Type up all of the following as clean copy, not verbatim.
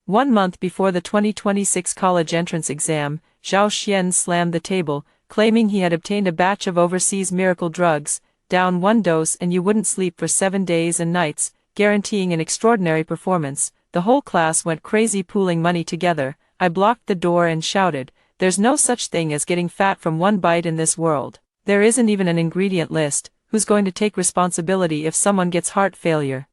1 month before the 2026 college entrance exam, Zhao Xian slammed the table, claiming he had obtained a batch of overseas miracle drugs, down 1 dose and you wouldn't sleep for 7 days and nights, guaranteeing an extraordinary performance. The whole class went crazy pooling money together. I blocked the door and shouted, "There's no such thing as getting fat from 1 bite in this world. There isn't even an ingredient list. Who's going to take responsibility if someone gets heart failure?"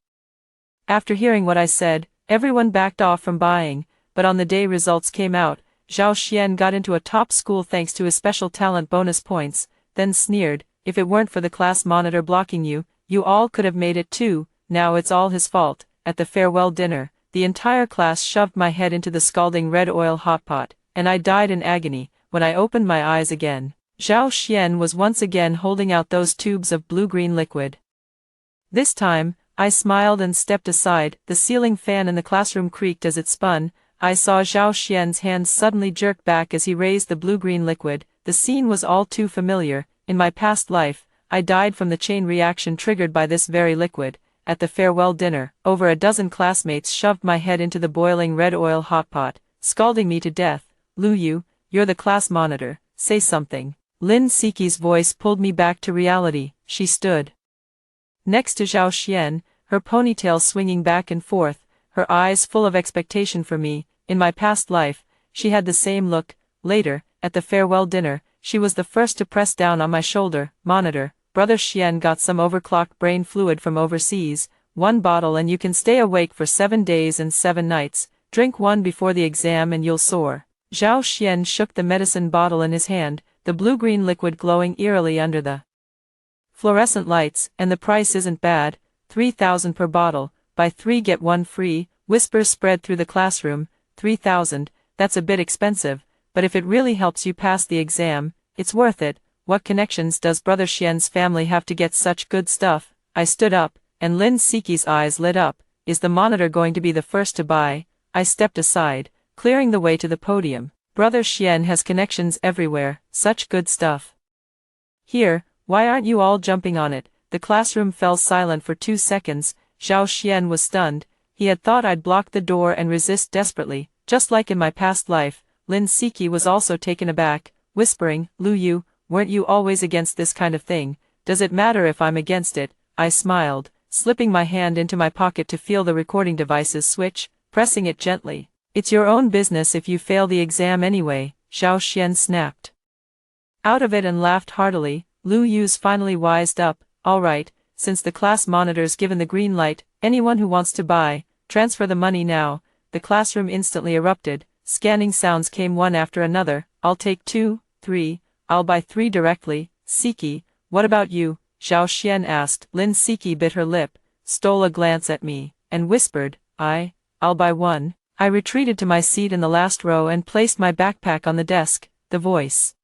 After hearing what I said, everyone backed off from buying, but on the day results came out, Zhao Xian got into a top school thanks to his special talent bonus points, then sneered, "If it weren't for the class monitor blocking you, you all could have made it too. Now it's all his fault." At the farewell dinner, the entire class shoved my head into the scalding red oil hot pot, and I died in agony. When I opened my eyes again, Zhao Xian was once again holding out those tubes of blue-green liquid. This time, I smiled and stepped aside. The ceiling fan in the classroom creaked as it spun. I saw Zhao Xian's hands suddenly jerk back as he raised the blue-green liquid. The scene was all too familiar. In my past life, I died from the chain reaction triggered by this very liquid. At the farewell dinner, over a dozen classmates shoved my head into the boiling red oil hot pot, scalding me to death. "Lu Yu, you're the class monitor, say something." Lin Siqi's voice pulled me back to reality. She stood next to Zhao Xian, her ponytail swinging back and forth, her eyes full of expectation for me. In my past life, she had the same look. Later, at the farewell dinner, she was the first to press down on my shoulder. "Monitor, Brother Xian got some overclocked brain fluid from overseas, 1 bottle and you can stay awake for 7 days and 7 nights. Drink 1 before the exam and you'll soar." Zhao Xian shook the medicine bottle in his hand, the blue-green liquid glowing eerily under the fluorescent lights. "And the price isn't bad, 3,000 per bottle, buy 3 get 1 free." Whispers spread through the classroom. 3,000, that's a bit expensive, but if it really helps you pass the exam, it's worth it. What connections does Brother Xian's family have to get such good stuff? I stood up, and Lin Siqi's eyes lit up. Is the monitor going to be the first to buy? I stepped aside, clearing the way to the podium. Brother Xian has connections everywhere, such good stuff. Here, why aren't you all jumping on it? The classroom fell silent for 2 seconds. Zhao Xian was stunned. He had thought I'd block the door and resist desperately, just like in my past life. Lin Siqi was also taken aback, whispering, "Lu Yu, weren't you always against this kind of thing? Does it matter if I'm against it?" I smiled, slipping my hand into my pocket to feel the recording device's switch, pressing it gently. "It's your own business if you fail the exam anyway," Zhao Xian snapped out of it and laughed heartily. Lu Yu's finally wised up. "All right, since the class monitor's given the green light, anyone who wants to buy, transfer the money now." The classroom instantly erupted. Scanning sounds came one after another. "I'll take 2, 3, I'll buy 3 directly." "Siqi, what about you?" Zhao Xian asked. Lin Siqi bit her lip, stole a glance at me, and whispered, I'll buy 1. I retreated to my seat in the last row and placed my backpack on the desk. The voice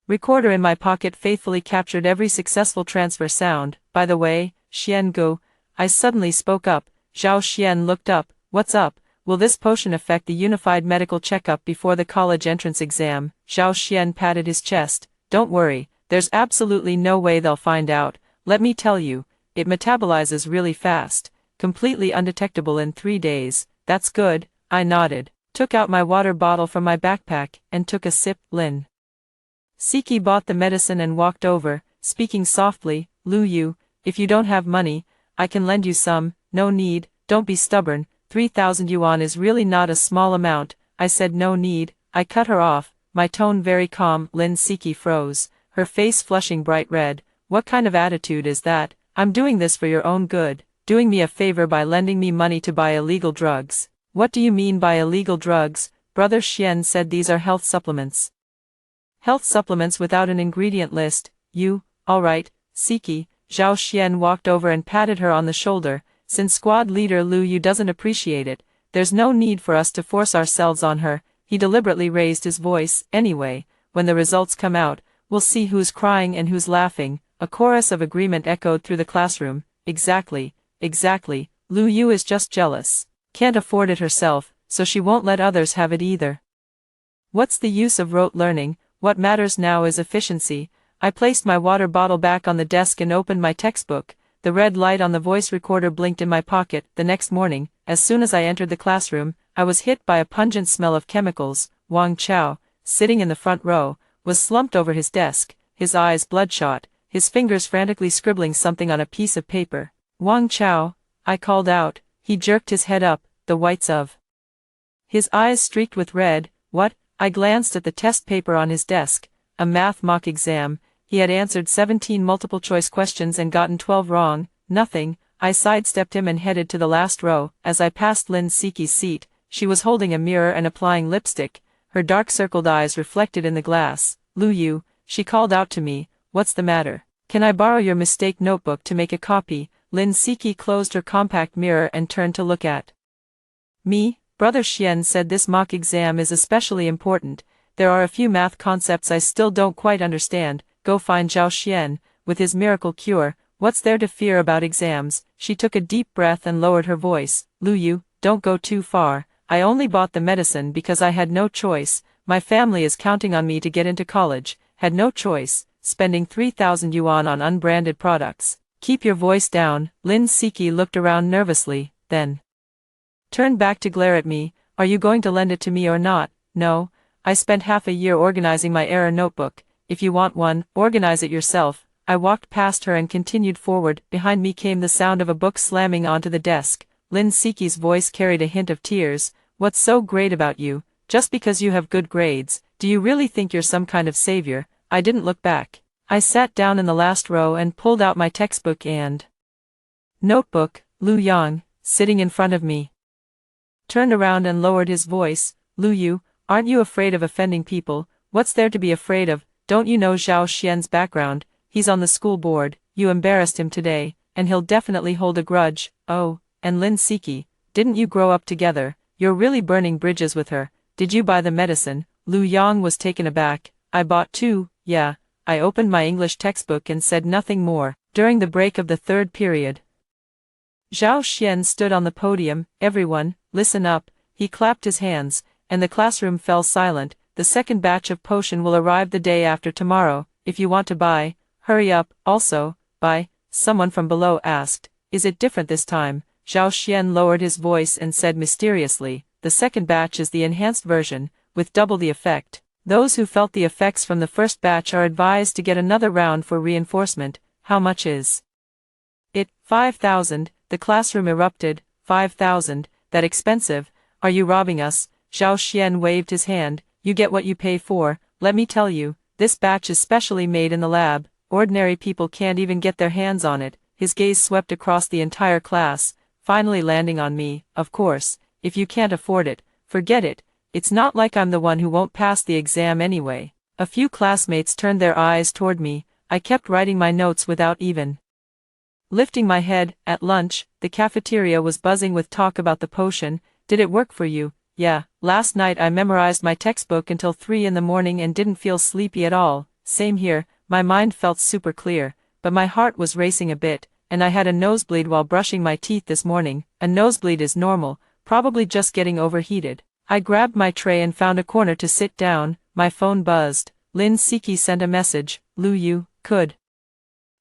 recorder in my pocket faithfully captured every successful transfer sound. "By the way, Xian Go," I suddenly spoke up. Zhao Xian looked up. "What's up? Will this potion affect the unified medical checkup before the college entrance exam?" Zhao Xian patted his chest. "Don't worry, there's absolutely no way they'll find out. Let me tell you, it metabolizes really fast, completely undetectable in 3 days. That's good." I nodded, took out my water bottle from my backpack, and took a sip. Lin Siqi bought the medicine and walked over, speaking softly. "Lu Yu, if you don't have money, I can lend you some." "No need, don't be stubborn. 3,000 yuan is really not a small amount." I said no need. I cut her off, my tone very calm. Lin Siqi froze, her face flushing bright red. "What kind of attitude is that? I'm doing this for your own good, doing me a favor by lending me money to buy illegal drugs." "What do you mean by illegal drugs?" Brother Xian said these are health supplements. "Health supplements without an ingredient list. You, alright, Siqi." Zhao Xian walked over and patted her on the shoulder. "Since squad leader Lu Yu doesn't appreciate it, there's no need for us to force ourselves on her." He deliberately raised his voice. "Anyway, when the results come out, we'll see who's crying and who's laughing." A chorus of agreement echoed through the classroom. Exactly. Lu Yu is just jealous. Can't afford it herself, so she won't let others have it either. What's the use of rote learning? What matters now is efficiency. I placed my water bottle back on the desk and opened my textbook. The red light on the voice recorder blinked in my pocket. The next morning, as soon as I entered the classroom, I was hit by a pungent smell of chemicals. Wang Chao, sitting in the front row, was slumped over his desk, his eyes bloodshot, his fingers frantically scribbling something on a piece of paper. Wang Chao, I called out. He jerked his head up, the whites of his eyes streaked with red. What? I glanced at the test paper on his desk. A math mock exam. He had answered 17 multiple-choice questions and gotten 12 wrong. Nothing. I sidestepped him and headed to the last row. As I passed Lin Siki's seat, she was holding a mirror and applying lipstick, her dark-circled eyes reflected in the glass. Lu Yu, she called out to me, what's the matter? Can I borrow your mistake notebook to make a copy? Lin Siki closed her compact mirror and turned to look at me. Brother Xian said this mock exam is especially important. There are a few math concepts I still don't quite understand. Go find Zhao Xian, with his miracle cure. What's there to fear about exams? She took a deep breath and lowered her voice. Lu Yu, don't go too far. I only bought the medicine because I had no choice. My family is counting on me to get into college. Had no choice. Spending 3,000 yuan on unbranded products. Keep your voice down. Lin Siki looked around nervously, then turned back to glare at me. Are you going to lend it to me or not? No. I spent half a year organizing my error notebook. If you want one, organize it yourself. I walked past her and continued forward. Behind me came the sound of a book slamming onto the desk. Lin Siki's voice carried a hint of tears. What's so great about you? Just because you have good grades, do you really think you're some kind of savior? I didn't look back. I sat down in the last row and pulled out my textbook and notebook. Lu Yang, sitting in front of me, turned around and lowered his voice. Lu Yu, aren't you afraid of offending people? What's there to be afraid of? Don't you know Zhao Xian's background? He's on the school board. You embarrassed him today, and he'll definitely hold a grudge. Oh, and Lin Siki, didn't you grow up together? You're really burning bridges with her. Did you buy the medicine? Lu Yang was taken aback. I bought 2, yeah. I opened my English textbook and said nothing more. During the break of the third period, Zhao Xian stood on the podium. Everyone, listen up. He clapped his hands, and the classroom fell silent. The second batch of potion will arrive the day after tomorrow. If you want to buy, hurry up. Also, buy. Someone from below asked. Is it different this time? Zhao Xian lowered his voice and said mysteriously, the second batch is the enhanced version, with double the effect. Those who felt the effects from the first batch are advised to get another round for reinforcement. How much is it? 5,000. The classroom erupted. 5,000. That expensive? Are you robbing us? Zhao Xian waved his hand. You get what you pay for. Let me tell you, this batch is specially made in the lab. Ordinary people can't even get their hands on it. His gaze swept across the entire class, finally landing on me. Of course, if you can't afford it, forget it. It's not like I'm the one who won't pass the exam anyway. A few classmates turned their eyes toward me. I kept writing my notes without even lifting my head. At lunch, the cafeteria was buzzing with talk about the potion. Did it work for you? Yeah, last night I memorized my textbook until 3 in the morning and didn't feel sleepy at all. Same here, my mind felt super clear, but my heart was racing a bit, and I had a nosebleed while brushing my teeth this morning. A nosebleed is normal, probably just getting overheated. I grabbed my tray and found a corner to sit down. My phone buzzed. Lin Siki sent a message. Lu Yu, could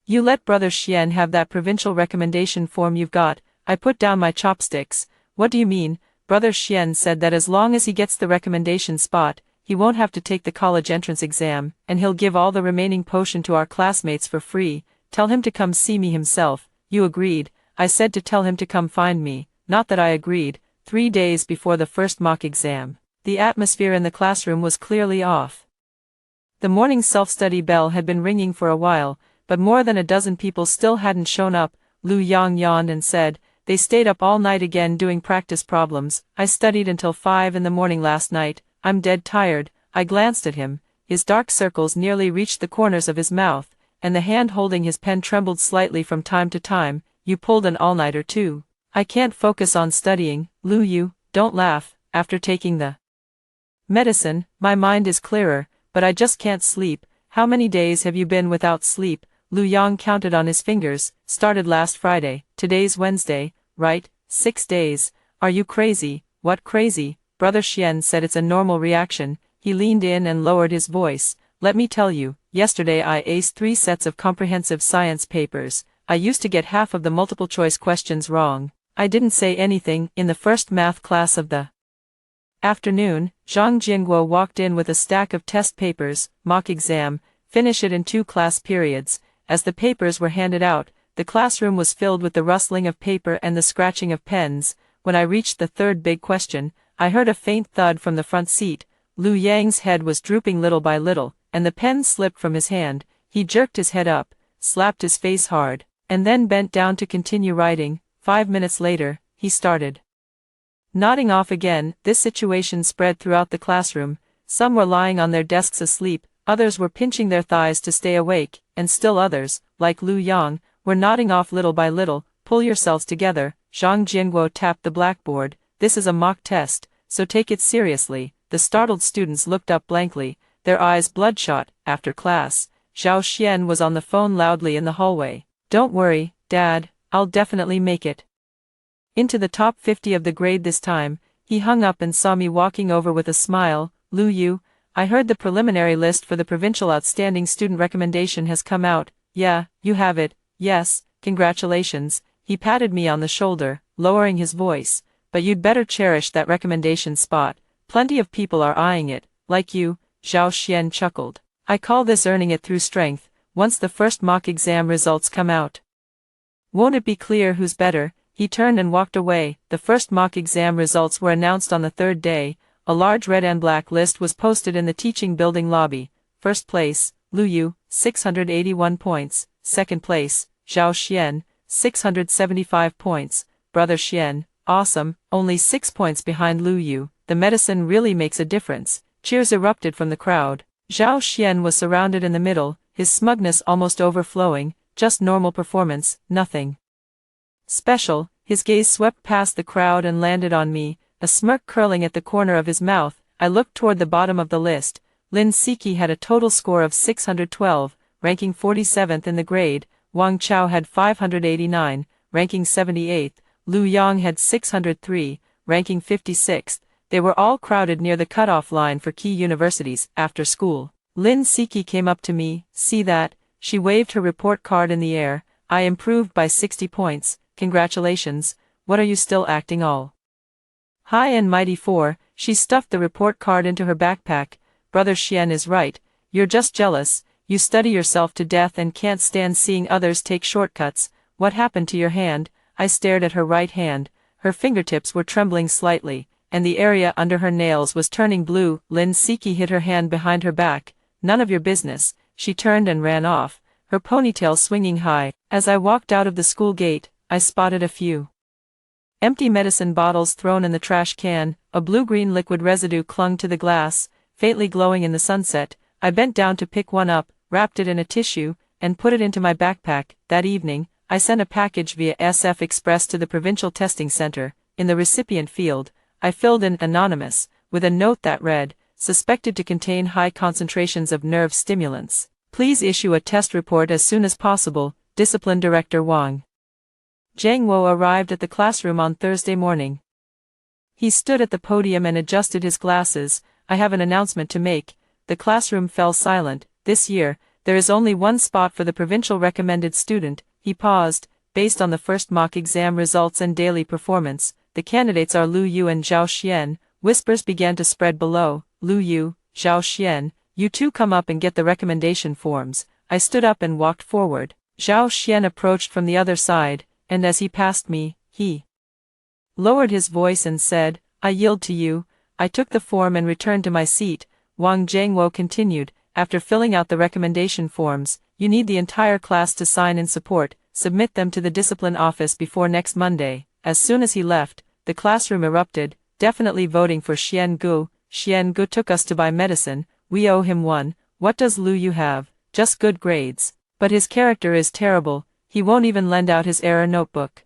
you let Brother Xian have that provincial recommendation form you've got? I put down my chopsticks. What do you mean? Brother Xian said that as long as he gets the recommendation spot, he won't have to take the college entrance exam, and he'll give all the remaining potion to our classmates for free. Tell him to come see me himself. You agreed? I said to tell him to come find me. Not that I agreed. 3 days before the first mock exam, the atmosphere in the classroom was clearly off. The morning self-study bell had been ringing for a while, but more than a dozen people still hadn't shown up. Lu Yang yawned and said, they stayed up all night again doing practice problems. I studied until 5 in the morning last night. I'm dead tired. I glanced at him. His dark circles nearly reached the corners of his mouth, and the hand holding his pen trembled slightly from time to time. You pulled an all-nighter too. I can't focus on studying. Lu Yu, don't laugh. After taking the medicine, my mind is clearer, but I just can't sleep. How many days have you been without sleep? Lu Yang counted on his fingers. Started last Friday. Today's Wednesday, right? 6 days. Are you crazy? What crazy? Brother Xian said it's a normal reaction. He leaned in and lowered his voice. Let me tell you, yesterday I aced 3 sets of comprehensive science papers. I used to get half of the multiple choice questions wrong. I didn't say anything. In the first math class of the afternoon, Zhang Jingguo walked in with a stack of test papers, mock exam, finish it in 2 class periods. As the papers were handed out, the classroom was filled with the rustling of paper and the scratching of pens. When I reached the third big question, I heard a faint thud from the front seat. Lu Yang's head was drooping little by little, and the pen slipped from his hand. He jerked his head up, slapped his face hard, and then bent down to continue writing. 5 minutes later, he started nodding off again. This situation spread throughout the classroom. Some were lying on their desks asleep, others were pinching their thighs to stay awake, and still others, like Lu Yang, were nodding off little by little. Pull yourselves together. Zhang Jingguo tapped the blackboard. This is a mock test, so take it seriously. The startled students looked up blankly, their eyes bloodshot. After class, Zhao Xian was on the phone loudly in the hallway. Don't worry, Dad, I'll definitely make it into the top 50 of the grade this time. He hung up and saw me walking over with a smile. Lu Yu, I heard the preliminary list for the Provincial Outstanding Student Recommendation has come out. Yeah, you have it. Yes, congratulations. He patted me on the shoulder, lowering his voice. But you'd better cherish that recommendation spot. Plenty of people are eyeing it, like you. Zhao Xian chuckled. I call this earning it through strength. Once the first mock exam results come out, won't it be clear who's better? He turned and walked away. The first mock exam results were announced on the third day. A large red and black list was posted in the teaching building lobby. First place, Lu Yu, 681 points. Second place, Zhao Xian, 675 points. Brother Xian, awesome, only 6 points behind Lu Yu. The medicine really makes a difference. Cheers erupted from the crowd. Zhao Xian was surrounded in the middle, his smugness almost overflowing. Just normal performance, nothing special. His gaze swept past the crowd and landed on me, a smirk curling at the corner of his mouth. I looked toward the bottom of the list. Lin Siki had a total score of 612, ranking 47th in the grade. Wang Chao had 589, ranking 78th. Lu Yang had 603, ranking 56th. They were all crowded near the cutoff line for key universities. After school, Lin Siki came up to me. See that? She waved her report card in the air. I improved by 60 points. Congratulations. What are you still acting all high and mighty for? She stuffed the report card into her backpack. Brother Xian is right. You're just jealous. You study yourself to death and can't stand seeing others take shortcuts. What happened to your hand? I stared at her right hand. Her fingertips were trembling slightly, and the area under her nails was turning blue. Lin Siki hid her hand behind her back. None of your business. She turned and ran off, her ponytail swinging high. As I walked out of the school gate, I spotted a few empty medicine bottles thrown in the trash can. A blue-green liquid residue clung to the glass, faintly glowing in the sunset. I bent down to pick one up, wrapped it in a tissue, and put it into my backpack. That evening, I sent a package via SF Express to the Provincial Testing Center. In the recipient field, I filled in anonymous, with a note that read, suspected to contain high concentrations of nerve stimulants. Please issue a test report as soon as possible. Discipline Director Wang Zhangwo arrived at the classroom on Thursday morning. He stood at the podium and adjusted his glasses. I have an announcement to make. The classroom fell silent. This year, there is only one spot for the provincial recommended student. He paused. Based on the first mock exam results and daily performance, the candidates are Lu Yu and Zhao Xian. Whispers began to spread below. Lu Yu, Zhao Xian, you two come up and get the recommendation forms. I stood up and walked forward. Zhao Xian approached from the other side, and as he passed me, he lowered his voice and said, I yield to you. I took the form and returned to my seat. Wang Zhangwo continued, after filling out the recommendation forms, you need the entire class to sign in support. Submit them to the discipline office before next Monday. As soon as he left, the classroom erupted, definitely voting for Xian Gu. Xian Gu took us to buy medicine. We owe him one. What does Lu Yu have? Just good grades. But his character is terrible. He won't even lend out his error notebook.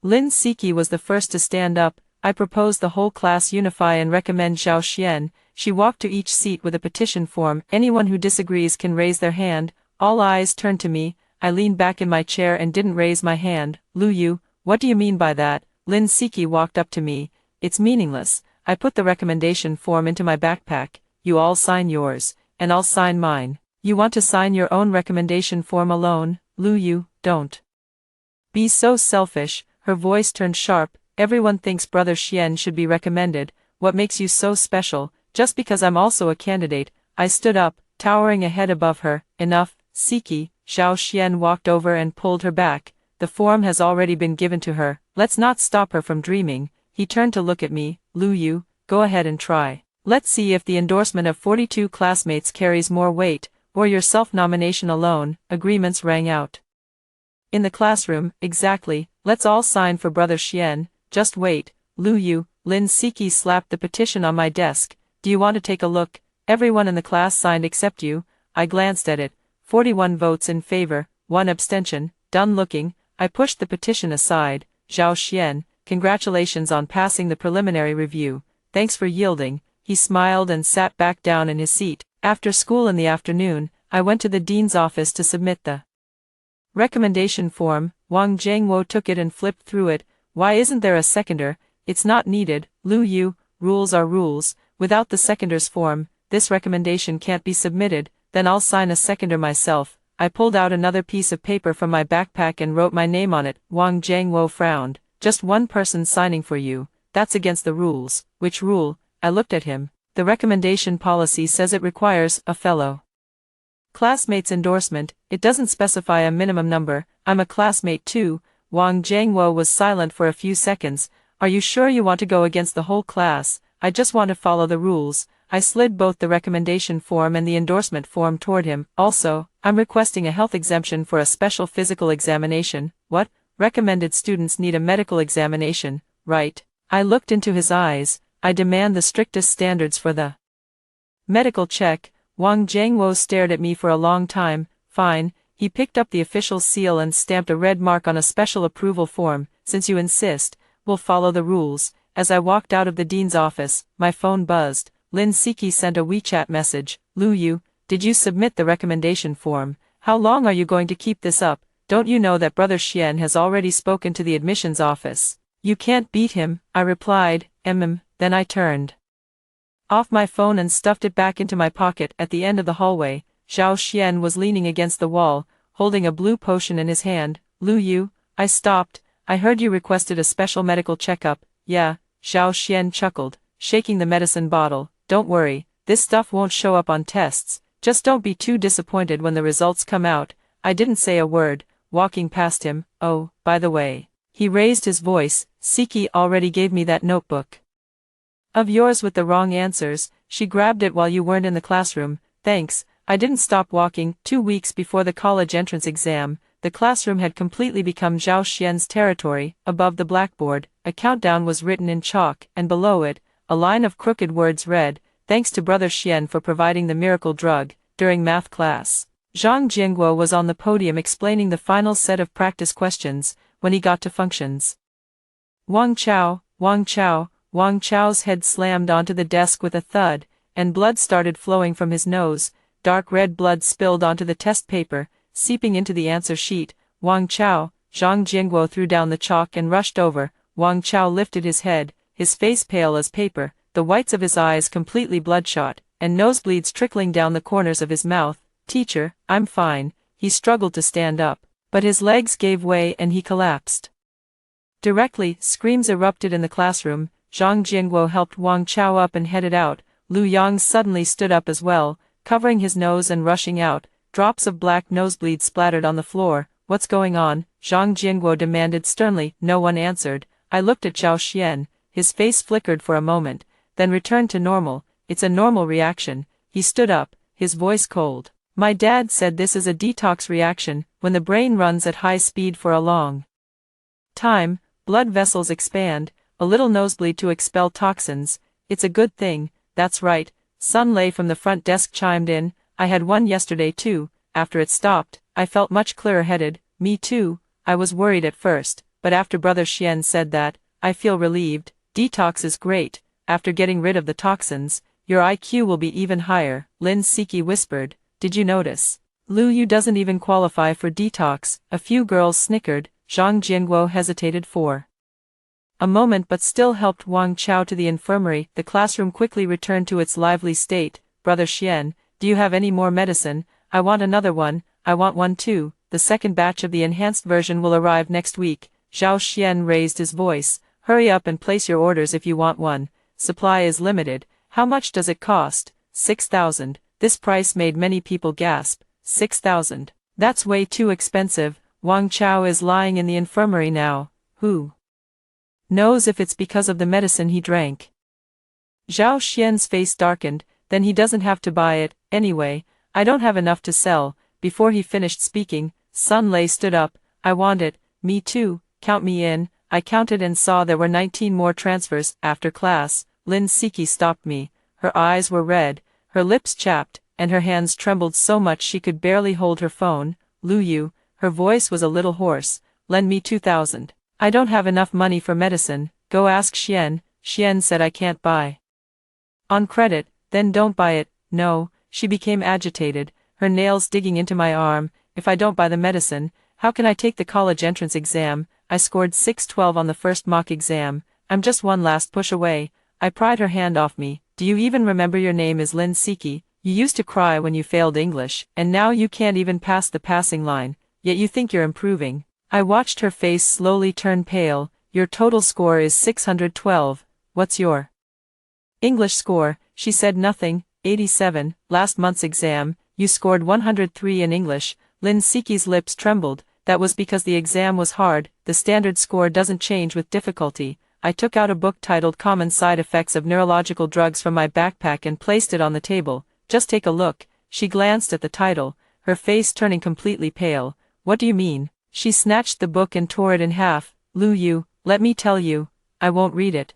Lin Siki was the first to stand up. I propose the whole class unify and recommend Zhao Xian. She walked to each seat with a petition form. Anyone who disagrees can raise their hand. All eyes turned to me. I leaned back in my chair and didn't raise my hand. Lu Yu, what do you mean by that? Lin Siki walked up to me. It's meaningless. I put the recommendation form into my backpack. You all sign yours, and I'll sign mine. You want to sign your own recommendation form alone? Lu Yu, don't be so selfish. her voice turned sharp. Everyone thinks Brother Xian should be recommended. What makes you so special? Just because I'm also a candidate. I stood up, towering a head above her. Enough, Siki. Zhao Xian walked over and pulled her back. The form has already been given to her. Let's not stop her from dreaming. He turned to look at me. Lu Yu, go ahead and try. Let's see if the endorsement of 42 classmates carries more weight, or your self-nomination alone. Agreements rang out. In the classroom, exactly. Let's all sign for Brother Xian. Just wait. Lu Yu. Lin Siki slapped the petition on my desk. Do you want to take a look? Everyone in the class signed except you. I glanced at it. 41 votes in favor, 1 abstention. Done looking, I pushed the petition aside. Zhao Xian, congratulations on passing the preliminary review. Thanks for yielding. He smiled and sat back down in his seat. After school in the afternoon, I went to the dean's office to submit the recommendation form. Wang Jiangwo took it and flipped through it. Why isn't there a seconder? It's not needed. Lu Yu, rules are rules. Without the seconder's form, this recommendation can't be submitted. Then I'll sign a seconder myself. I pulled out another piece of paper from my backpack and wrote my name on it. Wang Jiangwo frowned. Just one person signing for you. That's against the rules. Which rule? I looked at him. The recommendation policy says it requires a fellow classmate's endorsement. It doesn't specify a minimum number. I'm a classmate too. Wang Jiangwo was silent for a few seconds. Are you sure you want to go against the whole class? I just want to follow the rules. I slid both the recommendation form and the endorsement form toward him. Also, I'm requesting a health exemption for a special physical examination. What? Recommended students need a medical examination, right? I looked into his eyes. I demand the strictest standards for the medical check. Wang Jiangwo stared at me for a long time. Fine. He picked up the official seal and stamped a red mark on a special approval form. Since you insist, we'll follow the rules. As I walked out of the dean's office, my phone buzzed. Lin Siki sent a WeChat message. Lu Yu, did you submit the recommendation form? How long are you going to keep this up? Don't you know that Brother Xian has already spoken to the admissions office? You can't beat him, I replied. Then I turned off my phone and stuffed it back into my pocket. At the end of the hallway, Zhao Xian was leaning against the wall, holding a blue potion in his hand. Lu Yu, I stopped. I heard you requested a special medical checkup. Yeah, Zhao Xian chuckled, shaking the medicine bottle. Don't worry, this stuff won't show up on tests. Just don't be too disappointed when the results come out. I didn't say a word, walking past him. Oh, by the way. He raised his voice. Siki already gave me that notebook of yours with the wrong answers. She grabbed it while you weren't in the classroom. Thanks. I didn't stop walking. 2 weeks before the college entrance exam, the classroom had completely become Zhao Xian's territory. Above the blackboard, a countdown was written in chalk, and below it, a line of crooked words read, "Thanks to Brother Xian for providing the miracle drug." During math class, Zhang Jiangguo was on the podium explaining the final set of practice questions. When he got to functions, Wang Chao's head slammed onto the desk with a thud, and blood started flowing from his nose. Dark red blood spilled onto the test paper, seeping into the answer sheet. Zhang Jiangguo threw down the chalk and rushed over. Wang Chao lifted his head, his face pale as paper, the whites of his eyes completely bloodshot, and nosebleeds trickling down the corners of his mouth. Teacher, I'm fine. He struggled to stand up, but his legs gave way and he collapsed. Directly, screams erupted in the classroom. Zhang Jiangguo helped Wang Chao up and headed out. Lu Yang suddenly stood up as well, covering his nose and rushing out. Drops of black nosebleed splattered on the floor. What's going on? Zhang Jiangguo demanded sternly. No one answered. I looked at Zhao Xian. His face flickered for a moment, then returned to normal. It's a normal reaction. He stood up, his voice cold. My dad said this is a detox reaction. When the brain runs at high speed for a long time, blood vessels expand, a little nosebleed to expel toxins. It's a good thing. That's right. Sun Lei from the front desk chimed in. I had one yesterday too. After it stopped, I felt much clearer-headed. Me too. I was worried at first, but after Brother Xian said that, I feel relieved. Detox is great. After getting rid of the toxins, your IQ will be even higher. Lin Siki whispered. Did you notice? Lu Yu doesn't even qualify for detox. A few girls snickered. Zhang Jiangguo hesitated for a moment but still helped Wang Chao to the infirmary. The classroom quickly returned to its lively state. Brother Xian, do you have any more medicine? I want another one. I want one too. The second batch of the enhanced version will arrive next week. Zhao Xian raised his voice. Hurry up and place your orders if you want one. Supply is limited. How much does it cost? 6,000. This price made many people gasp. 6,000. That's way too expensive. Wang Chao is lying in the infirmary now. Who knows if it's because of the medicine he drank? Zhao Xian's face darkened. Then he doesn't have to buy it. Anyway, I don't have enough to sell. Before he finished speaking, Sun Lei stood up. I want it. Me too. Count me in. I counted and saw there were 19 more transfers. After class, Lin Siki stopped me. Her eyes were red, her lips chapped, and her hands trembled so much she could barely hold her phone. Lu Yu, her voice was a little hoarse. Lend me 2,000. I don't have enough money for medicine. Go ask Xian. Xian said I can't buy on credit. Then don't buy it. No. She became agitated, her nails digging into my arm. If I don't buy the medicine, how can I take the college entrance exam? I scored 612 on the first mock exam. I'm just one last push away. I pried her hand off me. Do you even remember your name is Lin Siki? You used to cry when you failed English, and now you can't even pass the passing line, yet you think you're improving. I watched her face slowly turn pale. Your total score is 612. What's your English score? She said nothing. 87. Last month's exam, you scored 103 in English. Lin Siki's lips trembled. That was because the exam was hard. The standard score doesn't change with difficulty. I took out a book titled Common Side Effects of Neurological Drugs from my backpack and placed it on the table. Just take a look. She glanced at the title, her face turning completely pale. What do you mean? She snatched the book and tore it in half. Lu Yu, let me tell you, I won't read it.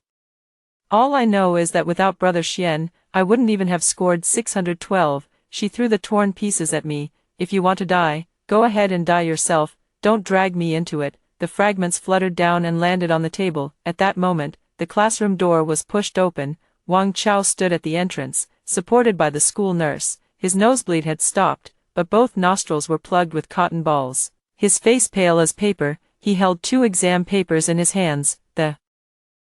All I know is that without Brother Xian, I wouldn't even have scored 612. She threw the torn pieces at me. If you want to die, go ahead and die yourself. Don't drag me into it. The fragments fluttered down and landed on the table. At that moment, the classroom door was pushed open. Wang Chao stood at the entrance, supported by the school nurse. His nosebleed had stopped, but both nostrils were plugged with cotton balls. His face pale as paper, he held 2 exam papers in his hands. The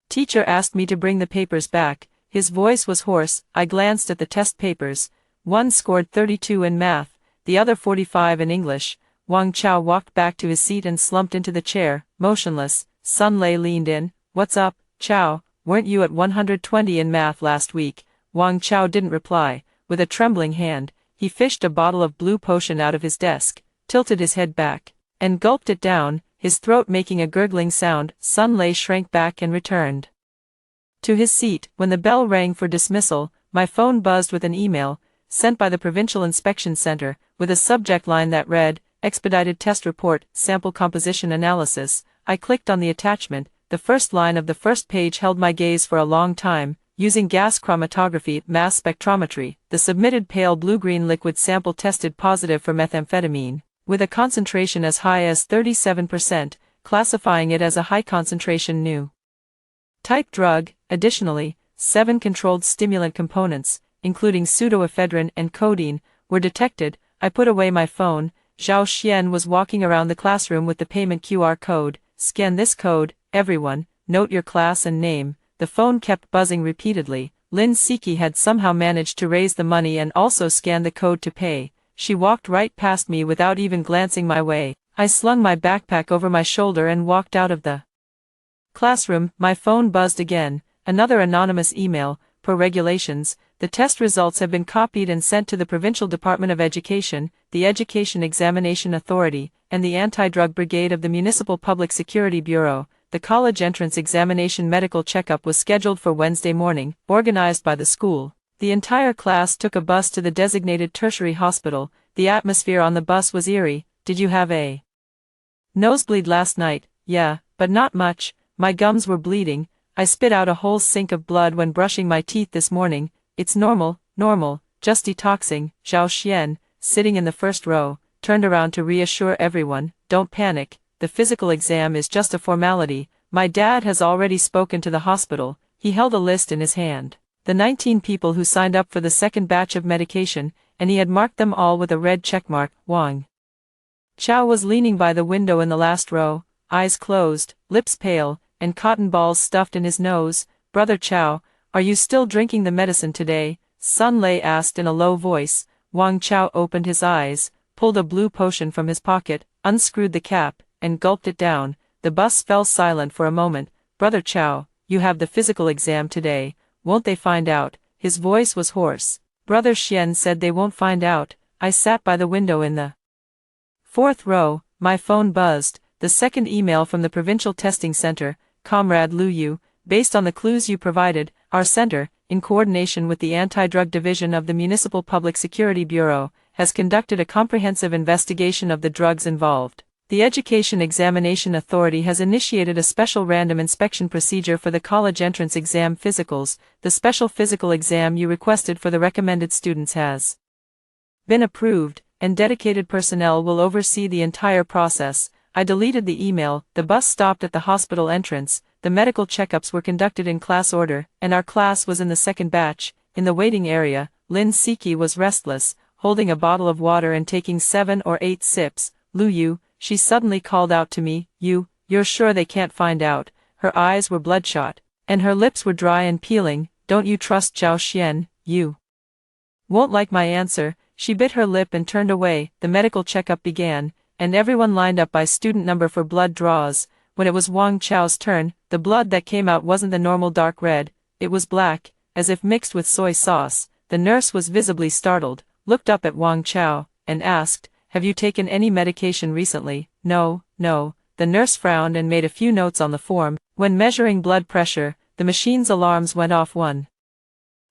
teacher asked me to bring the papers back. His voice was hoarse. I glanced at the test papers. One scored 32 in math, the other 45 in English. Wang Chao walked back to his seat and slumped into the chair, motionless. Sun Lei leaned in. What's up, Chao? Weren't you at 120 in math last week? Wang Chao didn't reply. With a trembling hand, he fished a bottle of blue potion out of his desk, tilted his head back, and gulped it down, his throat making a gurgling sound. Sun Lei shrank back and returned to his seat. When the bell rang for dismissal, my phone buzzed with an email, sent by the Provincial Inspection Center, with a subject line that read, Expedited Test Report, Sample Composition Analysis. I clicked on the attachment. The first line of the first page held my gaze for a long time. Using gas chromatography, mass spectrometry, the submitted pale blue-green liquid sample tested positive for methamphetamine, with a concentration as high as 37%, classifying it as a high-concentration new type drug. Additionally, 7 controlled stimulant components, including pseudoephedrine and codeine, were detected. I put away my phone. Zhao Xian was walking around the classroom with the payment QR code. Scan this code, everyone, note your class and name. The phone kept buzzing repeatedly. Lin Siki had somehow managed to raise the money and also scan the code to pay. She walked right past me without even glancing my way. I slung my backpack over my shoulder and walked out of the classroom. My phone buzzed again. Another anonymous email. Per regulations, the test results have been copied and sent to the Provincial Department of Education, the Education Examination Authority, and the Anti-Drug Brigade of the Municipal Public Security Bureau. The college entrance examination medical checkup was scheduled for Wednesday morning, organized by the school. The entire class took a bus to the designated tertiary hospital. The atmosphere on the bus was eerie. Did you have a nosebleed last night? Yeah, but not much. My gums were bleeding. I spit out a whole sink of blood when brushing my teeth this morning. It's normal, just detoxing. Zhao Xian, sitting in the first row, turned around to reassure everyone. Don't panic. The physical exam is just a formality. My dad has already spoken to the hospital. He held a list in his hand. The 19 people who signed up for the second batch of medication, and he had marked them all with a red checkmark. Wang Chao was leaning by the window in the last row, eyes closed, lips pale, and cotton balls stuffed in his nose. Brother Chao, are you still drinking the medicine today? Sun Lei asked in a low voice. Wang Chao opened his eyes, pulled a blue potion from his pocket, unscrewed the cap, and gulped it down. The bus fell silent for a moment. Brother Chow, you have the physical exam today, won't they find out? His voice was hoarse. Brother Xian said they won't find out. I sat by the window in the fourth row. My phone buzzed. The second email from the Provincial Testing Center. Comrade Lu Yu, based on the clues you provided, our center, in coordination with the Anti-Drug Division of the Municipal Public Security Bureau, has conducted a comprehensive investigation of the drugs involved. The Education Examination Authority has initiated a special random inspection procedure for the college entrance exam physicals. The special physical exam you requested for the recommended students has been approved, and dedicated personnel will oversee the entire process. I deleted the email. The bus stopped at the hospital entrance. The medical checkups were conducted in class order, and our class was in the second batch. In the waiting area, Lin Siki was restless, holding a bottle of water and taking 7 or 8 sips. Lu Yu, she suddenly called out to me, you're sure they can't find out? Her eyes were bloodshot, and her lips were dry and peeling. Don't you trust Zhao Xian? You won't like my answer. She bit her lip and turned away. The medical checkup began, and everyone lined up by student number for blood draws. When it was Wang Chao's turn, the blood that came out wasn't the normal dark red, it was black, as if mixed with soy sauce. The nurse was visibly startled, looked up at Wang Chao, and asked, have you taken any medication recently? No. The nurse frowned and made a few notes on the form. When measuring blood pressure, the machine's alarms went off one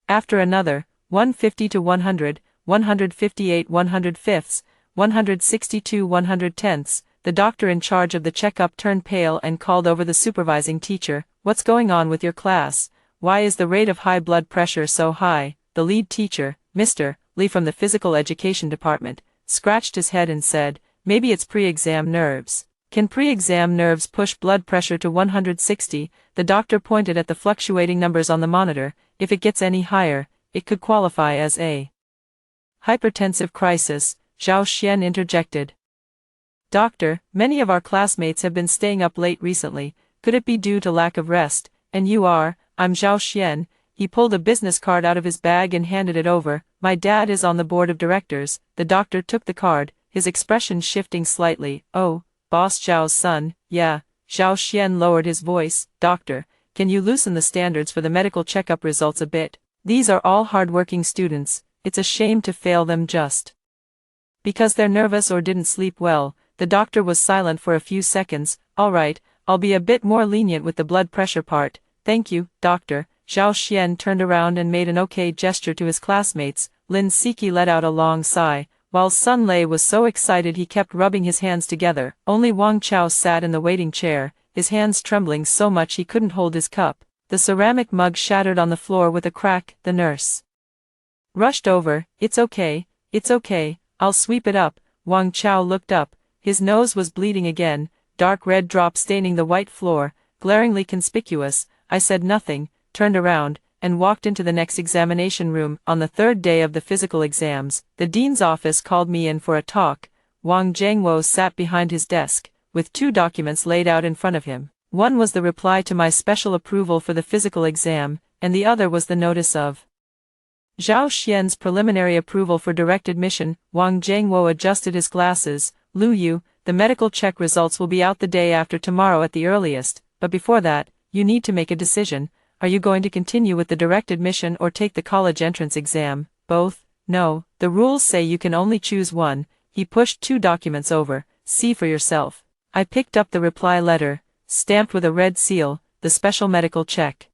after another, 150 to 100, 158 105ths, 162 110ths. The doctor in charge of the checkup turned pale and called over the supervising teacher. What's going on with your class? Why is the rate of high blood pressure so high? The lead teacher, Mr. Lee from the physical education department, scratched his head and said, maybe it's pre-exam nerves. Can pre-exam nerves push blood pressure to 160? The doctor pointed at the fluctuating numbers on the monitor. If it gets any higher, it could qualify as a hypertensive crisis. Zhao Xian interjected. Doctor, many of our classmates have been staying up late recently. Could it be due to lack of rest? And you are? I'm Zhao Xian. He pulled a business card out of his bag and handed it over. My dad is on the board of directors. The doctor took the card, his expression shifting slightly. Oh, Boss Zhao's son, yeah. Zhao Xian lowered his voice. Doctor, can you loosen the standards for the medical checkup results a bit? These are all hard-working students. It's a shame to fail them just because they're nervous or didn't sleep well. The doctor was silent for a few seconds. All right, I'll be a bit more lenient with the blood pressure part. Thank you, doctor. Zhao Xian turned around and made an okay gesture to his classmates. Lin Siki let out a long sigh, while Sun Lei was so excited he kept rubbing his hands together. Only Wang Chao sat in the waiting chair, his hands trembling so much he couldn't hold his cup. The ceramic mug shattered on the floor with a crack. The nurse rushed over. It's okay, I'll sweep it up. Wang Chao looked up. His nose was bleeding again, dark red drops staining the white floor, glaringly conspicuous. I said nothing, turned around, and walked into the next examination room. On the third day of the physical exams, the dean's office called me in for a talk. Wang Zhengwo sat behind his desk, with 2 documents laid out in front of him. One was the reply to my special approval for the physical exam, and the other was the notice of Zhao Xian's preliminary approval for direct admission. Wang Zhengwo adjusted his glasses. Lu Yu, the medical check results will be out the day after tomorrow at the earliest, but before that, you need to make a decision. Are you going to continue with the direct admission or take the college entrance exam? Both? No, the rules say you can only choose one. He pushed 2 documents over. See for yourself. I picked up the reply letter, stamped with a red seal. The special medical check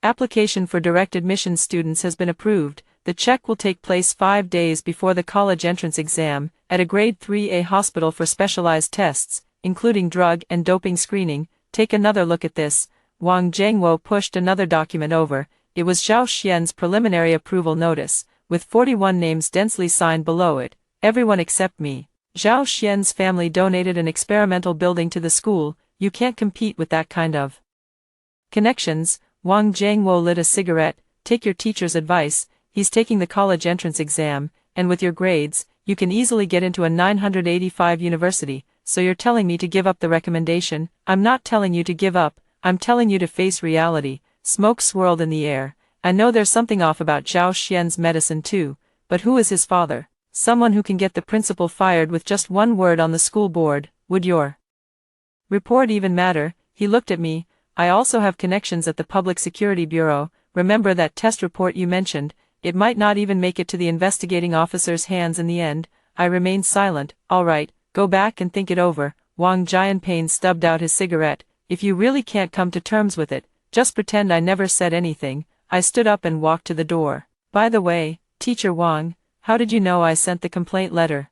application for direct admission students has been approved. The check will take place 5 days before the college entrance exam, at a grade 3A hospital for specialized tests, including drug and doping screening. Take another look at this. Wang Zhengwo pushed another document over. It was Zhao Xian's preliminary approval notice, with 41 names densely signed below it. Everyone except me. Zhao Xian's family donated an experimental building to the school. You can't compete with that kind of connections. Wang Zhengwo lit a cigarette. Take your teacher's advice. He's taking the college entrance exam, and with your grades, you can easily get into a 985 university. So you're telling me to give up the recommendation? I'm not telling you to give up. I'm telling you to face reality. Smoke swirled in the air. I know there's something off about Zhao Xian's medicine too, but who is his father? Someone who can get the principal fired with just one word on the school board. Would your Report even matter? He looked at me. I also have connections at the Public Security Bureau. Remember that test report you mentioned? It might not even make it to the investigating officer's hands in the end. I remained silent. All right, go back and think it over. Wang Jianping stubbed out his cigarette. If you really can't come to terms with it, just pretend I never said anything. I stood up and walked to the door. By the way, Teacher Wang, how did you know I sent the complaint letter?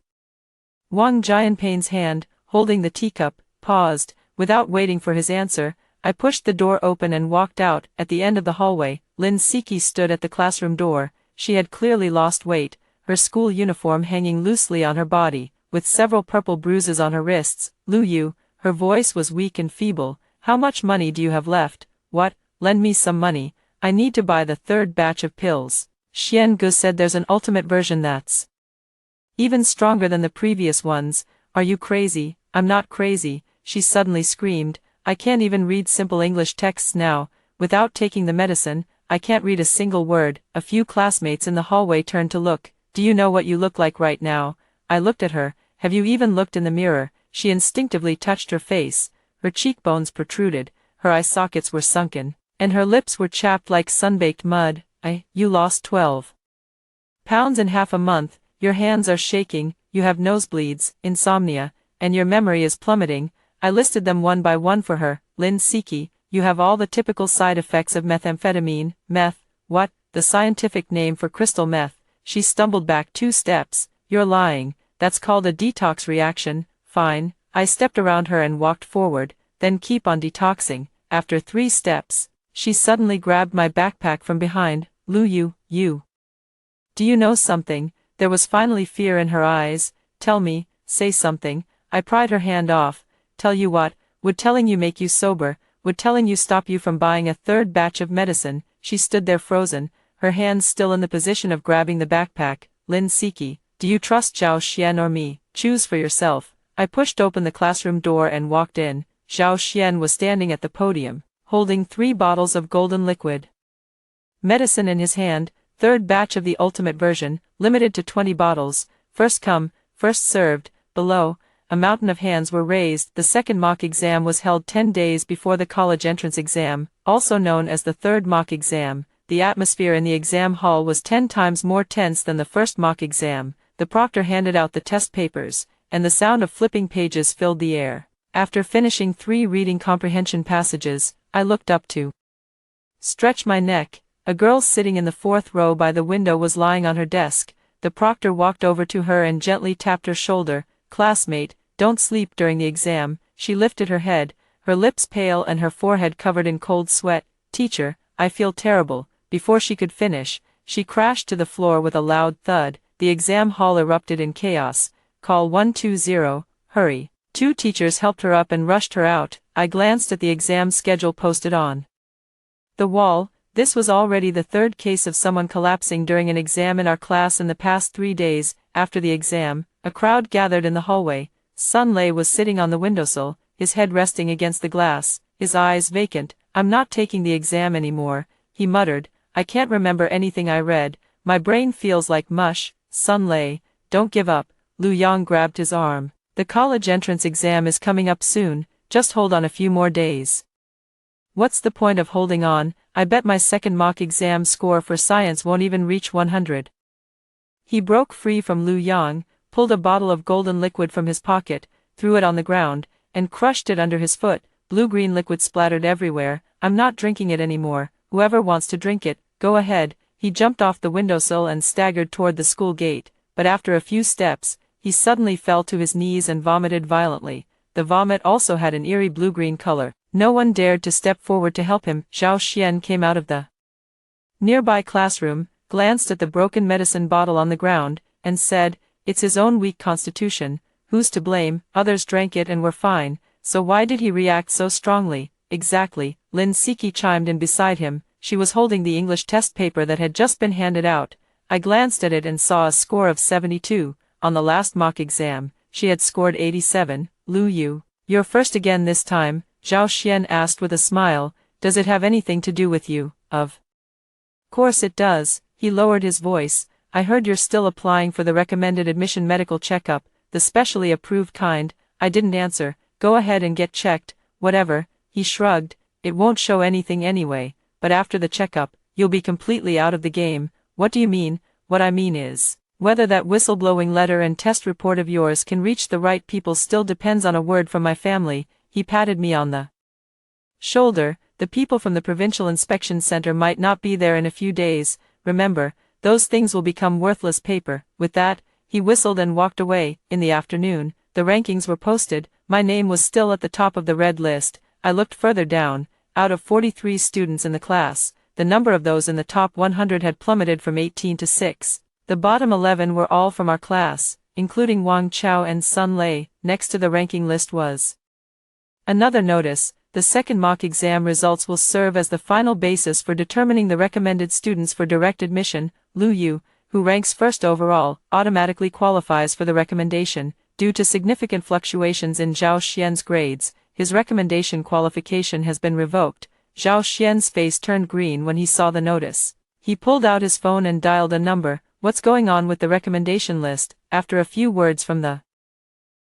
Wang Jianping's hand, holding the teacup, paused. Without waiting for his answer, I pushed the door open and walked out. At the end of the hallway, Lin Siki stood at the classroom door. She had clearly lost weight, her school uniform hanging loosely on her body, with several purple bruises on her wrists. Lu Yu, her voice was weak and feeble. How much money do you have left? What? Lend me some money. I need to buy the third batch of pills. Xian Gu said there's an ultimate version that's even stronger than the previous ones. Are you crazy? I'm not crazy, she suddenly screamed. I can't even read simple English texts now. Without taking the medicine, I can't read a single word. A few classmates in the hallway turned to look. Do you know what you look like right now? I looked at her. Have you even looked in the mirror? She instinctively touched her face. Her cheekbones protruded, her eye sockets were sunken, and her lips were chapped like sunbaked mud. You lost 12 pounds in half a month, your hands are shaking, you have nosebleeds, insomnia, and your memory is plummeting. I listed them one by one for her. Lin Siki, you have all the typical side effects of methamphetamine. Meth? What? The scientific name for crystal meth. She stumbled back 2 steps. You're lying. That's called a detox reaction. Fine. I stepped around her and walked forward. Then keep on detoxing. After 3 steps, she suddenly grabbed my backpack from behind. Lu Yu, you. Do you know something? There was finally fear in her eyes. Tell me, say something. I pried her hand off. Tell you what, would telling you make you sober? Would telling you stop you from buying a third batch of medicine? She stood there frozen, her hands still in the position of grabbing the backpack. Lin Siki, do you trust Zhao Xian or me? Choose for yourself. I pushed open the classroom door and walked in. Zhao Xian was standing at the podium, holding 3 bottles of golden liquid medicine in his hand. Third batch of the ultimate version, limited to 20 bottles. First come, first served. Below, a mountain of hands were raised. The second mock exam was held 10 days before the college entrance exam, also known as the third mock exam. The atmosphere in the exam hall was 10 times more tense than the first mock exam. The proctor handed out the test papers, and the sound of flipping pages filled the air. After finishing 3 reading comprehension passages, I looked up to stretch my neck. A girl sitting in the 4th row by the window was lying on her desk. The proctor walked over to her and gently tapped her shoulder. Classmate, don't sleep during the exam. She lifted her head, her lips pale and her forehead covered in cold sweat. Teacher, I feel terrible. Before she could finish, she crashed to the floor with a loud thud. The exam hall erupted in chaos. Call 120, hurry. 2 teachers helped her up and rushed her out. I glanced at the exam schedule posted on the wall. This was already the 3rd case of someone collapsing during an exam in our class in the past 3 days. After the exam, a crowd gathered in the hallway. Sun Lei was sitting on the windowsill, his head resting against the glass, his eyes vacant. I'm not taking the exam anymore, he muttered. I can't remember anything I read. My brain feels like mush. Sun Lei, don't give up. Lu Yang grabbed his arm. The college entrance exam is coming up soon, just hold on a few more days. What's the point of holding on? I bet my second mock exam score for science won't even reach 100. He broke free from Lu Yang, pulled a bottle of golden liquid from his pocket, threw it on the ground, and crushed it under his foot. Blue-green liquid splattered everywhere. I'm not drinking it anymore. Whoever wants to drink it, go ahead. He jumped off the windowsill and staggered toward the school gate, but after a few steps, he suddenly fell to his knees and vomited violently. The vomit also had an eerie blue-green color. No one dared to step forward to help him. Zhao Xian came out of the nearby classroom, glanced at the broken medicine bottle on the ground, and said, it's his own weak constitution. Who's to blame? Others drank it and were fine, so why did he react so strongly? Exactly. Lin Siki chimed in beside him. She was holding the English test paper that had just been handed out. I glanced at it and saw a score of 72. On the last mock exam, she had scored 87. Lu Yu, you're first again this time, Zhao Xian asked with a smile. Does it have anything to do with you? Of course it does. He lowered his voice. I heard you're still applying for the recommended admission medical checkup, the specially approved kind. I didn't answer. go ahead and get checked, whatever, he shrugged, it won't show anything anyway, but after the checkup, you'll be completely out of the game. What do you mean? What I mean is, whether that whistleblowing letter and test report of yours can reach the right people still depends on a word from my family. He patted me on the shoulder. The people from the Provincial Inspection Center might not be there in a few days, remember, those things will become worthless paper. With that, he whistled and walked away. In the afternoon, the rankings were posted, my name was still at the top of the red list. I looked further down, out of 43 students in the class, the number of those in the top 100 had plummeted from 18 to 6. The bottom 11 were all from our class, including Wang Chao and Sun Lei. Next to the ranking list was another notice. The second mock exam results will serve as the final basis for determining the recommended students for direct admission. Lu Yu, who ranks first overall, automatically qualifies for the recommendation. Due to significant fluctuations in Zhao Xian's grades, his recommendation qualification has been revoked. Zhao Xian's face turned green when he saw the notice. He pulled out his phone and dialed a number. What's going on with the recommendation list? After a few words from the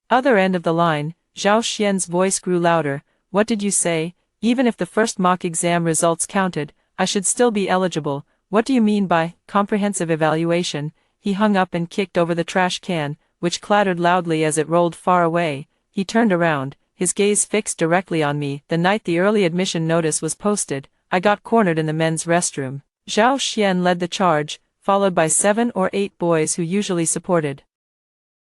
other end of the line, Zhao Xian's voice grew louder. What did you say? Even if the first mock exam results counted, I should still be eligible. What do you mean by comprehensive evaluation? He hung up and kicked over the trash can, which clattered loudly as it rolled far away. He turned around, his gaze fixed directly on me. The night the early admission notice was posted, I got cornered in the men's restroom. Zhao Xian led the charge, followed by 7 or 8 boys who usually supported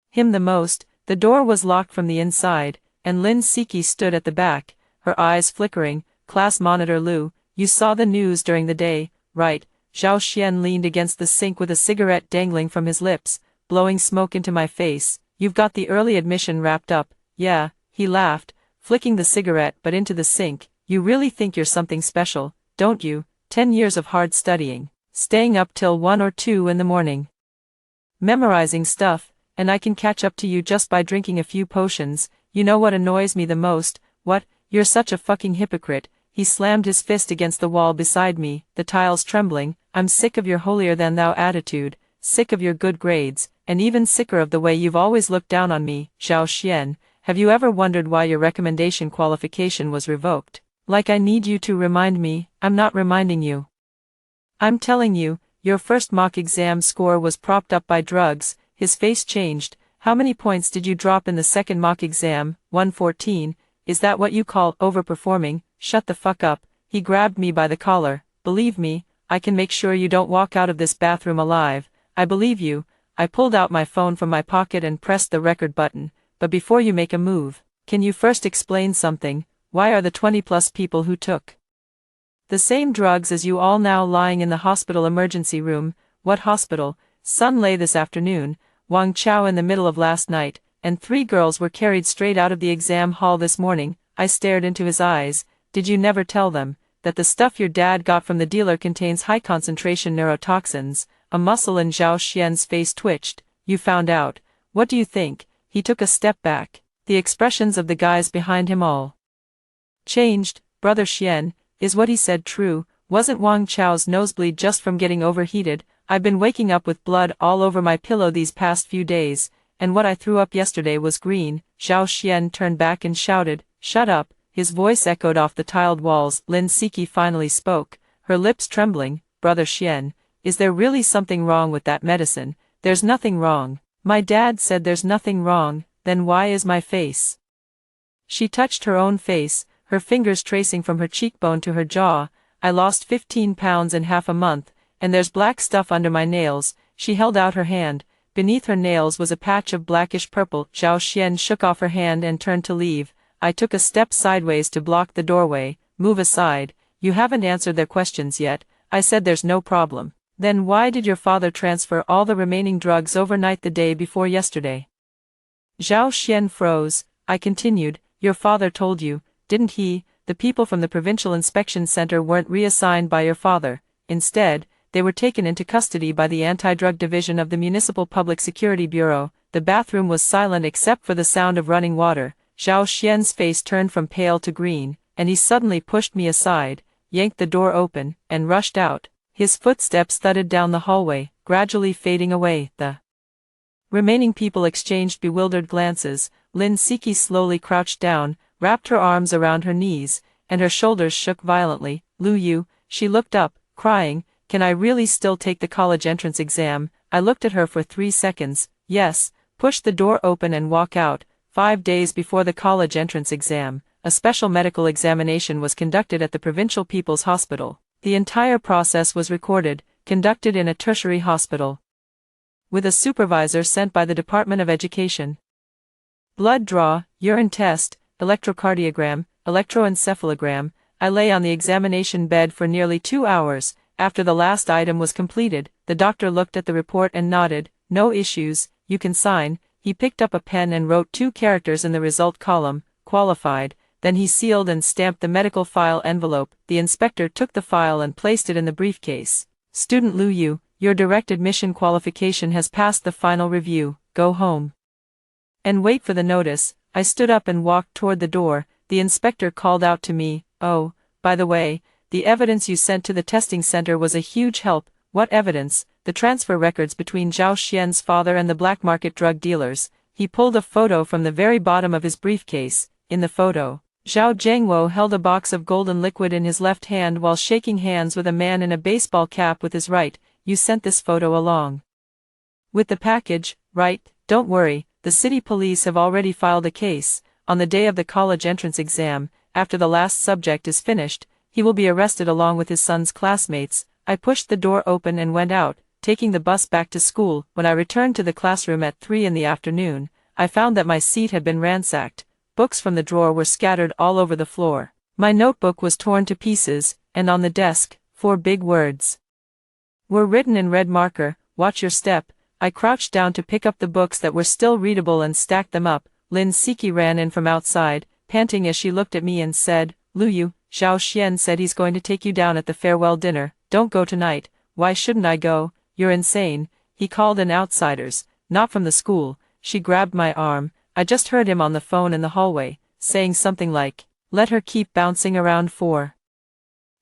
him the most. The door was locked from the inside, and Lin Siki stood at the back, her eyes flickering. Class monitor Lu, you saw the news during the day, right? Zhao Xian leaned against the sink with a cigarette dangling from his lips, blowing smoke into my face. You've got the early admission wrapped up. Yeah, he laughed, flicking the cigarette butt into the sink. You really think you're something special, don't you? 10 years of hard studying, staying up till 1 or 2 in the morning, memorizing stuff, and I can catch up to you just by drinking a few potions. You know what annoys me the most? What? You're such a fucking hypocrite. He slammed his fist against the wall beside me, the tiles trembling. I'm sick of your holier-than-thou attitude, sick of your good grades, and even sicker of the way you've always looked down on me. Zhao Xian, have you ever wondered why your recommendation qualification was revoked? Like I need you to remind me. I'm not reminding you. I'm telling you, your first mock exam score was propped up by drugs. His face changed. How many points did you drop in the second mock exam? 114. Is that what you call overperforming? Shut the fuck up. He grabbed me by the collar. Believe me, I can make sure you don't walk out of this bathroom alive. I believe you. I pulled out my phone from my pocket and pressed the record button. But before you make a move, can you first explain something? Why are the 20+ people who took the same drugs as you all now lying in the hospital emergency room? What hospital? Sun Lei this afternoon, Wang Chao in the middle of last night, and 3 girls were carried straight out of the exam hall this morning. I stared into his eyes. Did you never tell them that the stuff your dad got from the dealer contains high concentration neurotoxins? A muscle in Zhao Xian's face twitched. You found out. What do you think? He took a step back. The expressions of the guys behind him all changed. Brother Xian, is what he said true? Wasn't Wang Chao's nosebleed just from getting overheated? I've been waking up with blood all over my pillow these past few days, and what I threw up yesterday was green. Zhao Xian turned back and shouted, "Shut up!" His voice echoed off the tiled walls. Lin Siki finally spoke, her lips trembling. Brother Xian, is there really something wrong with that medicine? There's nothing wrong. My dad said there's nothing wrong. Then why is my face? She touched her own face, her fingers tracing from her cheekbone to her jaw. I lost 15 pounds in half a month, and there's black stuff under my nails. She held out her hand. Beneath her nails was a patch of blackish purple. Zhao Xian shook off her hand and turned to leave. I took a step sideways to block the doorway. Move aside. You haven't answered their questions yet. I said there's no problem. Then why did your father transfer all the remaining drugs overnight the day before yesterday? Zhao Xian froze. I continued, your father told you, didn't he? The people from the Provincial Inspection Center weren't reassigned by your father. Instead, they were taken into custody by the Anti-Drug Division of the Municipal Public Security Bureau. The bathroom was silent except for the sound of running water. Zhao Xian's face turned from pale to green, and he suddenly pushed me aside, yanked the door open, and rushed out. His footsteps thudded down the hallway, gradually fading away. The remaining people exchanged bewildered glances. Lin Siki slowly crouched down, wrapped her arms around her knees, and her shoulders shook violently. Lu Yu, she looked up, crying, can I really still take the college entrance exam? I looked at her for 3 seconds. Yes. Push the door open and walk out. 5 days before the college entrance exam, a special medical examination was conducted at the Provincial People's Hospital. The entire process was recorded, conducted in a tertiary hospital, with a supervisor sent by the Department of Education. Blood draw, urine test, electrocardiogram, electroencephalogram. I lay on the examination bed for nearly 2 hours. After the last item was completed, the doctor looked at the report and nodded. No issues, you can sign. He picked up a pen and wrote 2 characters in the result column, qualified. Then he sealed and stamped the medical file envelope. The inspector took the file and placed it in the briefcase. Student Lu Yu, your direct admission qualification has passed the final review. Go home and wait for the notice. I stood up and walked toward the door. The inspector called out to me, oh, by the way, the evidence you sent to the testing center was a huge help. What evidence? The transfer records between Zhao Xian's father and the black market drug dealers. He pulled a photo from the very bottom of his briefcase. In the photo, Zhao Zhengwo held a box of golden liquid in his left hand while shaking hands with a man in a baseball cap with his right. You sent this photo along with the package, right? Don't worry, the city police have already filed a case. On the day of the college entrance exam, after the last subject is finished, he will be arrested along with his son's classmates. I pushed the door open and went out, taking the bus back to school. When I returned to the classroom at 3 in the afternoon, I found that my seat had been ransacked. Books from the drawer were scattered all over the floor. My notebook was torn to pieces, and on the desk, 4 big words were written in red marker, watch your step. I crouched down to pick up the books that were still readable and stacked them up. Lin Siki ran in from outside, panting as she looked at me and said, Lu Yu, Zhao Xian said he's going to take you down at the farewell dinner. Don't go tonight. Why shouldn't I go? You're insane. He called in outsiders, not from the school. She grabbed my arm. I just heard him on the phone in the hallway, saying something like, let her keep bouncing around for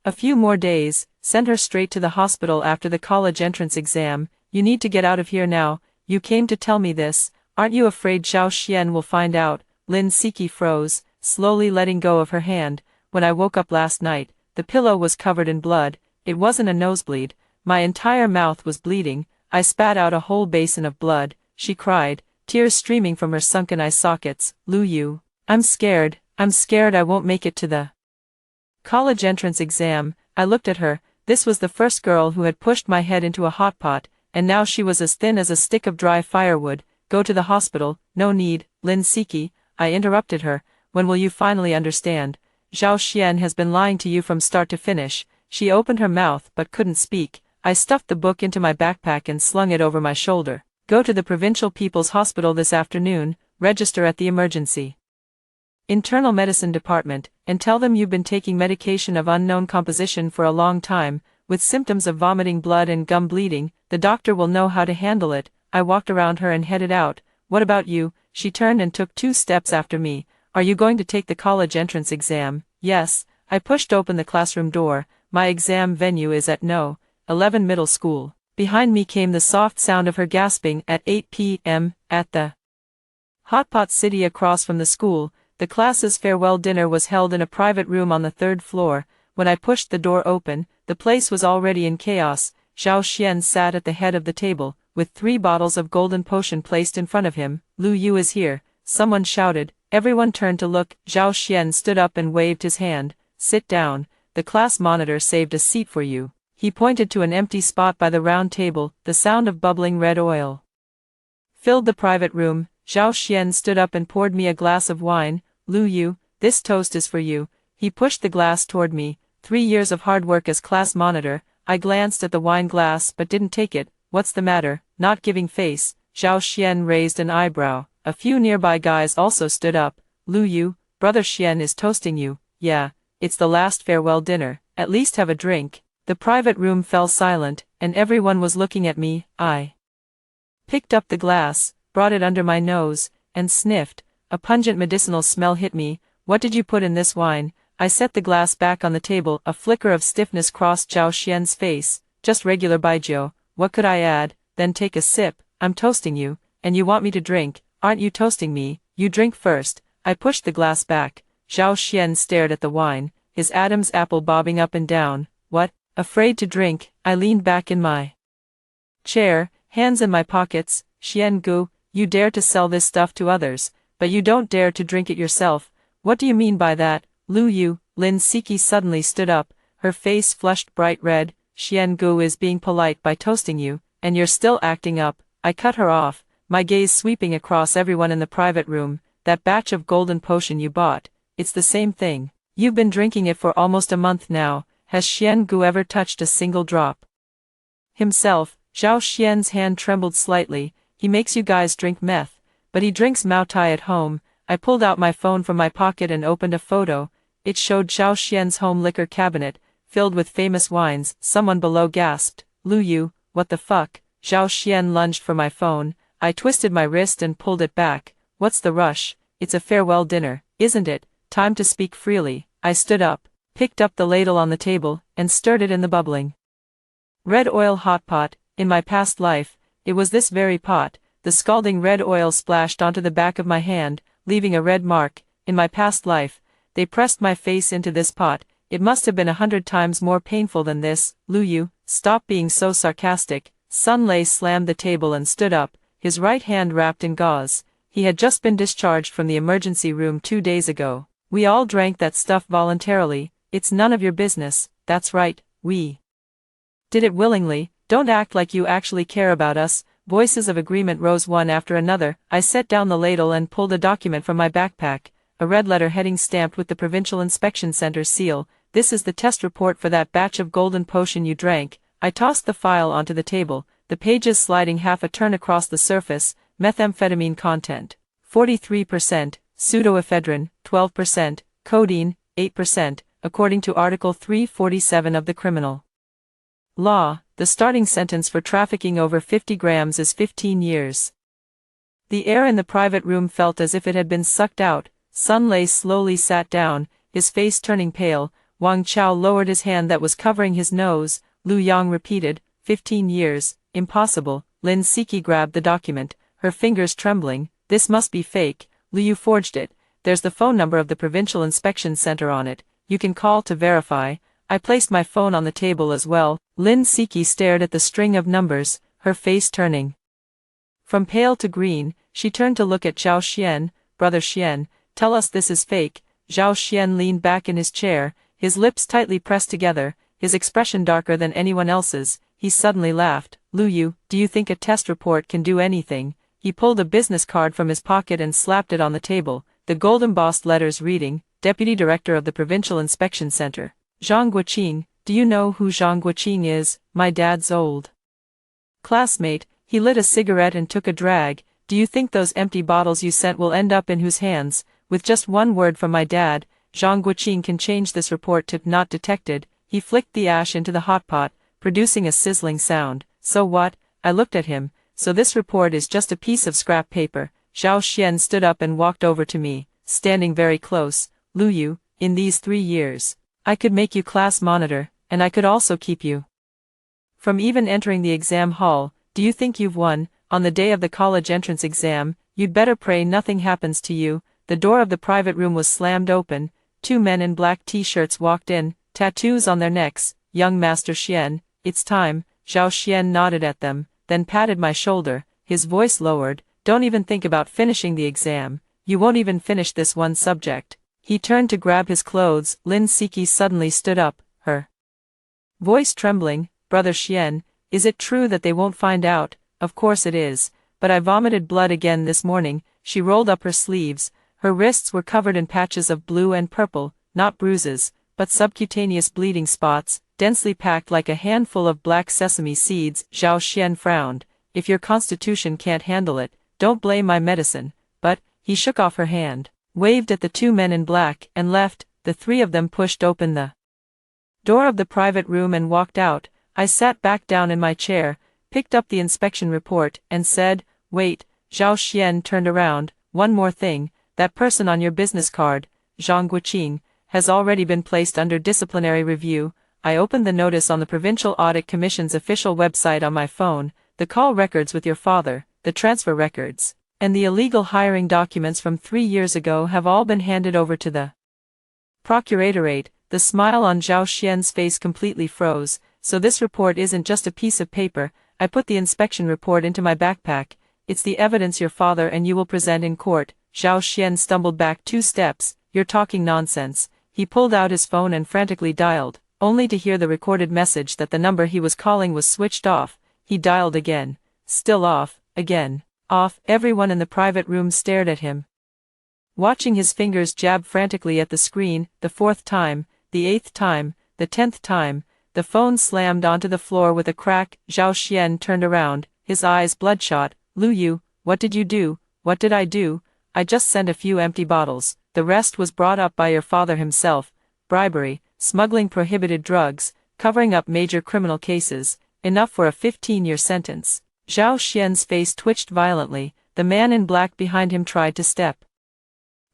a few more days, send her straight to the hospital after the college entrance exam. You need to get out of here now. You came to tell me this. Aren't you afraid Zhao Xian will find out? Lin Siki froze, slowly letting go of her hand. When I woke up last night, the pillow was covered in blood. It wasn't a nosebleed. My entire mouth was bleeding. I spat out a whole basin of blood. She cried, tears streaming from her sunken eye sockets. Lu Yu, I'm scared I won't make it to the college entrance exam. I looked at her. This was the first girl who had pushed my head into a hot pot, and now she was as thin as a stick of dry firewood. Go to the hospital. No need, Lin Siki, I interrupted her. When will you finally understand? Zhao Xian has been lying to you from start to finish. She opened her mouth but couldn't speak. I stuffed the book into my backpack and slung it over my shoulder. Go to the Provincial People's Hospital this afternoon, register at the emergency internal medicine department, and tell them you've been taking medication of unknown composition for a long time, with symptoms of vomiting blood and gum bleeding. The doctor will know how to handle it. I walked around her and headed out. What about you? She turned and took 2 steps after me. Are you going to take the college entrance exam? Yes. I pushed open the classroom door. My exam venue is at No. 11 Middle School. Behind me came the soft sound of her gasping. At 8 p.m., at the Hot Pot City across from the school, the class's farewell dinner was held in a private room on the 3rd floor. When I pushed the door open, the place was already in chaos. Zhao Xian sat at the head of the table, with 3 bottles of golden potion placed in front of him. Lu Yu is here, someone shouted. Everyone turned to look. Zhao Xian stood up and waved his hand. Sit down, the class monitor saved a seat for you. He pointed to an empty spot by the round table. The sound of bubbling red oil filled the private room. Zhao Xian stood up and poured me a glass of wine. Lu Yu, this toast is for you. He pushed the glass toward me. 3 years of hard work as class monitor. I glanced at the wine glass but didn't take it. What's the matter? Not giving face. Zhao Xian raised an eyebrow. A few nearby guys also stood up. Lu Yu, Brother Xian is toasting you. Yeah, it's the last farewell dinner. At least have a drink. The private room fell silent, and everyone was looking at me. I picked up the glass, brought it under my nose, and sniffed. A pungent medicinal smell hit me. What did you put in this wine? I set the glass back on the table. A flicker of stiffness crossed Zhao Xian's face. Just regular baijiu. What could I add? Then take a sip. I'm toasting you, and you want me to drink. Aren't you toasting me? You drink first. I pushed the glass back. Zhao Xian stared at the wine, his Adam's apple bobbing up and down. What? Afraid to drink? I leaned back in my chair, hands in my pockets. Xian Gu, you dare to sell this stuff to others, but you don't dare to drink it yourself. What do you mean by that, Lu Yu? Lin Siki suddenly stood up, her face flushed bright red. Xian Gu is being polite by toasting you, and you're still acting up. I cut her off, my gaze sweeping across everyone in the private room. That batch of golden potion you bought, it's the same thing. You've been drinking it for almost a month now. Has Xian Gu ever touched a single drop himself? Zhao Xian's hand trembled slightly. He makes you guys drink meth, but he drinks Mao Tai at home. I pulled out my phone from my pocket and opened a photo. It showed Zhao Xian's home liquor cabinet, filled with famous wines. Someone below gasped, Lu Yu, what the fuck? Zhao Xian lunged for my phone. I twisted my wrist and pulled it back. What's the rush? It's a farewell dinner, isn't it? Time to speak freely. I stood up, picked up the ladle on the table, and stirred it in the bubbling red oil hot pot. In my past life, it was this very pot. The scalding red oil splashed onto the back of my hand, leaving a red mark. In my past life, they pressed my face into this pot. It must have been 100 times more painful than this. Lu Yu, stop being so sarcastic. Sun Lei slammed the table and stood up, his right hand wrapped in gauze. He had just been discharged from the emergency room 2 days ago. We all drank that stuff voluntarily. It's none of your business. That's right, we did it willingly. Don't act like you actually care about us. Voices of agreement rose one after another. I set down the ladle and pulled a document from my backpack, a red letter heading stamped with the Provincial Inspection Center's seal. This is the test report for that batch of golden potion you drank. I tossed the file onto the table, the pages sliding half a turn across the surface. Methamphetamine content, 43%, pseudoephedrine, 12%, codeine, 8%, according to Article 347 of the Criminal Law. The starting sentence for trafficking over 50 grams is 15 years. The air in the private room felt as if it had been sucked out. Sun Lei slowly sat down, his face turning pale. Wang Chao lowered his hand that was covering his nose. Lu Yang repeated, 15 years, impossible. Lin Siki grabbed the document, her fingers trembling. This must be fake. Lu Yu forged it. There's the phone number of the Provincial Inspection Center on it. You can call to verify. I placed my phone on the table as well. Lin Siki stared at the string of numbers, her face turning from pale to green. She turned to look at Zhao Xian. Brother Xian, tell us this is fake. Zhao Xian leaned back in his chair, his lips tightly pressed together, his expression darker than anyone else's. He suddenly laughed. Lu Yu, do you think a test report can do anything? He pulled a business card from his pocket and slapped it on the table, the gold embossed letters reading, Deputy Director of the Provincial Inspection Center. Zhang Guoqing, do you know who Zhang Guoqing is? My dad's old classmate. He lit a cigarette and took a drag. Do you think those empty bottles you sent will end up in whose hands? With just one word from my dad, Zhang Guoqing can change this report to not detected. He flicked the ash into the hot pot, producing a sizzling sound. So what? I looked at him. So this report is just a piece of scrap paper. Zhao Xian stood up and walked over to me, standing very close. Lu Yu, in these 3 years, I could make you class monitor, and I could also keep you from even entering the exam hall. Do you think you've won? On the day of the college entrance exam, you'd better pray nothing happens to you. The door of the private room was slammed open. 2 men in black t-shirts walked in, tattoos on their necks. Young Master Xian, it's time. Zhao Xian nodded at them, then patted my shoulder, his voice lowered. Don't even think about finishing the exam. You won't even finish this one subject. He turned to grab his clothes. Lin Siki suddenly stood up, her voice trembling. Brother Xian, is it true that they won't find out? Of course it is, but I vomited blood again this morning. She rolled up her sleeves. Her wrists were covered in patches of blue and purple, not bruises, but subcutaneous bleeding spots, densely packed like a handful of black sesame seeds. Zhao Xian frowned. If your constitution can't handle it, don't blame my medicine. But, he shook off her hand, waved at the 2 men in black, and left. The 3 of them pushed open the door of the private room and walked out. I sat back down in my chair, picked up the inspection report, and said, wait. Zhao Xian turned around. One more thing, that person on your business card, Zhang Guoqing, has already been placed under disciplinary review. I opened the notice on the Provincial Audit Commission's official website on my phone, the call records with your father, the transfer records. And the illegal hiring documents from 3 years ago have all been handed over to the Procuratorate. The smile on Zhao Xian's face completely froze. So this report isn't just a piece of paper. I put the inspection report into my backpack. It's the evidence your father and you will present in court. Zhao Xian stumbled back 2 steps. You're talking nonsense. He pulled out his phone and frantically dialed, only to hear the recorded message that the number he was calling was switched off. He dialed again. Still off, again. Off. Everyone in the private room stared at him, watching his fingers jab frantically at the screen. The 4th time, the 8th time, the 10th time, the phone slammed onto the floor with a crack. Zhao Xian turned around, his eyes bloodshot. Lu Yu, what did you do? What did I do? I just sent a few empty bottles. The rest was brought up by your father himself. Bribery, smuggling prohibited drugs, covering up major criminal cases, enough for a 15-year sentence. Zhao Xian's face twitched violently. The man in black behind him tried to step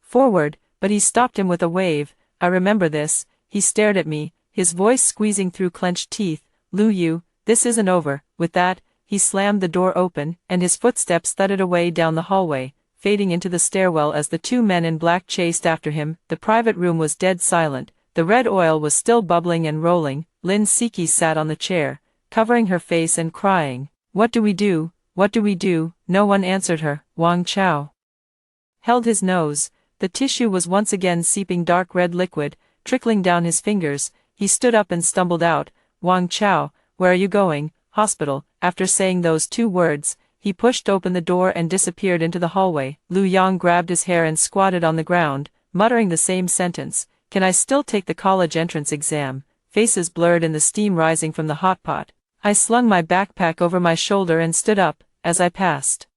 forward, but he stopped him with a wave. I remember this. He stared at me, his voice squeezing through clenched teeth. Lu Yu, this isn't over. With that, he slammed the door open, and his footsteps thudded away down the hallway, fading into the stairwell as the 2 men in black chased after him. The private room was dead silent. The red oil was still bubbling and rolling. Lin Siki sat on the chair, covering her face and crying. What do we do? What do we do? No one answered her. Wang Chao held his nose. The tissue was once again seeping dark red liquid, trickling down his fingers. He stood up and stumbled out. Wang Chao, where are you going? Hospital. After saying those 2 words, he pushed open the door and disappeared into the hallway. Lu Yang grabbed his hair and squatted on the ground, muttering the same sentence. Can I still take the college entrance exam? Faces blurred in the steam rising from the hot pot. I slung my backpack over my shoulder and stood up. As I passed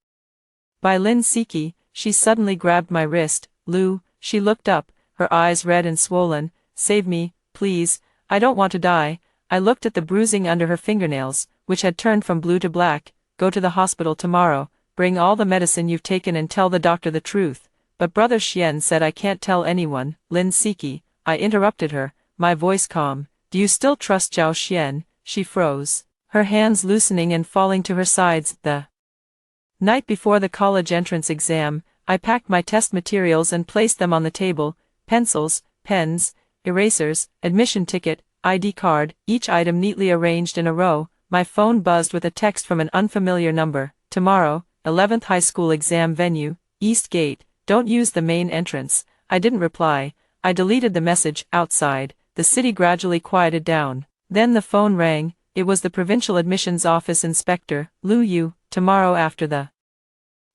by Lin Siki, she suddenly grabbed my wrist. Lu, she looked up, her eyes red and swollen. Save me, please. I don't want to die. I looked at the bruising under her fingernails, which had turned from blue to black. Go to the hospital tomorrow, bring all the medicine you've taken and tell the doctor the truth. But Brother Xian said I can't tell anyone. Lin Siki, I interrupted her, my voice calm. Do you still trust Zhao Xian? She froze, her hands loosening and falling to her sides. The night before the college entrance exam, I packed my test materials and placed them on the table. Pencils, pens, erasers, admission ticket, ID card, each item neatly arranged in a row. My phone buzzed with a text from an unfamiliar number. Tomorrow, 11th high school exam venue, East Gate, don't use the main entrance. I didn't reply. I deleted the message. Outside, the city gradually quieted down. Then the phone rang. It was the provincial admissions office inspector. Lu Yu, tomorrow after the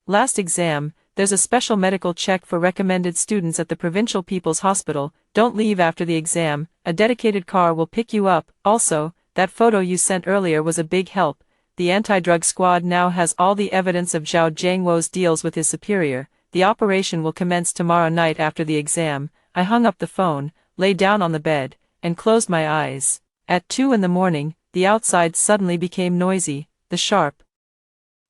last exam, there's a special medical check for recommended students at the Provincial People's Hospital. Don't leave after the exam. A dedicated car will pick you up. Also, that photo you sent earlier was a big help. The anti-drug squad now has all the evidence of Zhao Jiangwo's deals with his superior. The operation will commence tomorrow night after the exam. I hung up the phone, lay down on the bed, and closed my eyes. At 2 in the morning, the outside suddenly became noisy. The sharp,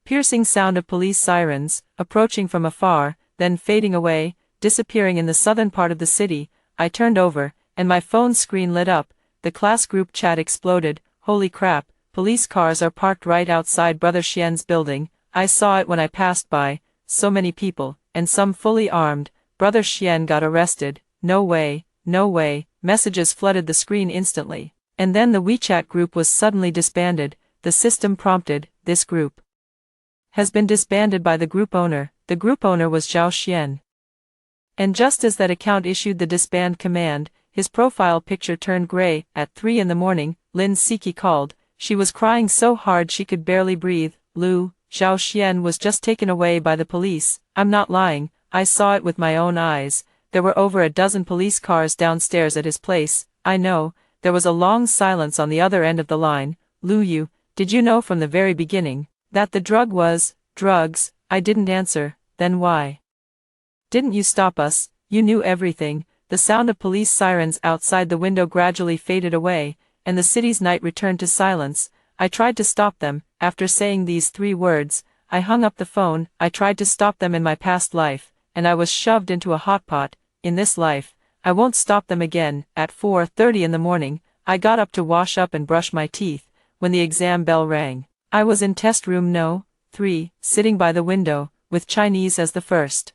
piercing sound of police sirens, approaching from afar, then fading away, disappearing in the southern part of the city. I turned over, and my phone screen lit up. The class group chat exploded. Holy crap, police cars are parked right outside Brother Xian's building. I saw it when I passed by. So many people, and some fully armed. Brother Xian got arrested. No way, no way. Messages flooded the screen instantly. And then the WeChat group was suddenly disbanded. The system prompted, this group has been disbanded by the group owner. The group owner was Zhao Xian. And just as that account issued the disband command, his profile picture turned gray. At 3 in the morning, Lin Siki called. She was crying so hard she could barely breathe. Lu, Zhao Xian was just taken away by the police. I'm not lying, I saw it with my own eyes. There were over a dozen police cars downstairs at his place. I know. There was a long silence on the other end of the line. Lu Yu, did you know from the very beginning that the drug was drugs? I didn't answer. Then why didn't you stop us? You knew everything. The sound of police sirens outside the window gradually faded away, and the city's night returned to silence. I tried to stop them. After saying these 3 words, I hung up the phone. I tried to stop them in my past life, and I was shoved into a hot pot. In this life, I won't stop them again. At 4:30 in the morning, I got up to wash up and brush my teeth, when the exam bell rang. I was in test room No. 3, sitting by the window, with Chinese as the first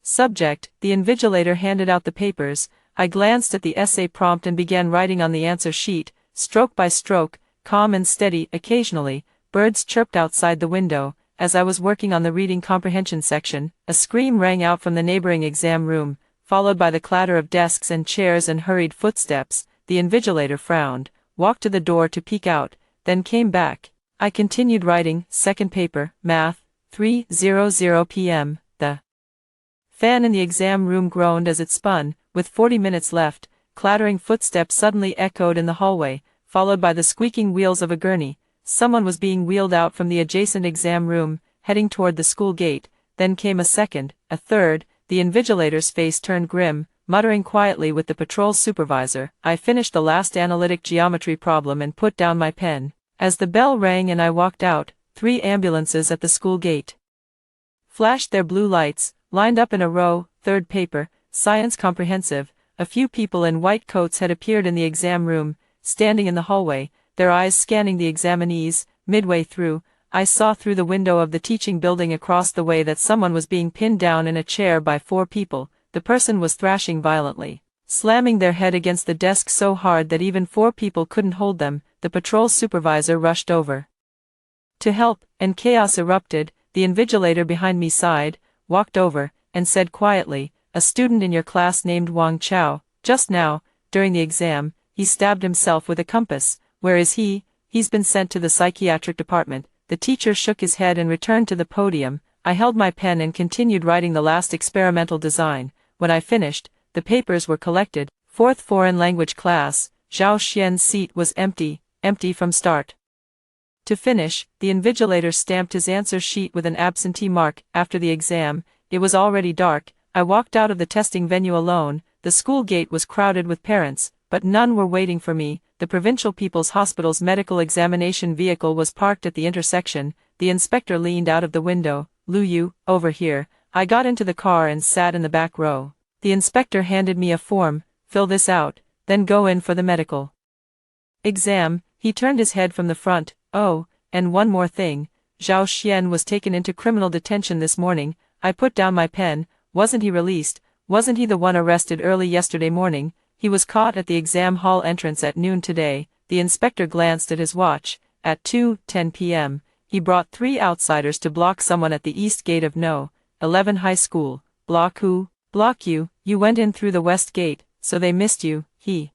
subject. The invigilator handed out the papers. I glanced at the essay prompt and began writing on the answer sheet, stroke by stroke, calm and steady. Occasionally, birds chirped outside the window. As I was working on the reading comprehension section, a scream rang out from the neighboring exam room, followed by the clatter of desks and chairs and hurried footsteps. The invigilator frowned, walked to the door to peek out, then came back. I continued writing. Second paper, Math, 3:00 p.m. The fan in the exam room groaned as it spun. With 40 minutes left, clattering footsteps suddenly echoed in the hallway, followed by the squeaking wheels of a gurney. Someone was being wheeled out from the adjacent exam room, heading toward the school gate. Then came a second, a third. The invigilator's face turned grim, muttering quietly with the patrol supervisor. I finished the last analytic geometry problem and put down my pen. As the bell rang and I walked out, 3 ambulances at the school gate flashed their blue lights, lined up in a row. Third paper, Science Comprehensive. A few people in white coats had appeared in the exam room, standing in the hallway, their eyes scanning the examinees. Midway through, I saw through the window of the teaching building across the way that someone was being pinned down in a chair by 4 people. The person was thrashing violently, slamming their head against the desk so hard that even 4 people couldn't hold them. The patrol supervisor rushed over to help, and chaos erupted. The invigilator behind me sighed, walked over, and said quietly, "A student in your class named Wang Chao. Just now, during the exam, he stabbed himself with a compass. Where is he?" "He's been sent to the psychiatric department." The teacher shook his head and returned to the podium. I held my pen and continued writing the last experimental design. When I finished, the papers were collected. Fourth foreign language class, Zhao Xian's seat was empty from start to finish. The invigilator stamped his answer sheet with an absentee mark. After the exam, it was already dark. I walked out of the testing venue alone. The school gate was crowded with parents, but none were waiting for me. The Provincial People's Hospital's medical examination vehicle was parked at the intersection. The inspector leaned out of the window. "Lu Yu, over here." I got into the car and sat in the back row. The inspector handed me a form. "Fill this out, then go in for the medical exam." He turned his head from the front. "Oh, and one more thing. Zhao Xian was taken into criminal detention this morning." I put down my pen. "Wasn't he released? Wasn't he the one arrested early yesterday morning?" "He was caught at the exam hall entrance at noon today." The inspector glanced at his watch. At 2:10 p.m., he brought 3 outsiders to block someone at the east gate of No. 11 High School. "Block who?" "Block you. You went in through the west gate, so they missed you." He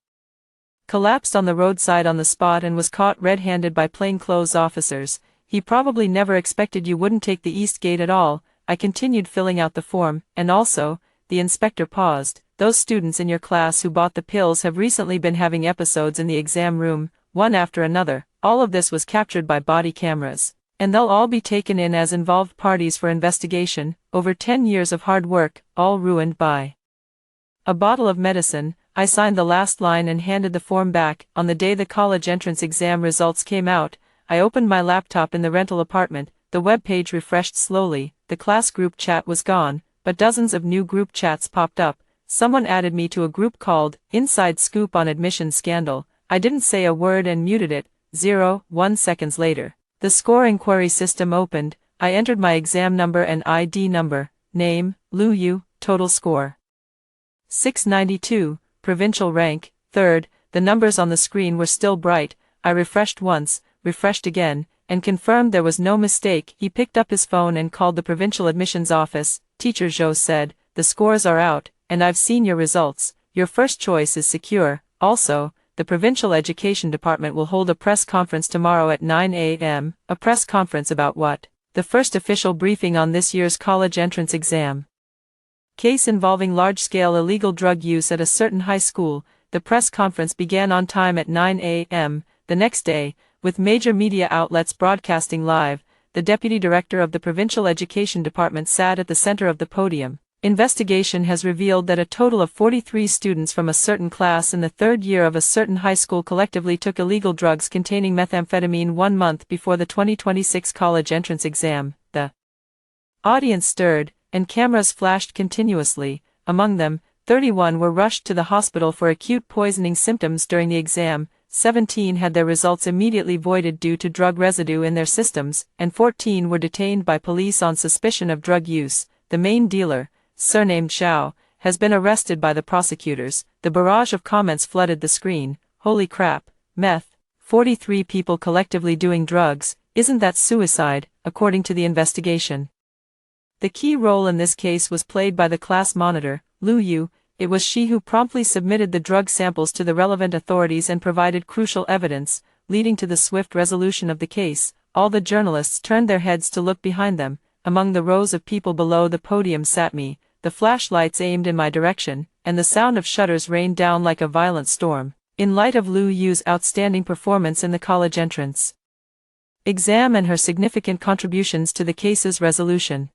collapsed on the roadside on the spot and was caught red-handed by plainclothes officers. "He probably never expected you wouldn't take the east gate at all." I continued filling out the form. "And also," the inspector paused, "those students in your class who bought the pills have recently been having episodes in the exam room, one after another. All of this was captured by body cameras, and they'll all be taken in as involved parties for investigation. Over 10 years of hard work, all ruined by a bottle of medicine." I signed the last line and handed the form back. On the day the college entrance exam results came out, I opened my laptop in the rental apartment. The web page refreshed slowly. The class group chat was gone, but dozens of new group chats popped up. Someone added me to a group called Inside Scoop on Admissions Scandal. I didn't say a word and muted it. 1 seconds later, the score inquiry system opened. I entered my exam number and ID number. Name, Lu Yu, total score 692, provincial rank, 3rd. The numbers on the screen were still bright. I refreshed once, refreshed again, and confirmed there was no mistake. He picked up his phone and called the provincial admissions office. "Teacher Zhou said, the scores are out, and I've seen your results. Your first choice is secure. Also, the provincial education department will hold a press conference tomorrow at 9 a.m. A press conference about what?" "The first official briefing on this year's college entrance exam case involving large-scale illegal drug use at a certain high school." The press conference began on time at 9 a.m. the next day, with major media outlets broadcasting live. The deputy director of the provincial education department sat at the center of the podium. "Investigation has revealed that a total of 43 students from a certain class in the 3rd year of a certain high school collectively took illegal drugs containing methamphetamine 1 month before the 2026 college entrance exam." The audience stirred, and cameras flashed continuously. Among them, 31 were rushed to the hospital for acute poisoning symptoms during the exam. 17 had their results immediately voided due to drug residue in their systems, and 14 were detained by police on suspicion of drug use. The main dealer, surnamed Zhao, has been arrested by the prosecutors. The barrage of comments flooded the screen. Holy crap, meth, 43 people collectively doing drugs, isn't that suicide, according to the investigation. The key role in this case was played by the class monitor, Lu Yu. It was she who promptly submitted the drug samples to the relevant authorities and provided crucial evidence, leading to the swift resolution of the case. All the journalists turned their heads to look behind them. Among the rows of people below the podium sat me, the flashlights aimed in my direction, and the sound of shutters rained down like a violent storm, in light of Lu Yu's outstanding performance in the college entrance exam and her significant contributions to the case's resolution.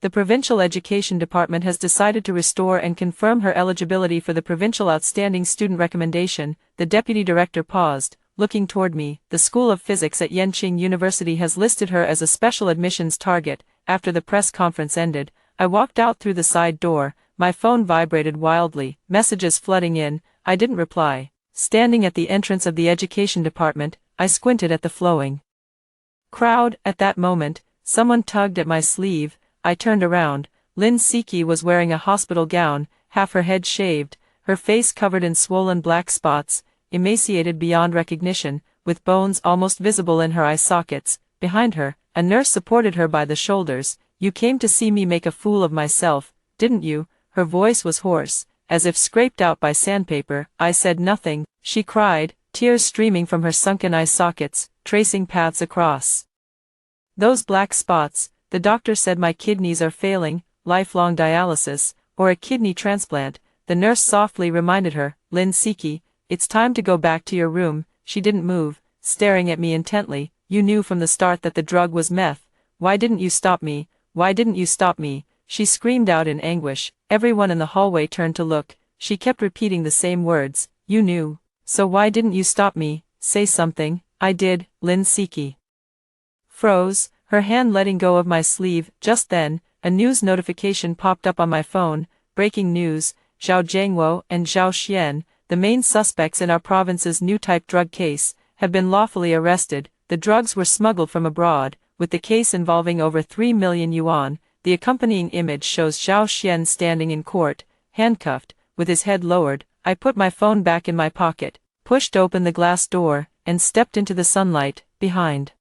The Provincial Education Department has decided to restore and confirm her eligibility for the Provincial Outstanding Student Recommendation. The Deputy Director paused, looking toward me. The School of Physics at Yenching University has listed her as a special admissions target. After the press conference ended, I walked out through the side door. My phone vibrated wildly, messages flooding in. I didn't reply. Standing at the entrance of the Education Department, I squinted at the flowing crowd. At that moment, someone tugged at my sleeve. I turned around. Lin Siki was wearing a hospital gown, half her head shaved, her face covered in swollen black spots, emaciated beyond recognition, with bones almost visible in her eye sockets. Behind her, a nurse supported her by the shoulders. You came to see me make a fool of myself, didn't you? Her voice was hoarse, as if scraped out by sandpaper. I said nothing, she cried, tears streaming from her sunken eye sockets, tracing paths across those black spots. The doctor said my kidneys are failing, lifelong dialysis, or a kidney transplant. The nurse softly reminded her, Lin Siki, it's time to go back to your room. She didn't move, staring at me intently. You knew from the start that the drug was meth. Why didn't you stop me? Why didn't you stop me? She screamed out in anguish. Everyone in the hallway turned to look. She kept repeating the same words. You knew. So why didn't you stop me? Say something. I did. Lin Siki froze, her hand letting go of my sleeve. Just then, a news notification popped up on my phone. Breaking news, Zhao Jiangwo and Zhao Xian, the main suspects in our province's new type drug case, have been lawfully arrested. The drugs were smuggled from abroad, with the case involving over 3 million yuan. The accompanying image shows Zhao Xian standing in court, handcuffed, with his head lowered. I put my phone back in my pocket, pushed open the glass door, and stepped into the sunlight. Behind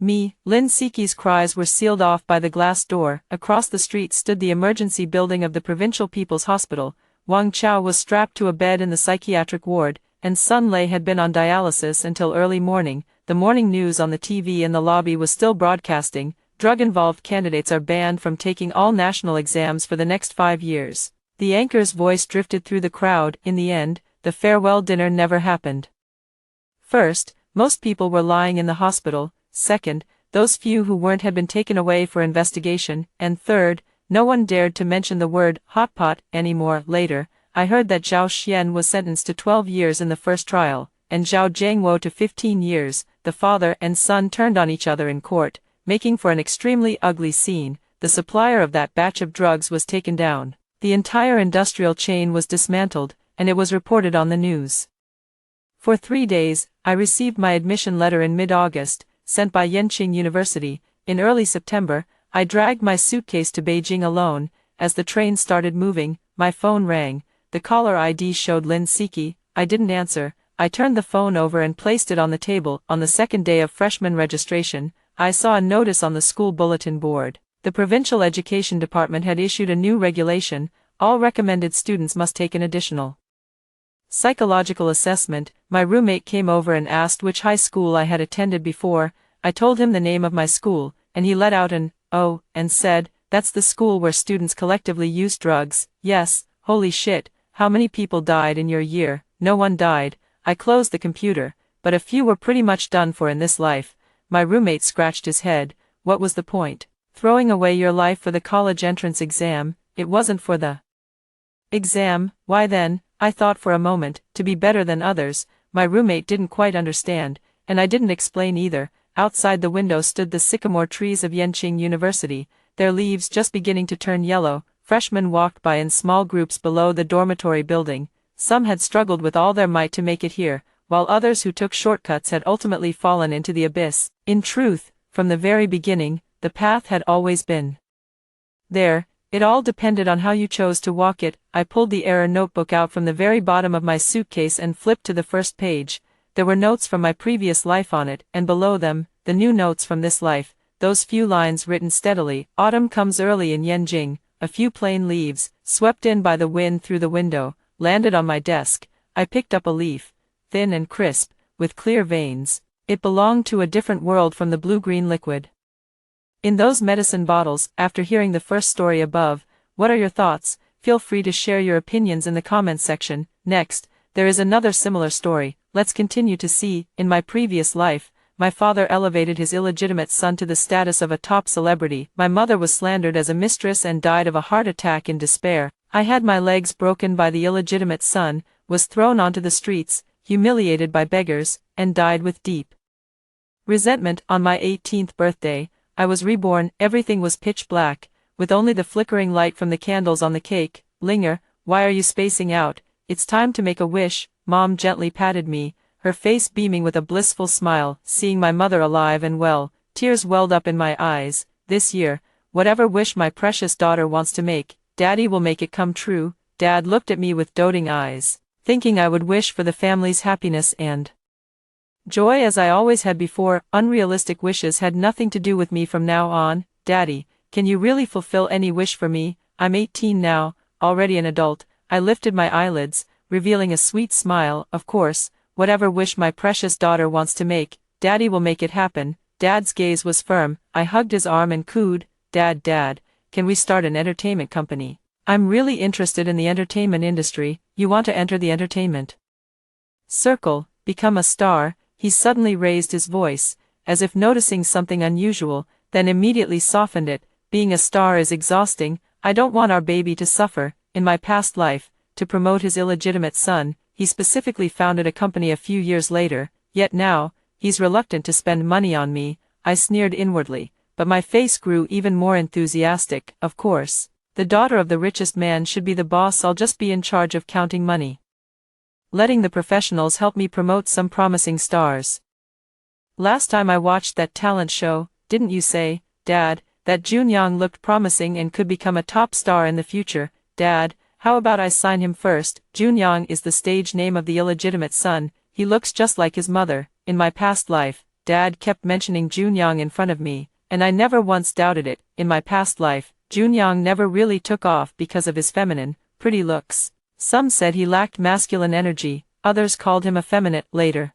me, Lin Siki's cries were sealed off by the glass door. Across the street stood the emergency building of the Provincial People's Hospital. Wang Chao was strapped to a bed in the psychiatric ward, and Sun Lei had been on dialysis until early morning. The morning news on the TV in the lobby was still broadcasting. Drug-involved candidates are banned from taking all national exams for the next 5 years. The anchor's voice drifted through the crowd. In the end, the farewell dinner never happened. First, most people were lying in the hospital. Second, those few who weren't had been taken away for investigation. And third, no one dared to mention the word hot pot anymore. Later, I heard that Zhao Xian was sentenced to 12 years in the first trial, and Zhao Jiangwo to 15 years. The father and son turned on each other in court, making for an extremely ugly scene. The supplier of that batch of drugs was taken down. The entire industrial chain was dismantled, and it was reported on the news. For 3 days, I received my admission letter in mid-August, sent by Yenching University. In early September, I dragged my suitcase to Beijing alone. As the train started moving, my phone rang. The caller ID showed Lin Siki. I didn't answer. I turned the phone over and placed it on the table. On the second day of freshman registration, I saw a notice on the school bulletin board. The Provincial Education Department had issued a new regulation. All recommended students must take an additional psychological assessment. My roommate came over and asked which high school I had attended before. I told him the name of my school, and he let out an "oh," and said, "That's the school where students collectively use drugs." Yes, holy shit, how many people died in your year? No one died. I closed the computer, but a few were pretty much done for in this life. My roommate scratched his head. What was the point? Throwing away your life for the college entrance exam? It wasn't for the exam. Why then? I thought for a moment, to be better than others. My roommate didn't quite understand, and I didn't explain either. Outside the window stood the sycamore trees of Yenching University, their leaves just beginning to turn yellow. Freshmen walked by in small groups below the dormitory building. Some had struggled with all their might to make it here, while others who took shortcuts had ultimately fallen into the abyss. In truth, from the very beginning, the path had always been there. It all depended on how you chose to walk it. I pulled the error notebook out from the very bottom of my suitcase and flipped to the first page. There were notes from my previous life on it, and below them, the new notes from this life. Those few lines written steadily. Autumn comes early in Yenjing. A few plain leaves, swept in by the wind through the window, landed on my desk. I picked up a leaf, thin and crisp, with clear veins. It belonged to a different world from the blue-green liquid in those medicine bottles. After hearing the first story above, what are your thoughts? Feel free to share your opinions in the comments section. Next, there is another similar story. Let's continue to see. In my previous life, my father elevated his illegitimate son to the status of a top celebrity. My mother was slandered as a mistress and died of a heart attack in despair. I had my legs broken by the illegitimate son, was thrown onto the streets, humiliated by beggars, and died with deep resentment. On my 18th birthday, I was reborn. Everything was pitch black, with only the flickering light from the candles on the cake. Linger, why are you spacing out? It's time to make a wish. Mom gently patted me, her face beaming with a blissful smile. Seeing my mother alive and well, tears welled up in my eyes. This year, whatever wish my precious daughter wants to make, Daddy will make it come true. Dad looked at me with doting eyes, thinking I would wish for the family's happiness and joy as I always had before. Unrealistic wishes had nothing to do with me from now on. Daddy, can you really fulfill any wish for me? I'm 18 now, already an adult. I lifted my eyelids, revealing a sweet smile. Of course, whatever wish my precious daughter wants to make, Daddy will make it happen. Dad's gaze was firm. I hugged his arm and cooed, Dad, can we start an entertainment company? I'm really interested in the entertainment industry. You want to enter the entertainment circle, become a star? He suddenly raised his voice, as if noticing something unusual, then immediately softened it. Being a star is exhausting. I don't want our baby to suffer. In my past life, to promote his illegitimate son, he specifically founded a company a few years later, yet now, he's reluctant to spend money on me. I sneered inwardly, but my face grew even more enthusiastic. Of course, the daughter of the richest man should be the boss. I'll just be in charge of counting money, letting the professionals help me promote some promising stars. Last time I watched that talent show, didn't you say, Dad, that Junyoung looked promising and could become a top star in the future? Dad, how about I sign him first? Junyoung is the stage name of the illegitimate son. He looks just like his mother. In my past life, Dad kept mentioning Junyoung in front of me, and I never once doubted it. In my past life, Junyoung never really took off because of his feminine, pretty looks. Some said he lacked masculine energy, others called him effeminate. Later,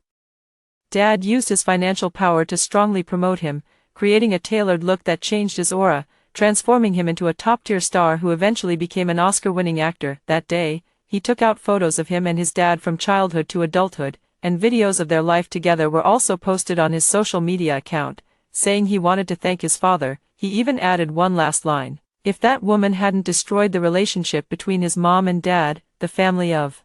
Dad used his financial power to strongly promote him, creating a tailored look that changed his aura, transforming him into a top-tier star who eventually became an Oscar-winning actor. That day, he took out photos of him and his dad from childhood to adulthood, and videos of their life together were also posted on his social media account, saying he wanted to thank his father. He even added one last line: if that woman hadn't destroyed the relationship between his mom and dad, the family of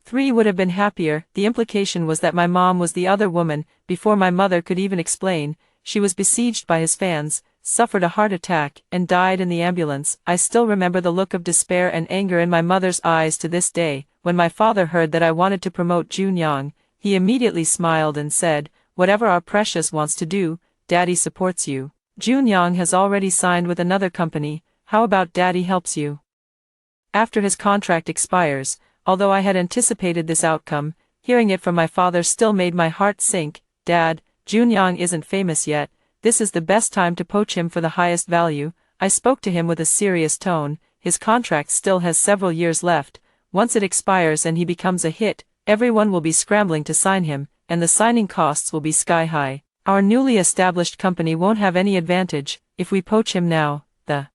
three would have been happier. The implication was that my mom was the other woman. Before my mother could even explain, she was besieged by his fans, suffered a heart attack, and died in the ambulance. I still remember the look of despair and anger in my mother's eyes to this day. When my father heard that I wanted to promote Junyoung, he immediately smiled and said, whatever our precious wants to do, Daddy supports you. Junyoung has already signed with another company. How about Daddy helps you after his contract expires? Although I had anticipated this outcome, hearing it from my father still made my heart sink. Dad, Junyoung isn't famous yet. This is the best time to poach him for the highest value. I spoke to him with a serious tone. His contract still has several years left. Once it expires and he becomes a hit, everyone will be scrambling to sign him, and the signing costs will be sky high. Our newly established company won't have any advantage. If we poach him now, the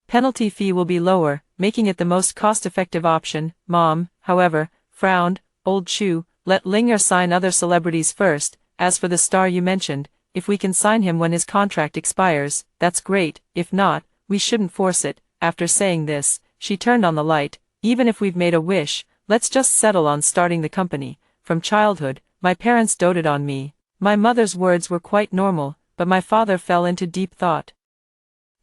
penalty fee will be lower, making it the most cost-effective option. Mom, however, frowned. Old Chu, let Linger sign other celebrities first. As for the star you mentioned, if we can sign him when his contract expires, that's great. If not, we shouldn't force it. After saying this, she turned on the light. Even if we've made a wish, let's just settle on starting the company. From childhood, my parents doted on me. My mother's words were quite normal, but my father fell into deep thought.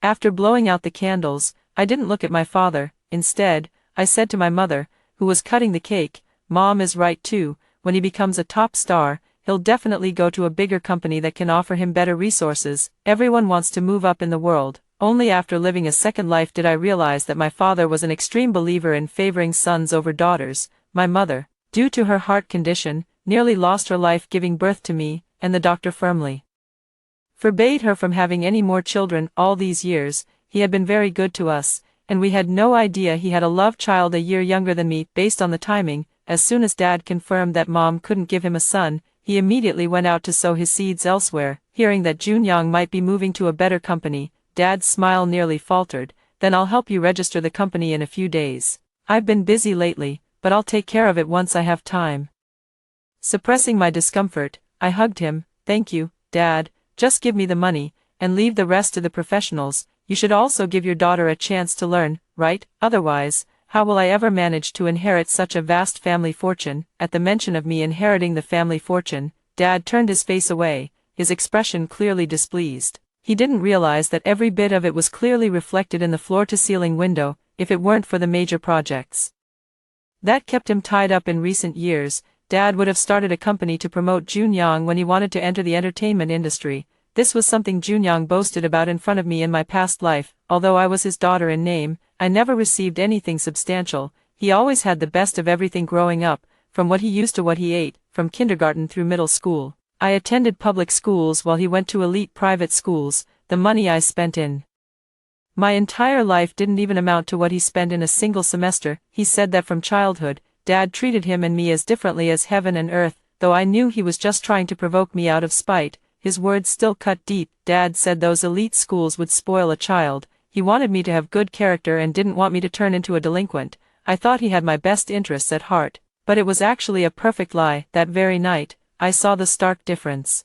After blowing out the candles, I didn't look at my father. Instead, I said to my mother, who was cutting the cake, Mom is right too. when he becomes a top star, he'll definitely go to a bigger company that can offer him better resources. Everyone wants to move up in the world. Only after living a second life did I realize that my father was an extreme believer in favoring sons over daughters. My mother, due to her heart condition, nearly lost her life giving birth to me, and the doctor firmly forbade her from having any more children. All these years, he had been very good to us, and we had no idea he had a love child a year younger than me. Based on the timing, as soon as Dad confirmed that Mom couldn't give him a son, he immediately went out to sow his seeds elsewhere. Hearing that Junyoung might be moving to a better company, Dad's smile nearly faltered. Then I'll help you register the company in a few days. I've been busy lately, but I'll take care of it once I have time. Suppressing my discomfort, I hugged him. Thank you, Dad, just give me the money, and leave the rest to the professionals. You should also give your daughter a chance to learn, right? Otherwise, how will I ever manage to inherit such a vast family fortune? At the mention of me inheriting the family fortune, Dad turned his face away, his expression clearly displeased. He didn't realize that every bit of it was clearly reflected in the floor-to-ceiling window. If it weren't for the major projects that kept him tied up in recent years, Dad would have started a company to promote Junyoung when he wanted to enter the entertainment industry. This was something Junyoung boasted about in front of me in my past life. Although I was his daughter in name, I never received anything substantial. He always had the best of everything growing up, from what he used to what he ate, from kindergarten through middle school. I attended public schools while he went to elite private schools. The money I spent in my entire life didn't even amount to what he spent in a single semester. He said that from childhood, Dad treated him and me as differently as heaven and earth. Though I knew he was just trying to provoke me out of spite, his words still cut deep. Dad said those elite schools would spoil a child. He wanted me to have good character and didn't want me to turn into a delinquent. I thought he had my best interests at heart, but it was actually a perfect lie. That very night, I saw the stark difference.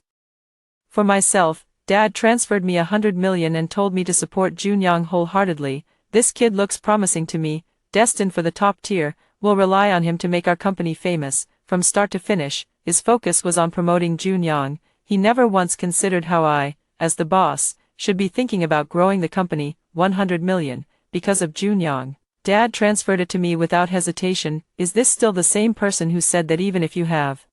For myself, Dad transferred me 100 million and told me to support Junyoung wholeheartedly. This kid looks promising to me, destined for the top tier. We'll rely on him to make our company famous. From start to finish, his focus was on promoting Junyoung. He never once considered how I, as the boss, should be thinking about growing the company. 100 million, because of Junyoung. Dad transferred it to me without hesitation. Is this still the same person who said that even if you have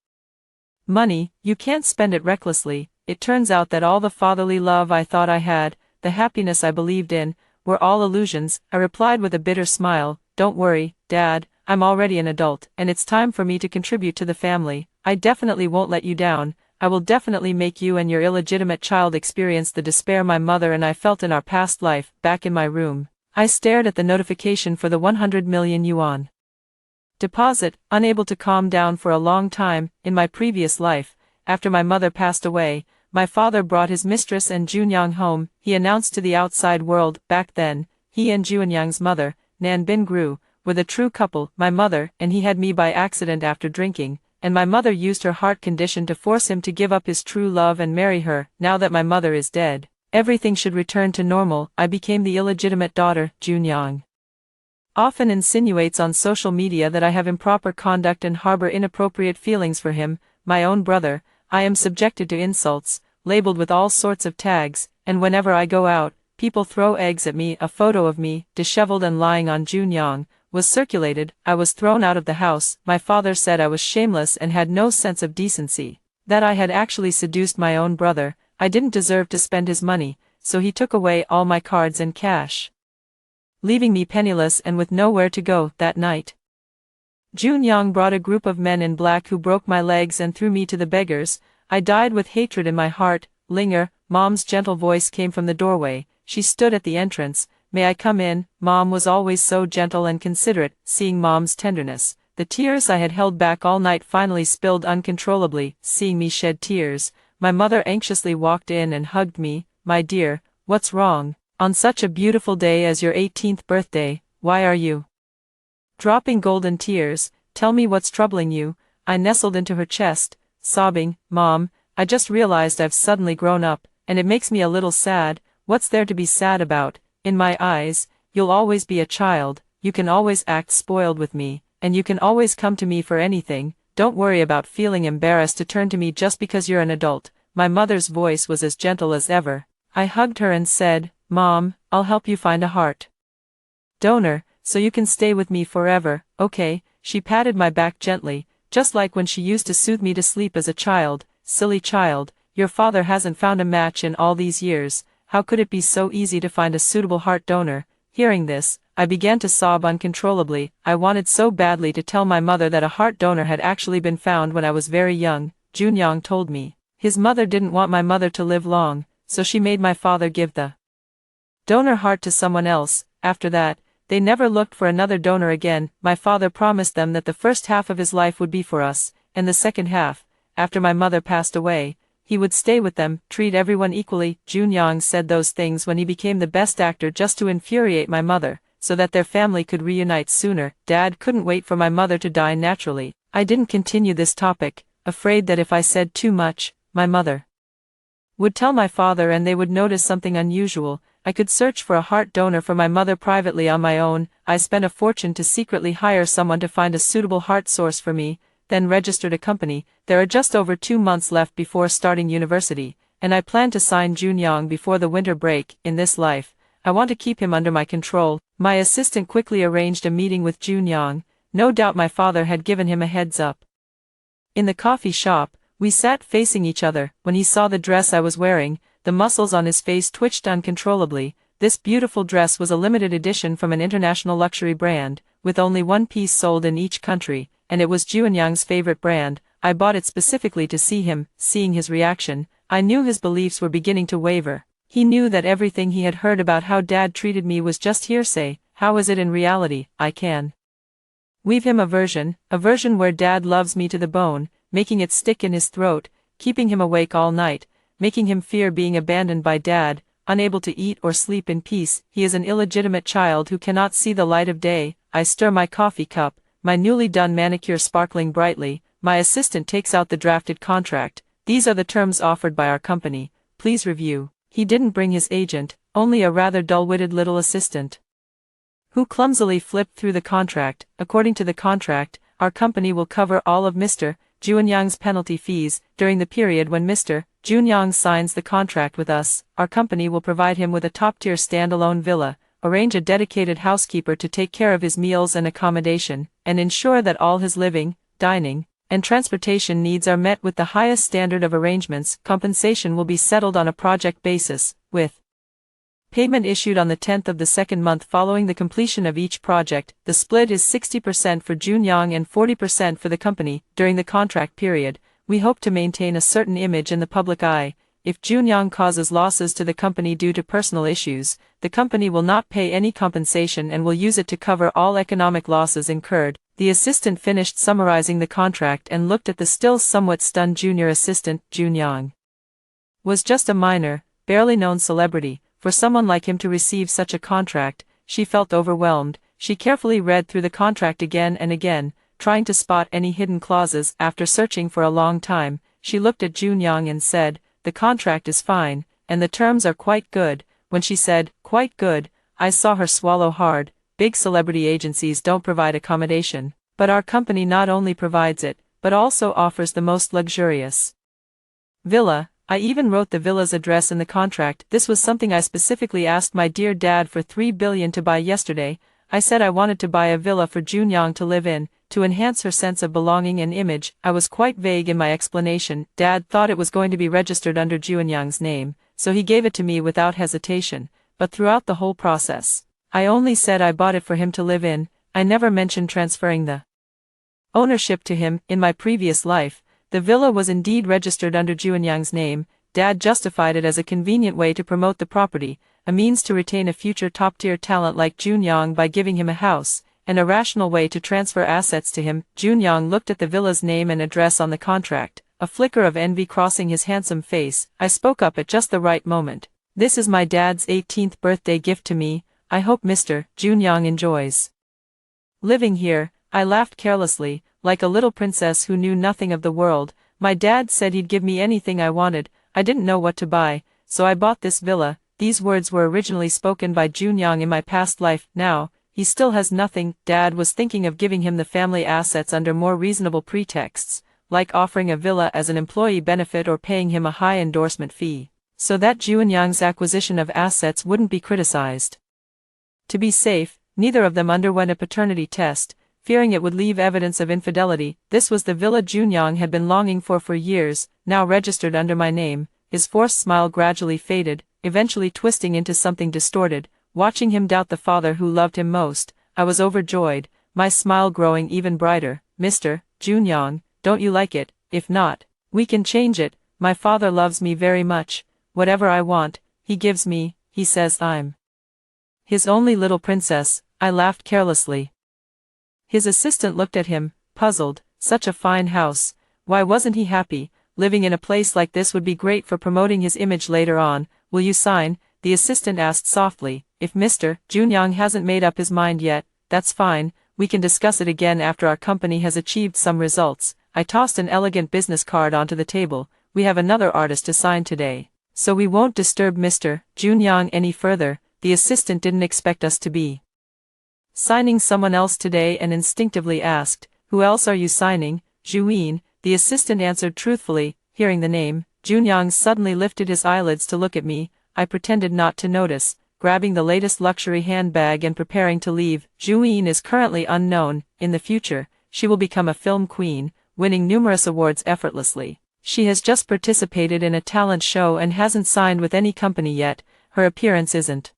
money, you can't spend it recklessly? It turns out that all the fatherly love I thought I had, the happiness I believed in, were all illusions. I replied with a bitter smile, don't worry, Dad, I'm already an adult, and it's time for me to contribute to the family. I definitely won't let you down. I will definitely make you and your illegitimate child experience the despair my mother and I felt in our past life. Back in my room, I stared at the notification for the 100 million yuan deposit, unable to calm down for a long time. In my previous life, after my mother passed away, my father brought his mistress and Junyoung home. He announced to the outside world. Back then, he and Junyoung's mother, Nan Bin Gru, were the true couple. My mother and he had me by accident after drinking, and my mother used her heart condition to force him to give up his true love and marry her. Now that my mother is dead, everything should return to normal. I became the illegitimate daughter. Junyoung often insinuates on social media that I have improper conduct and harbor inappropriate feelings for him, my own brother. I am subjected to insults, labeled with all sorts of tags, and whenever I go out, people throw eggs at me. A photo of me, disheveled and lying on Junyoung, was circulated. I was thrown out of the house. My father said I was shameless and had no sense of decency, that I had actually seduced my own brother. I didn't deserve to spend his money, so he took away all my cards and cash, leaving me penniless and with nowhere to go. That night, Junyoung brought a group of men in black who broke my legs and threw me to the beggars. I died with hatred in my heart. Linger, Mom's gentle voice came from the doorway. She stood at the entrance. May I come in? Mom was always so gentle and considerate. Seeing Mom's tenderness, the tears I had held back all night finally spilled uncontrollably. Seeing me shed tears, my mother anxiously walked in and hugged me. My dear, what's wrong? On such a beautiful day as your 18th birthday, why are you dropping golden tears? Tell me what's troubling you. I nestled into her chest, sobbing. Mom, I just realized I've suddenly grown up, and it makes me a little sad. What's there to be sad about? In my eyes, you'll always be a child. You can always act spoiled with me, and you can always come to me for anything. Don't worry about feeling embarrassed to turn to me just because you're an adult. My mother's voice was as gentle as ever. I hugged her and said, Mom, I'll help you find a heart donor, so you can stay with me forever, okay? She patted my back gently, just like when she used to soothe me to sleep as a child. Silly child, your father hasn't found a match in all these years. How could it be so easy to find a suitable heart donor? Hearing this, I began to sob uncontrollably. I wanted so badly to tell my mother that a heart donor had actually been found when I was very young. Junyoung told me. His mother didn't want my mother to live long, so she made my father give the donor heart to someone else. After that, they never looked for another donor again. My father promised them that the first half of his life would be for us, and the second half, after my mother passed away, he would stay with them, treat everyone equally. Junyoung said those things when he became the best actor just to infuriate my mother, so that their family could reunite sooner. Dad couldn't wait for my mother to die naturally. I didn't continue this topic, afraid that if I said too much, my mother would tell my father and they would notice something unusual. I could search for a heart donor for my mother privately on my own. I spent a fortune to secretly hire someone to find a suitable heart source for me, then registered a company. There are just over 2 months left before starting university, and I plan to sign Junyoung before the winter break. In this life, I want to keep him under my control. My assistant quickly arranged a meeting with Junyoung. No doubt my father had given him a heads up. In the coffee shop, we sat facing each other. When he saw the dress I was wearing, the muscles on his face twitched uncontrollably. This beautiful dress was a limited edition from an international luxury brand, with only one piece sold in each country, and it was Junyoung's favorite brand. I bought it specifically to see him. Seeing his reaction, I knew his beliefs were beginning to waver. He knew that everything he had heard about how Dad treated me was just hearsay. How is it in reality? I can weave him a version where Dad loves me to the bone, making it stick in his throat, keeping him awake all night, making him fear being abandoned by Dad, unable to eat or sleep in peace. He is an illegitimate child who cannot see the light of day. I stir my coffee cup, my newly done manicure sparkling brightly. My assistant takes out the drafted contract. These are the terms offered by our company. Please review. He didn't bring his agent, only a rather dull-witted little assistant, who clumsily flipped through the contract. According to the contract, our company will cover all of Mr. Junyoung's penalty fees. During the period when Mr. Junyoung signs the contract with us, our company will provide him with a top-tier standalone villa, arrange a dedicated housekeeper to take care of his meals and accommodation, and ensure that all his living, dining, and transportation needs are met with the highest standard of arrangements. Compensation will be settled on a project basis, with payment issued on the 10th of the second month following the completion of each project. The split is 60% for Junyoung and 40% for the company. During the contract period, we hope to maintain a certain image in the public eye. If Junyoung causes losses to the company due to personal issues, the company will not pay any compensation and will use it to cover all economic losses incurred. The assistant finished summarizing the contract and looked at the still somewhat stunned junior assistant. Junyoung was just a minor, barely known celebrity. For someone like him to receive such a contract, she felt overwhelmed. She carefully read through the contract again and again, trying to spot any hidden clauses. After searching for a long time, she looked at Junyoung and said, "The contract is fine, and the terms are quite good." When she said, "quite good," I saw her swallow hard. Big celebrity agencies don't provide accommodation, but our company not only provides it, but also offers the most luxurious villa. I even wrote the villa's address in the contract. This was something I specifically asked my dear Dad for 3 billion to buy yesterday. I said I wanted to buy a villa for Junyoung to live in, to enhance her sense of belonging and image. I was quite vague in my explanation. Dad thought it was going to be registered under Junyoung's name, so he gave it to me without hesitation. But throughout the whole process, I only said I bought it for him to live in. I never mentioned transferring the ownership to him. In my previous life, the villa was indeed registered under Junyoung's name. Dad justified it as a convenient way to promote the property, a means to retain a future top-tier talent like Junyoung by giving him a house, and a rational way to transfer assets to him. Junyoung looked at the villa's name and address on the contract, a flicker of envy crossing his handsome face. I spoke up at just the right moment. "This is my dad's 18th birthday gift to me. I hope Mr. Junyoung enjoys living here." I laughed carelessly, like a little princess who knew nothing of the world. My dad said he'd give me anything I wanted. I didn't know what to buy, so I bought this villa. These words were originally spoken by Junyoung in my past life. Now, he still has nothing. Dad was thinking of giving him the family assets under more reasonable pretexts, like offering a villa as an employee benefit or paying him a high endorsement fee, so that Junyoung's acquisition of assets wouldn't be criticized. To be safe, neither of them underwent a paternity test. fearing it would leave evidence of infidelity. This was the villa Junyang had been longing for years, now registered under my name. His forced smile gradually faded, eventually twisting into something distorted. Watching him doubt the father who loved him most, I was overjoyed, my smile growing even brighter. Mr. Junyang, don't you like it? If not, we can change it. My father loves me very much. Whatever I want, he gives me. He says I'm his only little princess. I laughed carelessly. His assistant looked at him, puzzled. Such a fine house. Why wasn't he happy? Living in a place like this would be great for promoting his image later on. Will you sign? The assistant asked softly. If Mr. Junyang hasn't made up his mind yet, that's fine. We can discuss it again after our company has achieved some results. I tossed an elegant business card onto the table. We have another artist to sign today, so we won't disturb Mr. Junyang any further. The assistant didn't expect us to be signing someone else today and instinctively asked, who else are you signing? Juyin, the assistant answered truthfully. Hearing the name, Junyang suddenly lifted his eyelids to look at me. I pretended not to notice, grabbing the latest luxury handbag and preparing to leave. Juyin is currently unknown. In the future, she will become a film queen, winning numerous awards effortlessly. She has just participated in a talent show and hasn't signed with any company yet. Her appearance isn't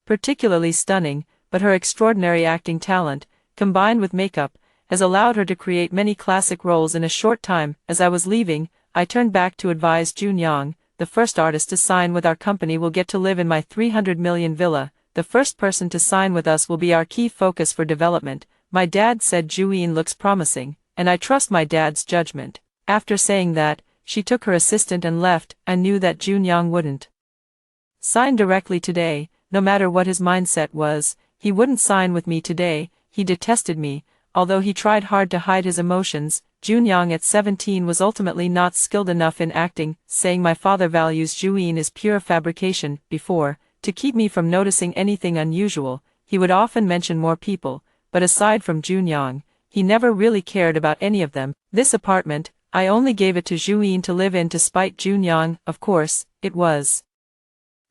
particularly stunning, but her extraordinary acting talent, combined with makeup, has allowed her to create many classic roles in a short time. As I was leaving, I turned back to advise Junyang, the first artist to sign with our company will get to live in my 300 million villa. The first person to sign with us will be our key focus for development. My dad said Juyin looks promising, and I trust my dad's judgment. After saying that, she took her assistant and left. I knew that Junyang wouldn't sign directly today. No matter what his mindset was, he wouldn't sign with me today. He detested me, although he tried hard to hide his emotions. Junyang at 17 was ultimately not skilled enough in acting. Saying my father values Juyin is pure fabrication. Before, to keep me from noticing anything unusual, he would often mention more people, but aside from Junyang, he never really cared about any of them. This apartment, I only gave it to Juyin to live in to spite Junyang. Of course, it was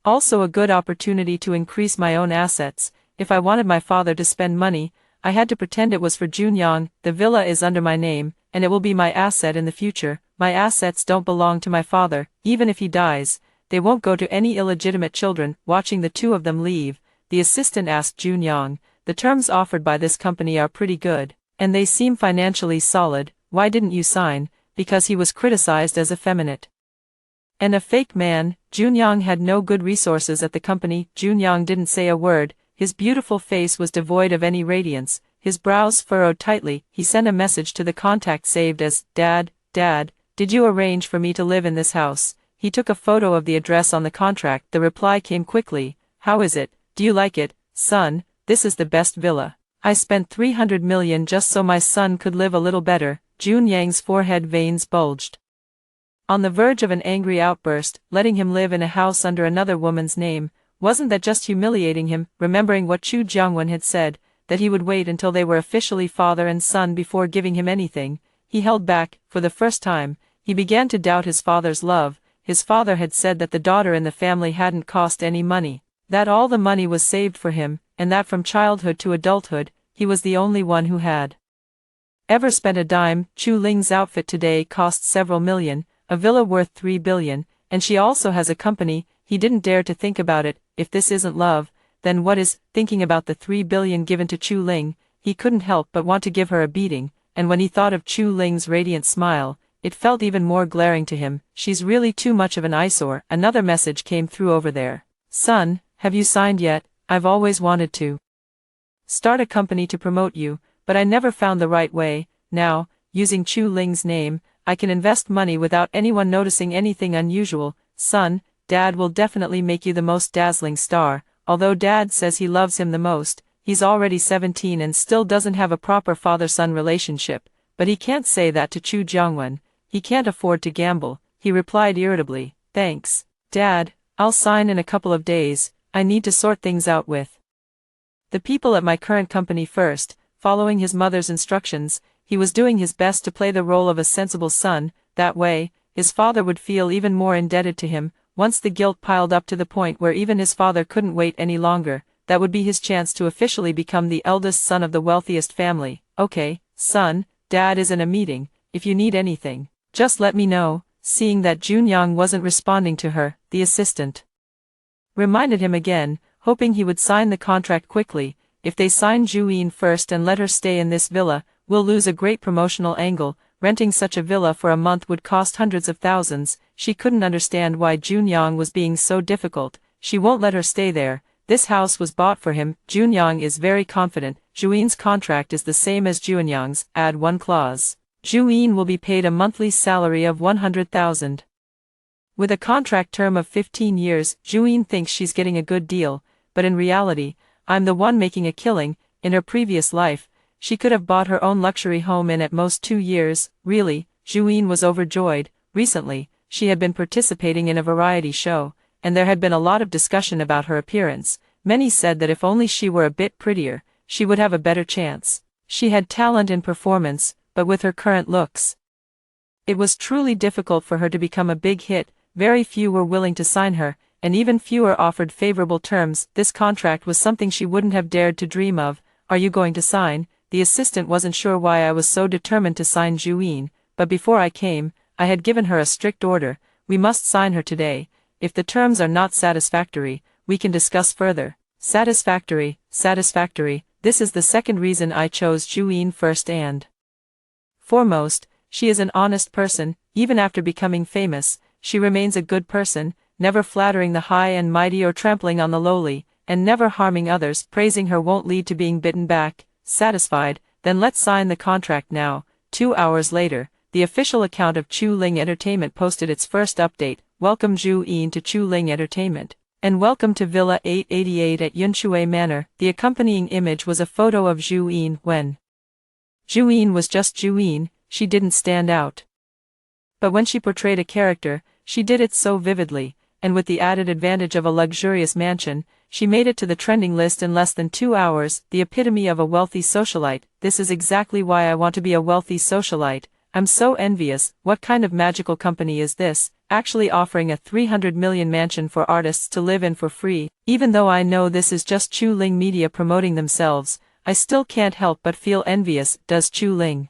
also a good opportunity to increase my own assets. If I wanted my father to spend money, I had to pretend it was for Junyang. The villa is under my name, and it will be my asset in the future. My assets don't belong to my father. Even if he dies, they won't go to any illegitimate children. Watching the two of them leave, the assistant asked Junyang, the terms offered by this company are pretty good, and they seem financially solid. Why didn't you sign? Because he was criticized as effeminate and a fake man. Junyang had no good resources at the company. Junyang didn't say a word. His beautiful face was devoid of any radiance, his brows furrowed tightly. He sent a message to the contact saved as, Dad, did you arrange for me to live in this house? He took a photo of the address on the contract. The reply came quickly. How is it? Do you like it? Son, this is the best villa. I spent 300 million just so my son could live a little better. Junyang's forehead veins bulged. On the verge of an angry outburst, letting him live in a house under another woman's name, wasn't that just humiliating him? Remembering what Chu Jiangwen had said, that he would wait until they were officially father and son before giving him anything, he held back. For the first time, he began to doubt his father's love. His father had said that the daughter in the family hadn't cost any money, that all the money was saved for him, and that from childhood to adulthood, he was the only one who had ever spent a dime. Chu Ling's outfit today cost several million, a villa worth 3 billion, and she also has a company. He didn't dare to think about it. If this isn't love, then what is? Thinking about the 3 billion given to Chu Ling, he couldn't help but want to give her a beating, and when he thought of Chu Ling's radiant smile, it felt even more glaring to him. She's really too much of an eyesore. Another message came through over there. Son, have you signed yet? I've always wanted to start a company to promote you, but I never found the right way. Now, using Chu Ling's name, I can invest money without anyone noticing anything unusual. Son, Dad will definitely make you the most dazzling star. Although Dad says he loves him the most, he's already 17 and still doesn't have a proper father-son relationship. But he can't say that to Chu Jiangwen. He can't afford to gamble. He replied irritably, Thanks, Dad, I'll sign in a couple of days. I need to sort things out with the people at my current company first. Following his mother's instructions, he was doing his best to play the role of a sensible son. That way, his father would feel even more indebted to him. Once the guilt piled up to the point where even his father couldn't wait any longer, that would be his chance to officially become the eldest son of the wealthiest family. Okay, son, Dad is in a meeting, if you need anything, just let me know. Seeing that Junyoung wasn't responding to her, the assistant reminded him again, hoping he would sign the contract quickly. If they sign Ju-in first and let her stay in this villa, we'll lose a great promotional angle. Renting such a villa for a month would cost hundreds of thousands. She couldn't understand why Junyoung was being so difficult. She won't let her stay there. This house was bought for him. Junyoung is very confident. Ju-in's contract is the same as Junyoung's, add one clause. Ju-in will be paid a monthly salary of 100,000. With a contract term of 15 years, Ju-in thinks she's getting a good deal, but in reality, I'm the one making a killing. In her previous life, she could have bought her own luxury home in at most 2 years. Really, Ju-in was overjoyed. Recently, she had been participating in a variety show, and there had been a lot of discussion about her appearance. Many said that if only she were a bit prettier, she would have a better chance. She had talent in performance, but with her current looks, it was truly difficult for her to become a big hit. Very few were willing to sign her, and even fewer offered favorable terms. This contract was something she wouldn't have dared to dream of. Are you going to sign? The assistant wasn't sure why I was so determined to sign Ju-in, but before I came, I had given her a strict order. We must sign her today. If the terms are not satisfactory, we can discuss further. Satisfactory, satisfactory. This is the second reason I chose Ju-in first and foremost. She is an honest person. Even after becoming famous, she remains a good person, never flattering the high and mighty or trampling on the lowly, and never harming others. Praising her won't lead to being bitten back. Satisfied? Then let's sign the contract now. 2 hours later, the official account of Chu Ling Entertainment posted its first update. Welcome Ju-in to Chu Ling Entertainment, and welcome to Villa 888 at Yunshui Manor. The accompanying image was a photo of Ju-in when Ju-in was just Ju-in. She didn't stand out, but when she portrayed a character, she did it so vividly, and with the added advantage of a luxurious mansion, she made it to the trending list in less than 2 hours. The epitome of a wealthy socialite. This is exactly why I want to be a wealthy socialite. I'm so envious. What kind of magical company is this, actually offering a 300 million mansion for artists to live in for free? Even though I know this is just Chu Ling Media promoting themselves, I still can't help but feel envious. Does Chu Ling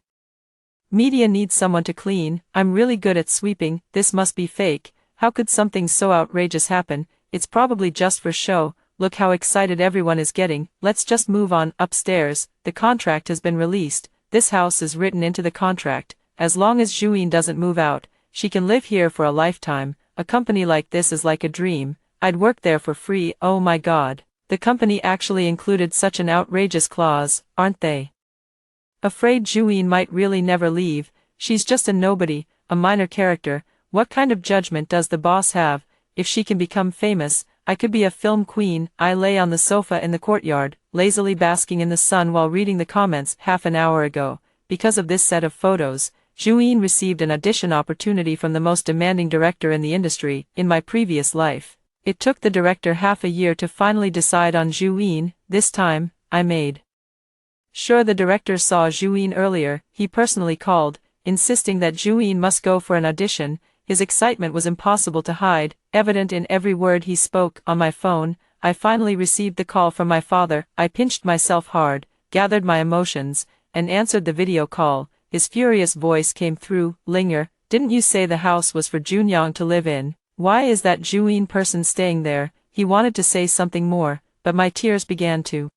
Media need someone to clean? I'm really good at sweeping. This must be fake. How could something so outrageous happen? It's probably just for show. Look how excited everyone is getting. Let's just move on. Upstairs, the contract has been released. This house is written into the contract. As long as Ju-in doesn't move out, she can live here for a lifetime. A company like this is like a dream. I'd work there for free. Oh my god. The company actually included such an outrageous clause, aren't they? Afraid Ju-in might really never leave. She's just a nobody, a minor character. What kind of judgment does the boss have? If she can become famous, I could be a film queen. I lay on the sofa in the courtyard, lazily basking in the sun while reading the comments. Half an hour ago, because of this set of photos, Ju-in received an audition opportunity from the most demanding director in the industry. In my previous life, it took the director half a year to finally decide on Ju-in. This time, I made sure the director saw Ju-in earlier. He personally called, insisting that Ju-in must go for an audition. His excitement was impossible to hide, evident in every word he spoke. On my phone, I finally received the call from my father. I pinched myself hard, gathered my emotions, and answered the video call. His furious voice came through. Linger, didn't you say the house was for Junyoung to live in? Why is that Ju-in person staying there? He wanted to say something more, but my tears began to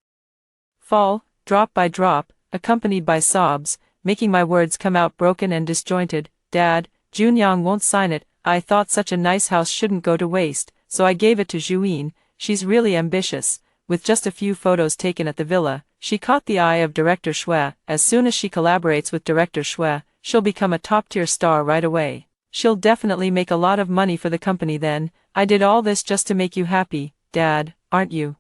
fall, drop by drop, accompanied by sobs, making my words come out broken and disjointed. Dad, Junyoung won't sign it. I thought such a nice house shouldn't go to waste, so I gave it to Ju-in. She's really ambitious. With just a few photos taken at the villa, she caught the eye of Director Shue. As soon as she collaborates with Director Shue, she'll become a top-tier star right away. She'll definitely make a lot of money for the company then. I did all this just to make you happy, Dad, aren't you?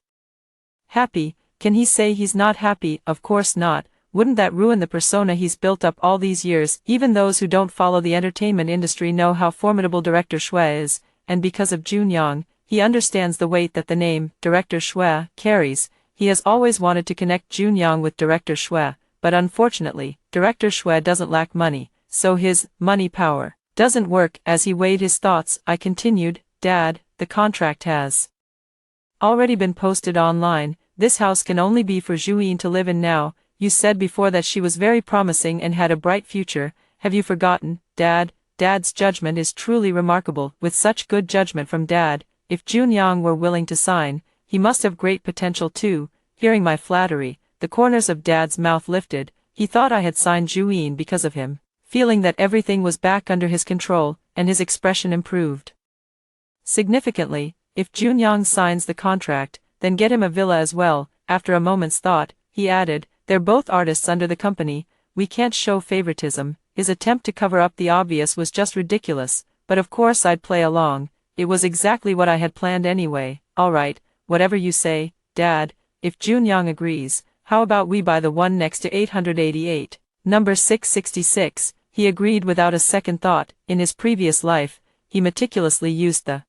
Happy? Can he say he's not happy? Of course not. Wouldn't that ruin the persona he's built up all these years? Even those who don't follow the entertainment industry know how formidable Director Shue is, and because of Junyoung, he understands the weight that the name, Director Shue, carries. He has always wanted to connect Junyoung with Director Shue, but unfortunately, Director Shue doesn't lack money, so his money power doesn't work. As he weighed his thoughts, I continued, Dad, the contract has already been posted online. This house can only be for Ju-in to live in now. You said before that she was very promising and had a bright future. Have you forgotten, Dad? Dad's judgment is truly remarkable. With such good judgment from Dad, if Junyoung were willing to sign, he must have great potential too. Hearing my flattery, the corners of Dad's mouth lifted. He thought I had signed Juin because of him. Feeling that everything was back under his control, and his expression improved. Significantly, if Junyoung signs the contract, then get him a villa as well. After a moment's thought, he added, they're both artists under the company, we can't show favoritism. His attempt to cover up the obvious was just ridiculous, but of course I'd play along. It was exactly what I had planned anyway. Alright, whatever you say, Dad. If Junyoung agrees, how about we buy the one next to 888, number 666? He agreed without a second thought. In his previous life, he meticulously used the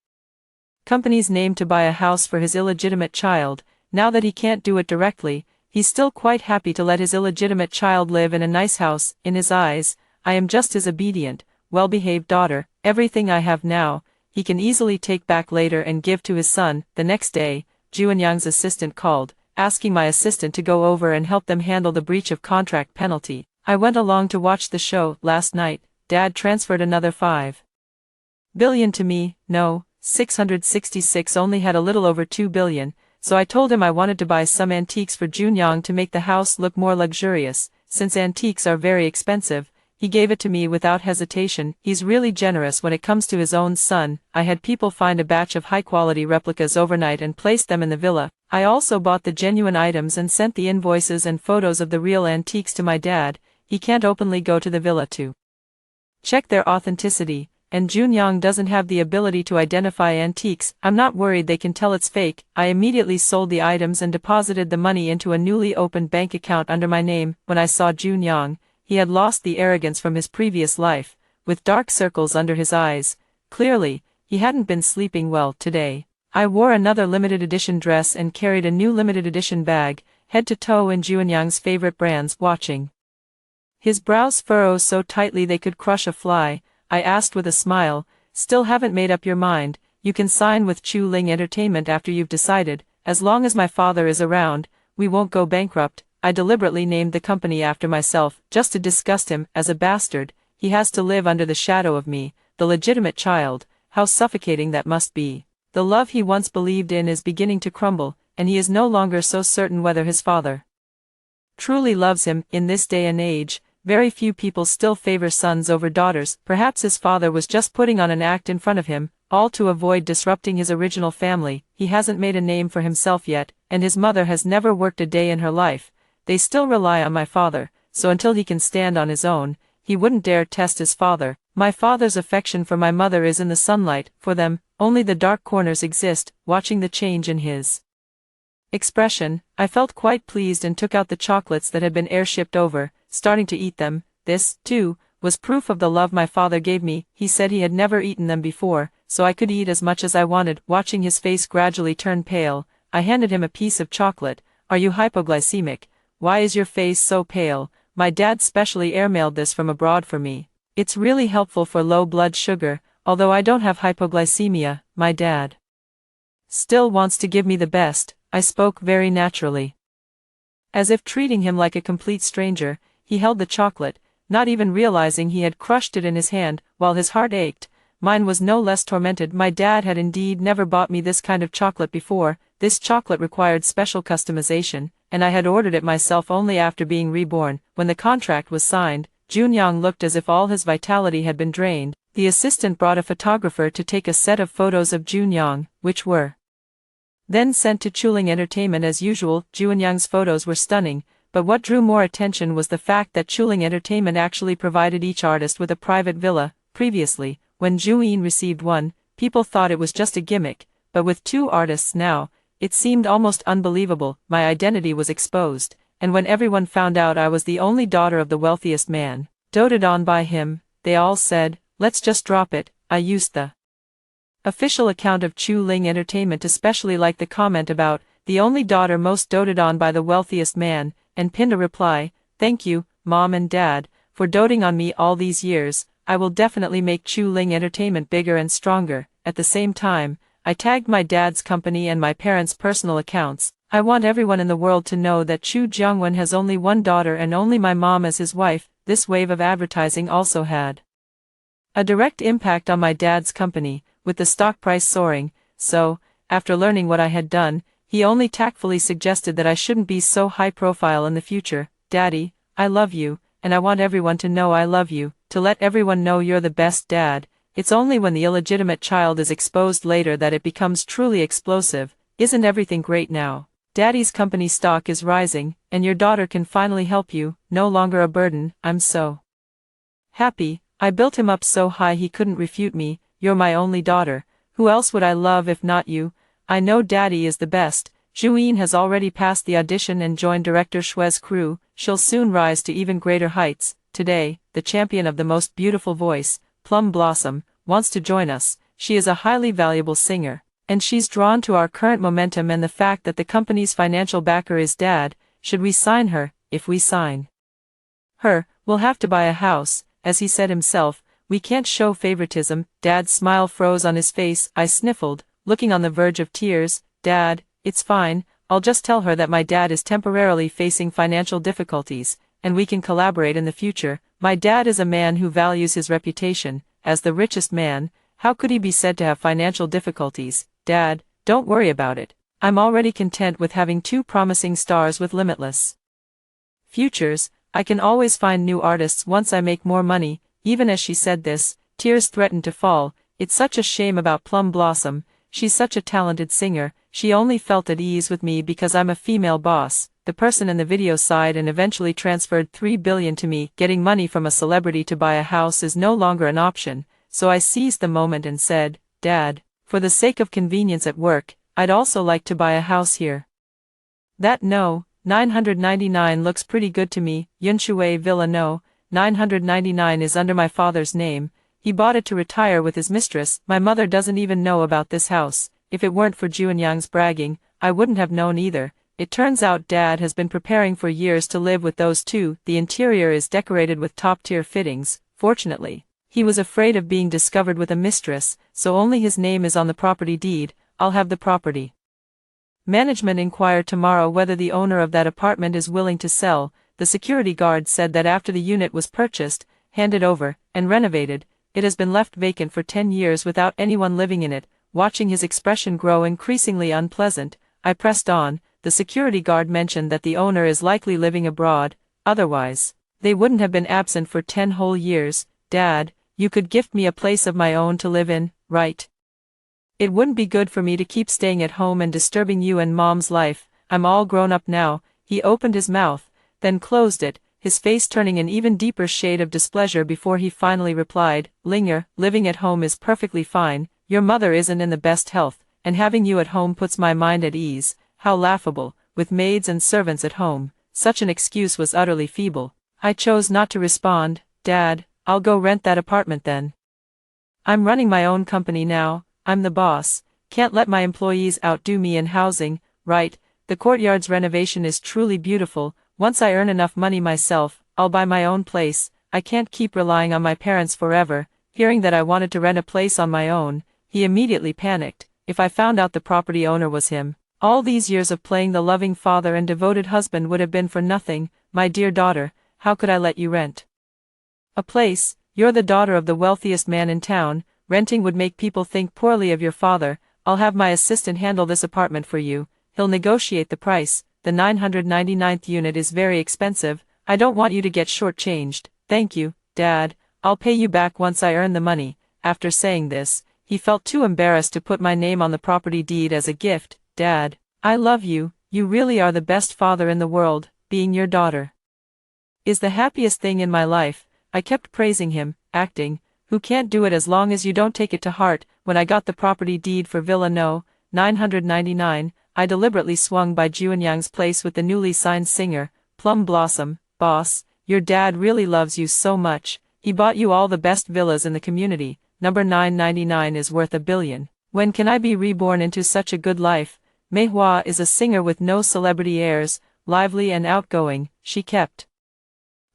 company's name to buy a house for his illegitimate child. Now that he can't do it directly, he's still quite happy to let his illegitimate child live in a nice house. In his eyes, I am just his obedient, well-behaved daughter. Everything I have now, he can easily take back later and give to his son. The next day, Junyoung's assistant called, asking my assistant to go over and help them handle the breach of contract penalty. I went along to watch the show. Last night, Dad transferred another 5 billion to me. No, 666 only had a little over 2 billion, so I told him I wanted to buy some antiques for Junyoung to make the house look more luxurious. Since antiques are very expensive, he gave it to me without hesitation. He's really generous when it comes to his own son. I had people find a batch of high-quality replicas overnight and placed them in the villa. I also bought the genuine items and sent the invoices and photos of the real antiques to my dad. He can't openly go to the villa to check their authenticity, and Junyoung doesn't have the ability to identify antiques. I'm not worried they can tell it's fake. I immediately sold the items and deposited the money into a newly opened bank account under my name. When I saw Junyoung, he had lost the arrogance from his previous life, with dark circles under his eyes. Clearly, he hadn't been sleeping well today. I wore another limited edition dress and carried a new limited edition bag, head to toe in Junyoung's favorite brands. Watching his brows furrow so tightly they could crush a fly, I asked with a smile, still haven't made up your mind? You can sign with Chu Ling Entertainment after you've decided. As long as my father is around, we won't go bankrupt. I deliberately named the company after myself, just to disgust him. As a bastard, he has to live under the shadow of me, the legitimate child. How suffocating that must be. The love he once believed in is beginning to crumble, and he is no longer so certain whether his father truly loves him. In this day and age, very few people still favor sons over daughters. Perhaps his father was just putting on an act in front of him, all to avoid disrupting his original family. He hasn't made a name for himself yet, and his mother has never worked a day in her life. They still rely on my father, so until he can stand on his own, he wouldn't dare test his father. My father's affection for my mother is in the sunlight. For them, only the dark corners exist. Watching the change in his expression, I felt quite pleased and took out the chocolates that had been airshipped over, starting to eat them. This, too, was proof of the love my father gave me. He said he had never eaten them before, so I could eat as much as I wanted. Watching his face gradually turn pale, I handed him a piece of chocolate. Are you hypoglycemic? Why is your face so pale? My dad specially airmailed this from abroad for me. It's really helpful for low blood sugar, although I don't have hypoglycemia. My dad still wants to give me the best. I spoke very naturally. As if treating him like a complete stranger, he held the chocolate, not even realizing he had crushed it in his hand. While his heart ached, mine was no less tormented. My dad had indeed never bought me this kind of chocolate before. This chocolate required special customization, and I had ordered it myself only after being reborn. When the contract was signed, Junyoung looked as if all his vitality had been drained. The assistant brought a photographer to take a set of photos of Junyoung, which were then sent to Chu Ling Entertainment as usual. Junyoung's photos were stunning, but what drew more attention was the fact that Chu Ling Entertainment actually provided each artist with a private villa. Previously, when Juin received one, people thought it was just a gimmick, but with 2 artists now, it seemed almost unbelievable. My identity was exposed, and when everyone found out I was the only daughter of the wealthiest man, doted on by him, they all said, let's just drop it. I used the official account of Chu Ling Entertainment, especially like the comment about the only daughter most doted on by the wealthiest man, and pinned a reply, thank you, Mom and Dad, for doting on me all these years. I will definitely make Chu Ling Entertainment bigger and stronger. At the same time, I tagged my dad's company and my parents' personal accounts. I want everyone in the world to know that Chu Jiangwen has only one daughter and only my mom as his wife. This wave of advertising also had a direct impact on my dad's company, with the stock price soaring, so, after learning what I had done, he only tactfully suggested that I shouldn't be so high profile in the future. Daddy, I love you, and I want everyone to know I love you, to let everyone know you're the best dad. It's only when the illegitimate child is exposed later that it becomes truly explosive. Isn't everything great now? Daddy's company stock is rising, and your daughter can finally help you, no longer a burden. I'm so happy. I built him up so high he couldn't refute me. You're my only daughter. Who else would I love if not you? I know Daddy is the best. Juyin has already passed the audition and joined director Shue's crew. She'll soon rise to even greater heights. Today, the champion of the most beautiful voice, Plum Blossom, wants to join us. She is a highly valuable singer, and she's drawn to our current momentum and the fact that the company's financial backer is Dad. Should we sign her? If we sign her, we'll have to buy a house. As he said himself, we can't show favoritism. Dad's smile froze on his face. I sniffled, looking on the verge of tears. Dad, it's fine, I'll just tell her that my dad is temporarily facing financial difficulties, and we can collaborate in the future. My dad is a man who values his reputation. As the richest man, how could he be said to have financial difficulties? Dad, don't worry about it. I'm already content with having two promising stars with limitless futures. I can always find new artists once I make more money. Even as she said this, tears threatened to fall. It's such a shame about Plum Blossom. She's such a talented singer. She only felt at ease with me because I'm a female boss. The person in the video sighed and eventually transferred $3 billion to me. Getting money from a celebrity to buy a house is no longer an option, so I seized the moment and said, Dad, for the sake of convenience at work, I'd also like to buy a house here. That no, 999 looks pretty good to me. Yunshui Villa no, 999 is under my father's name. He bought it to retire with his mistress. My mother doesn't even know about this house. If it weren't for Juanyang's bragging, I wouldn't have known either. It turns out Dad has been preparing for years to live with those two. The interior is decorated with top-tier fittings. Fortunately, he was afraid of being discovered with a mistress, so only his name is on the property deed. I'll have the property. Management inquired tomorrow whether the owner of that apartment is willing to sell. The security guard said that after the unit was purchased, handed over, and renovated, it has been left vacant for 10 years without anyone living in it. Watching his expression grow increasingly unpleasant, I pressed on. The security guard mentioned that the owner is likely living abroad, otherwise, they wouldn't have been absent for 10 whole years. Dad, you could gift me a place of my own to live in, right? It wouldn't be good for me to keep staying at home and disturbing you and Mom's life. I'm all grown up now. He opened his mouth, then closed it, his face turning an even deeper shade of displeasure before he finally replied, Linger, living at home is perfectly fine. Your mother isn't in the best health, and having you at home puts my mind at ease. How laughable, with maids and servants at home. Such an excuse was utterly feeble. I chose not to respond. Dad, I'll go rent that apartment then. I'm running my own company now. I'm the boss. Can't let my employees outdo me in housing, right? The courtyard's renovation is truly beautiful. Once I earn enough money myself, I'll buy my own place. I can't keep relying on my parents forever. Hearing that I wanted to rent a place on my own, he immediately panicked. If I found out the property owner was him, all these years of playing the loving father and devoted husband would have been for nothing. My dear daughter, how could I let you rent a place? You're the daughter of the wealthiest man in town. Renting would make people think poorly of your father. I'll have my assistant handle this apartment for you. He'll negotiate the price. The 999th unit is very expensive. I don't want you to get shortchanged. Thank you, Dad. I'll pay you back once I earn the money. After saying this, he felt too embarrassed to put my name on the property deed as a gift. Dad, I love you. You really are the best father in the world. Being your daughter is the happiest thing in my life. I kept praising him, acting. Who can't do it as long as you don't take it to heart? When I got the property deed for Villa No. 999, I deliberately swung by Juanyang's place with the newly signed singer, Plum Blossom. Boss, your dad really loves you so much. He bought you all the best villas in the community. Number 999 is worth $1 billion. When can I be reborn into such a good life? Mei Hua is a singer with no celebrity airs, lively and outgoing. She kept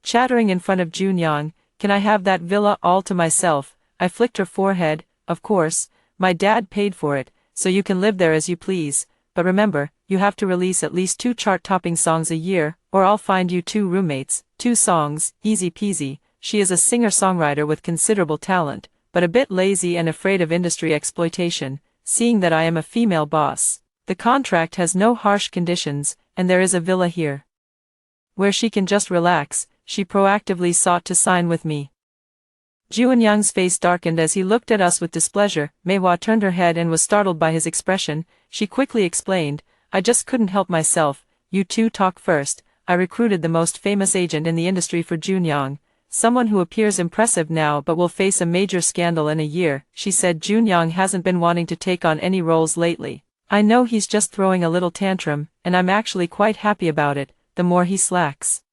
chattering in front of Junyang. Can I have that villa all to myself? I flicked her forehead. Of course, my dad paid for it, so you can live there as you please, but remember, you have to release at least 2 chart-topping songs a year, or I'll find you 2 roommates, 2 songs, easy peasy. She is a singer-songwriter with considerable talent, but a bit lazy and afraid of industry exploitation, seeing that I am a female boss. The contract has no harsh conditions, and there is a villa here where she can just relax. She proactively sought to sign with me. Juanyang's face darkened as he looked at us with displeasure. Meihua turned her head and was startled by his expression. She quickly explained, I just couldn't help myself. You two talk first. I recruited the most famous agent in the industry for Juanyang, someone who appears impressive now but will face a major scandal in a year. She said Juanyang hasn't been wanting to take on any roles lately. I know he's just throwing a little tantrum, and I'm actually quite happy about it. The more he slacks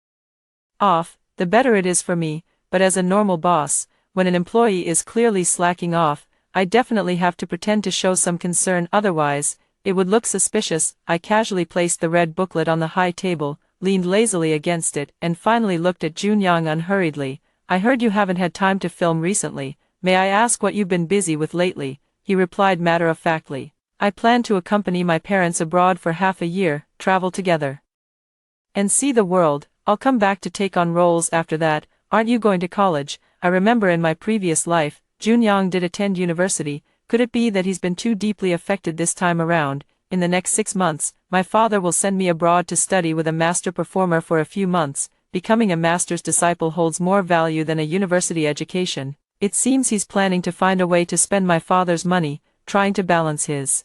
off, the better it is for me, but as a normal boss, when an employee is clearly slacking off, I definitely have to pretend to show some concern, otherwise, it would look suspicious. I casually placed the red booklet on the high table, leaned lazily against it, and finally looked at Juanyang unhurriedly. I heard you haven't had time to film recently. May I ask what you've been busy with lately? He replied matter-of-factly. I plan to accompany my parents abroad for half a year, travel together and see the world. I'll come back to take on roles after that. Aren't you going to college? I remember in my previous life, Juanyang did attend university. Could it be that he's been too deeply affected this time around? In the next 6 months, my father will send me abroad to study with a master performer for a few months. Becoming a master's disciple holds more value than a university education. It seems he's planning to find a way to spend my father's money, trying to balance his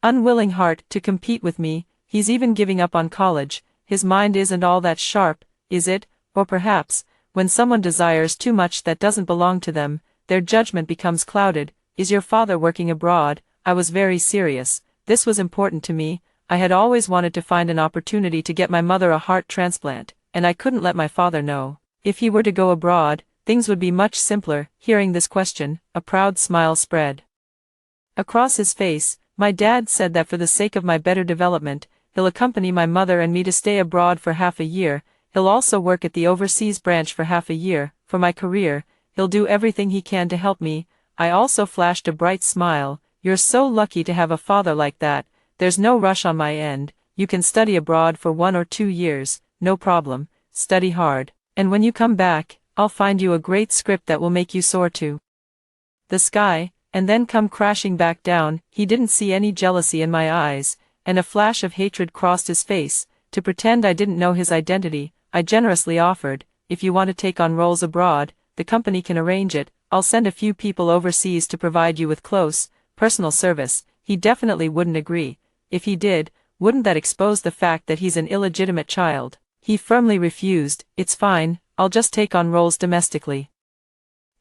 unwilling heart to compete with me. He's even giving up on college. His mind isn't all that sharp, is it? Or perhaps, when someone desires too much that doesn't belong to them, their judgment becomes clouded. Is your father working abroad? I was very serious. This was important to me. I had always wanted to find an opportunity to get my mother a heart transplant, and I couldn't let my father know. If he were to go abroad, things would be much simpler. Hearing this question, a proud smile spread across his face. My dad said that for the sake of my better development, he'll accompany my mother and me to stay abroad for half a year. He'll also work at the overseas branch for half a year. For my career, he'll do everything he can to help me. I also flashed a bright smile. You're so lucky to have a father like that. There's no rush on my end. You can study abroad for 1 or 2 years, no problem. Study hard. And when you come back, I'll find you a great script that will make you soar to the sky, and then come crashing back down. He didn't see any jealousy in my eyes, and a flash of hatred crossed his face. To pretend I didn't know his identity, I generously offered, if you want to take on roles abroad, the company can arrange it. I'll send a few people overseas to provide you with close, personal service. He definitely wouldn't agree. If he did, wouldn't that expose the fact that he's an illegitimate child? He firmly refused. It's fine, I'll just take on roles domestically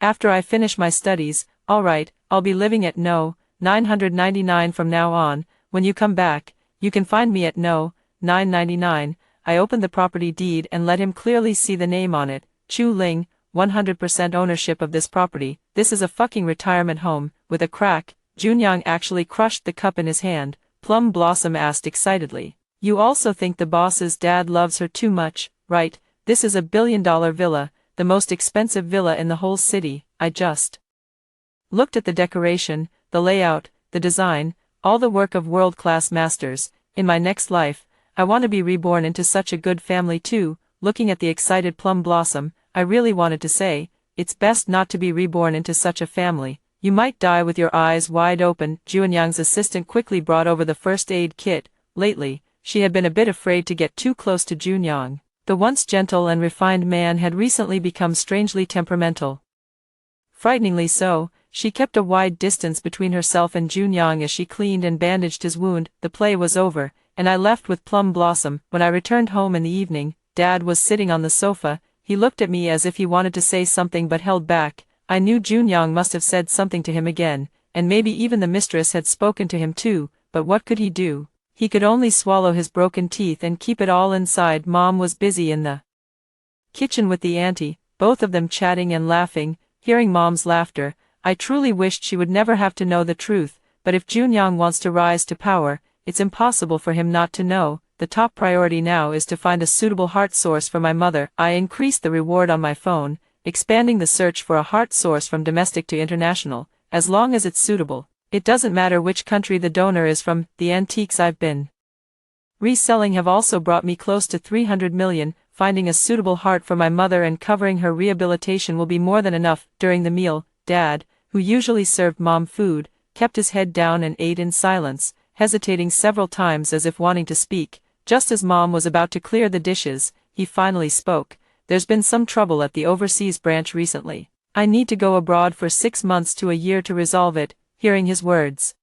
after I finish my studies. Alright, I'll be living at No. 999 from now on. When you come back, you can find me at No. 999. I opened the property deed and let him clearly see the name on it. Chu Ling, 100% ownership of this property. This is a fucking retirement home. With a crack, Juanyang actually crushed the cup in his hand. Plum Blossom asked excitedly. You also think the boss's dad loves her too much, right? This is a billion-dollar villa, the most expensive villa in the whole city. I just looked at the decoration, the layout, the design, all the work of world-class masters. In my next life, I want to be reborn into such a good family too. Looking at the excited Plum Blossom, I really wanted to say, it's best not to be reborn into such a family. You might die with your eyes wide open. Juanyang's assistant quickly brought over the first aid kit. Lately, she had been a bit afraid to get too close to Juanyang. The once gentle and refined man had recently become strangely temperamental. Frighteningly so. She kept a wide distance between herself and Juanyang as she cleaned and bandaged his wound. The play was over, and I left with Plum Blossom. When I returned home in the evening, Dad was sitting on the sofa. He looked at me as if he wanted to say something but held back. I knew Juanyang must have said something to him again, and maybe even the mistress had spoken to him too, but what could he do? He could only swallow his broken teeth and keep it all inside. Mom was busy in the kitchen with the auntie, both of them chatting and laughing. Hearing Mom's laughter, I truly wished she would never have to know the truth, but if Juanyang wants to rise to power, it's impossible for him not to know. The top priority now is to find a suitable heart source for my mother. I increased the reward on my phone, expanding the search for a heart source from domestic to international, as long as it's suitable. It doesn't matter which country the donor is from, the antiques I've been reselling have also brought me close to 300 million, finding a suitable heart for my mother and covering her rehabilitation will be more than enough. During the meal, Dad, who usually served Mom food, kept his head down and ate in silence, hesitating several times as if wanting to speak. Just as Mom was about to clear the dishes, he finally spoke. There's been some trouble at the overseas branch recently. I need to go abroad for 6 months to a year to resolve it. Hearing his words,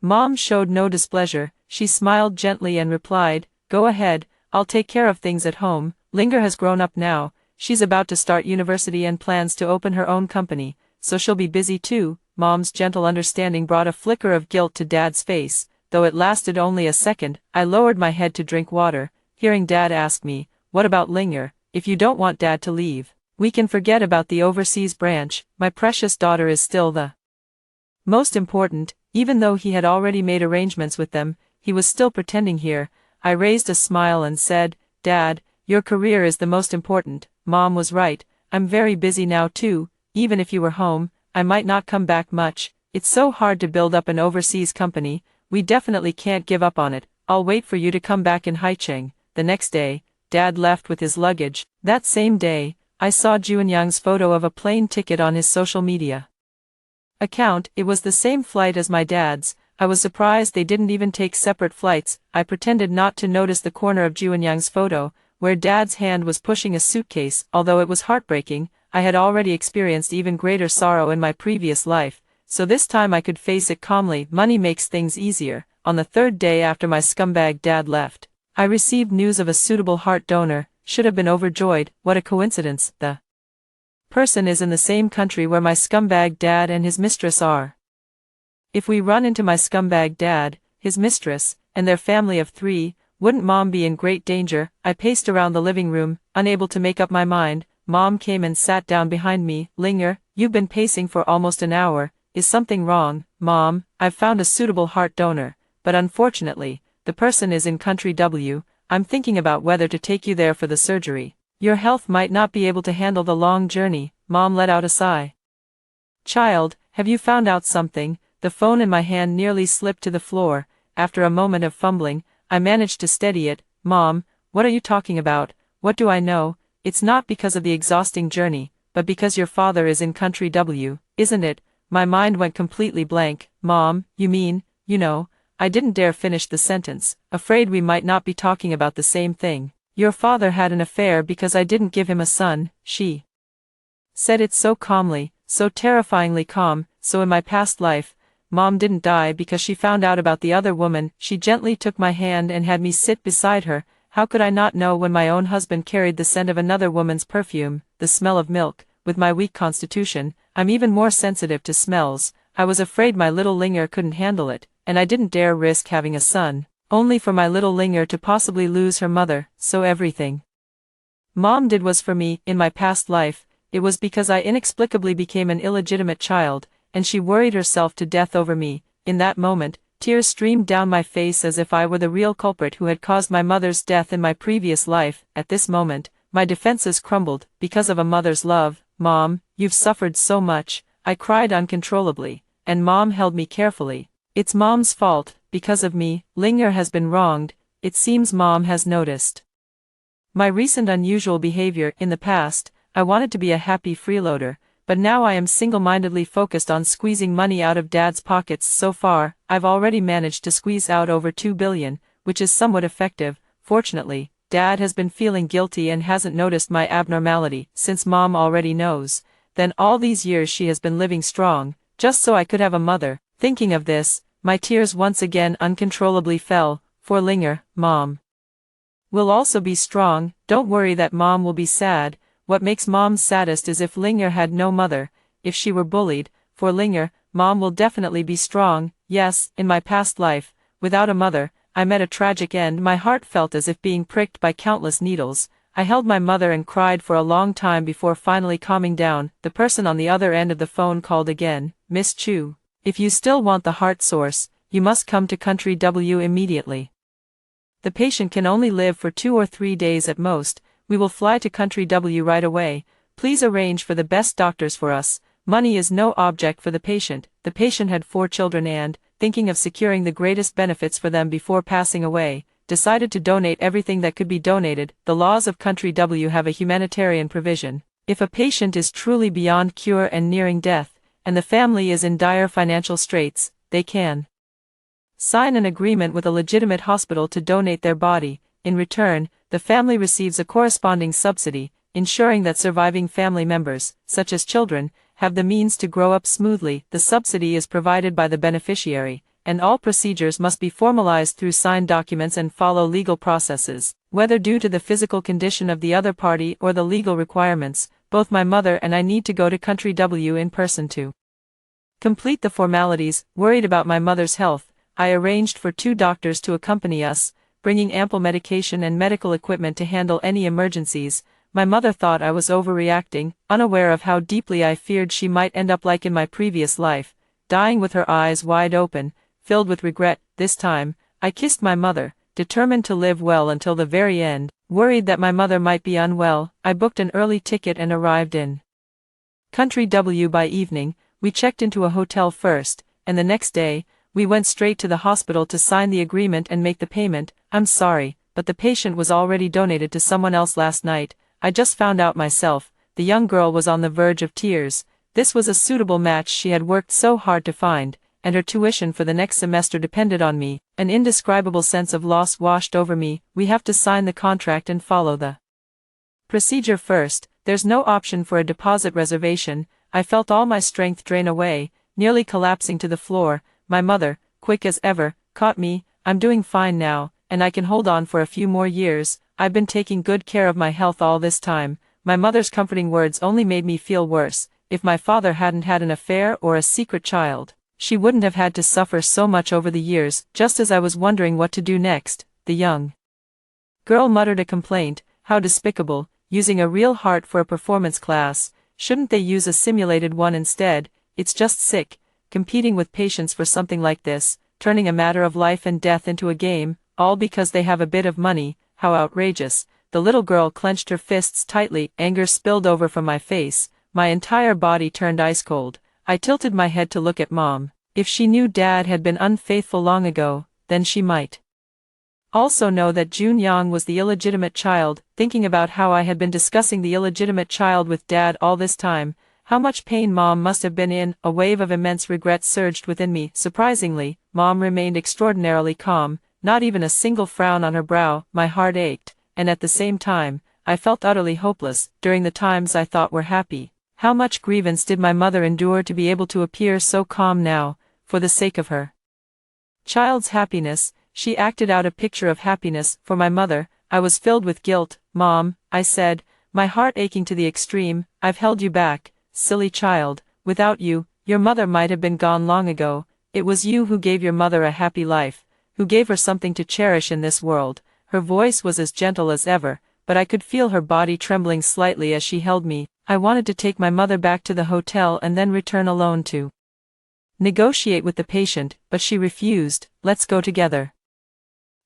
Mom showed no displeasure. She smiled gently and replied, "Go ahead, I'll take care of things at home." Linger has grown up now. She's about to start university and plans to open her own company, so she'll be busy too. Mom's gentle understanding brought a flicker of guilt to Dad's face, though it lasted only a second. I lowered my head to drink water, hearing Dad ask me, "What about Linger? If you don't want Dad to leave, we can forget about the overseas branch. My precious daughter is still the most important." Even though he had already made arrangements with them, he was still pretending here. I raised a smile and said, "Dad, your career is the most important." Mom was right. I'm very busy now too. Even if you were home, I might not come back much. It's so hard to build up an overseas company. We definitely can't give up on it. I'll wait for you to come back in Haicheng. The next day, Dad left with his luggage. That same day, I saw Juanyang's photo of a plane ticket on his social media account. It was the same flight as my dad's. I was surprised they didn't even take separate flights. I pretended not to notice the corner of Juanyang's photo, where Dad's hand was pushing a suitcase. Although it was heartbreaking, I had already experienced even greater sorrow in my previous life, so this time I could face it calmly. Money makes things easier. On the third day after my scumbag dad left, I received news of a suitable heart donor. Should have been overjoyed. What a coincidence. The person is in the same country where my scumbag dad and his mistress are. If we run into my scumbag dad, his mistress, and their family of 3, wouldn't Mom be in great danger? I paced around the living room, unable to make up my mind. Mom came and sat down behind me. "Linger, you've been pacing for almost an hour. Is something wrong?" "Mom, I've found a suitable heart donor, but unfortunately, the person is in country W. I'm thinking about whether to take you there for the surgery. Your health might not be able to handle the long journey." Mom let out a sigh. "Child, have you found out something?" The phone in my hand nearly slipped to the floor. After a moment of fumbling, I managed to steady it. "Mom, what are you talking about? What do I know? It's not because of the exhausting journey, but because your father is in country W, isn't it?" My mind went completely blank. "Mom, you mean, you know." I didn't dare finish the sentence, afraid we might not be talking about the same thing. "Your father had an affair because I didn't give him a son," she said it so calmly, so terrifyingly calm. "So in my past life, Mom didn't die because she found out about the other woman." She gently took my hand and had me sit beside her. How could I not know when my own husband carried the scent of another woman's perfume, the smell of milk? With my weak constitution, I'm even more sensitive to smells. I was afraid my little Linger couldn't handle it, and I didn't dare risk having a son, only for my little Linger to possibly lose her mother. So everything Mom did was for me. In my past life, it was because I inexplicably became an illegitimate child, and she worried herself to death over me. In that moment, tears streamed down my face as if I were the real culprit who had caused my mother's death in my previous life. At this moment, my defenses crumbled. "Because of a mother's love, Mom, you've suffered so much." I cried uncontrollably, and Mom held me carefully. "It's Mom's fault. Because of me, Linger has been wronged. It seems Mom has noticed my recent unusual behavior. In the past, I wanted to be a happy freeloader, but now I am single-mindedly focused on squeezing money out of Dad's pockets. So far, I've already managed to squeeze out over 2 billion, which is somewhat effective. Fortunately, Dad has been feeling guilty and hasn't noticed my abnormality. Since Mom already knows, then all these years she has been living strong, just so I could have a mother." Thinking of this, my tears once again uncontrollably fell. "For Linger, Mom will also be strong. Don't worry that Mom will be sad. What makes Mom saddest is if Linger had no mother, if she were bullied. For Linger, Mom will definitely be strong." Yes, in my past life, without a mother, I met a tragic end. My heart felt as if being pricked by countless needles. I held my mother and cried for a long time before finally calming down. The person on the other end of the phone called again. "Miss Chu, if you still want the heart source, you must come to country W immediately. The patient can only live for 2 or 3 days at most. We will fly to country W right away. Please arrange for the best doctors for us." Money is no object for the patient had 4 children and, thinking of securing the greatest benefits for them before passing away, decided to donate everything that could be donated. The laws of Country W have a humanitarian provision. If a patient is truly beyond cure and nearing death, and the family is in dire financial straits, they can sign an agreement with a legitimate hospital to donate their body. In return, the family receives a corresponding subsidy, ensuring that surviving family members, such as children, have the means to grow up smoothly. The subsidy is provided by the beneficiary, and all procedures must be formalized through signed documents and follow legal processes. Whether due to the physical condition of the other party or the legal requirements, both my mother and I need to go to Country W in person to complete the formalities. Worried about my mother's health, I arranged for 2 doctors to accompany us, bringing ample medication and medical equipment to handle any emergencies. My mother thought I was overreacting, unaware of how deeply I feared she might end up like in my previous life, dying with her eyes wide open, filled with regret. This time, I kissed my mother, determined to live well until the very end. Worried that my mother might be unwell, I booked an early ticket and arrived in Country W by evening. We checked into a hotel first, and the next day, we went straight to the hospital to sign the agreement and make the payment. I'm sorry, but the patient was already donated to someone else last night. I just found out myself. The young girl was on the verge of tears. This was a suitable match she had worked so hard to find, and her tuition for the next semester depended on me. An indescribable sense of loss washed over me. We have to sign the contract and follow the procedure first. There's no option for a deposit reservation. I felt all my strength drain away, nearly collapsing to the floor. My mother, quick as ever, caught me. I'm doing fine now, and I can hold on for a few more years. I've been taking good care of my health all this time. My mother's comforting words only made me feel worse. If my father hadn't had an affair or a secret child, she wouldn't have had to suffer so much over the years. Just as I was wondering what to do next, the young girl muttered a complaint. How despicable, using a real heart for a performance class. Shouldn't they use a simulated one instead? It's just sick, competing with patients for something like this, turning a matter of life and death into a game, all because they have a bit of money. How outrageous. The little girl clenched her fists tightly. Anger spilled over from my face. My entire body turned ice cold. I tilted my head to look at Mom. If she knew Dad had been unfaithful long ago, then she might also know that Junyoung was the illegitimate child. Thinking about how I had been discussing the illegitimate child with Dad all this time, how much pain Mom must have been in, a wave of immense regret surged within me. Surprisingly, Mom remained extraordinarily calm, not even a single frown on her brow. My heart ached, and at the same time, I felt utterly hopeless. During the times I thought were happy, how much grievance did my mother endure to be able to appear so calm now, for the sake of her child's happiness? She acted out a picture of happiness for my mother. I was filled with guilt. Mom, I said, my heart aching to the extreme, I've held you back, silly child. Without you, your mother might have been gone long ago. It was you who gave your mother a happy life, who gave her something to cherish in this world. Her voice was as gentle as ever, but I could feel her body trembling slightly as she held me. I wanted to take my mother back to the hotel and then return alone to negotiate with the patient, but she refused. Let's go together.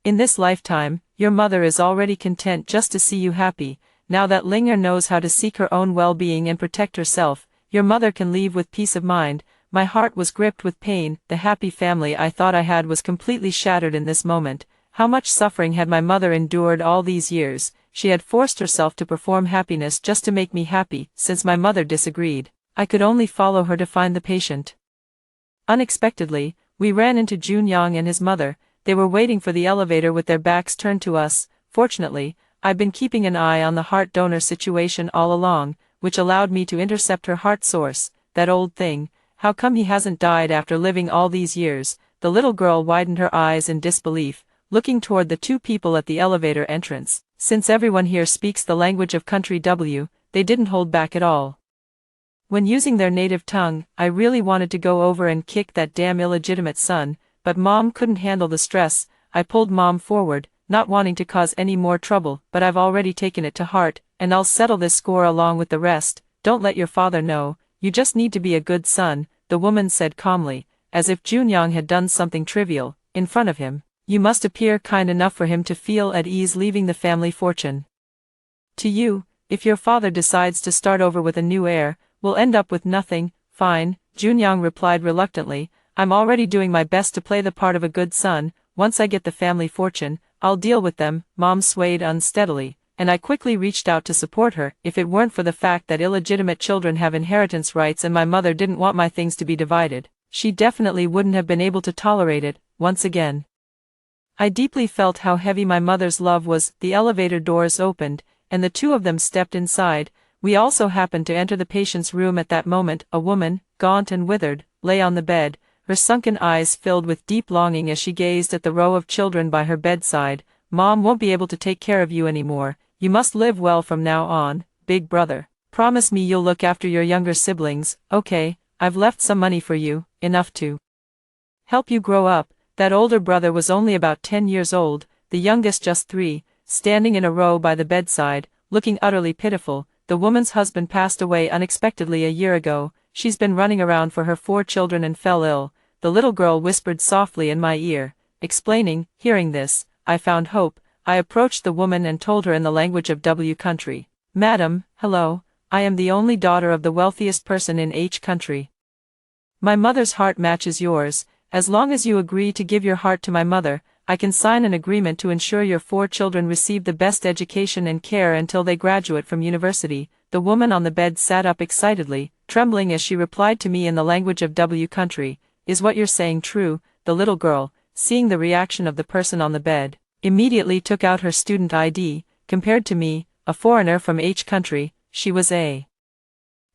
In this lifetime, your mother is already content just to see you happy. Now that Linger knows how to seek her own well-being and protect herself, your mother can leave with peace of mind. My heart was gripped with pain. The happy family I thought I had was completely shattered in this moment. How much suffering had my mother endured all these years? She had forced herself to perform happiness just to make me happy. Since my mother disagreed, I could only follow her to find the patient. Unexpectedly, we ran into Junyoung and his mother. They were waiting for the elevator with their backs turned to us. Fortunately, I'd been keeping an eye on the heart donor situation all along, which allowed me to intercept her heart source. That old thing, how come he hasn't died after living all these years? The little girl widened her eyes in disbelief, looking toward the 2 people at the elevator entrance. Since everyone here speaks the language of Country W, they didn't hold back at all. When using their native tongue, I really wanted to go over and kick that damn illegitimate son, but Mom couldn't handle the stress. I pulled Mom forward, not wanting to cause any more trouble, but I've already taken it to heart, and I'll settle this score along with the rest. Don't let your father know, you just need to be a good son, the woman said calmly, as if Junyoung had done something trivial. In front of him, you must appear kind enough for him to feel at ease leaving the family fortune to you. If your father decides to start over with a new heir, we'll end up with nothing. Fine, Junyoung replied reluctantly. I'm already doing my best to play the part of a good son. Once I get the family fortune, I'll deal with them. Mom swayed unsteadily, and I quickly reached out to support her. If it weren't for the fact that illegitimate children have inheritance rights and my mother didn't want my things to be divided, she definitely wouldn't have been able to tolerate it. Once again, I deeply felt how heavy my mother's love was. The elevator doors opened, and the two of them stepped inside. We also happened to enter the patient's room at that moment. A woman, gaunt and withered, lay on the bed, her sunken eyes filled with deep longing as she gazed at the row of children by her bedside. Mom won't be able to take care of you anymore. You must live well from now on, big brother. Promise me you'll look after your younger siblings. Okay, I've left some money for you, enough to help you grow up. That older brother was only about 10 years old, the youngest just 3, standing in a row by the bedside, looking utterly pitiful. The woman's husband passed away unexpectedly a year ago. She's been running around for her 4 children and fell ill. The little girl whispered softly in my ear, explaining. Hearing this, I found hope. I approached the woman and told her in the language of W country. Madam, hello, I am the only daughter of the wealthiest person in H country. My mother's heart matches yours. As long as you agree to give your heart to my mother, I can sign an agreement to ensure your 4 children receive the best education and care until they graduate from university. The woman on the bed sat up excitedly, trembling as she replied to me in the language of W country. Is what you're saying true? The little girl, seeing the reaction of the person on the bed, immediately took out her student ID. Compared to me, a foreigner from H country, she was a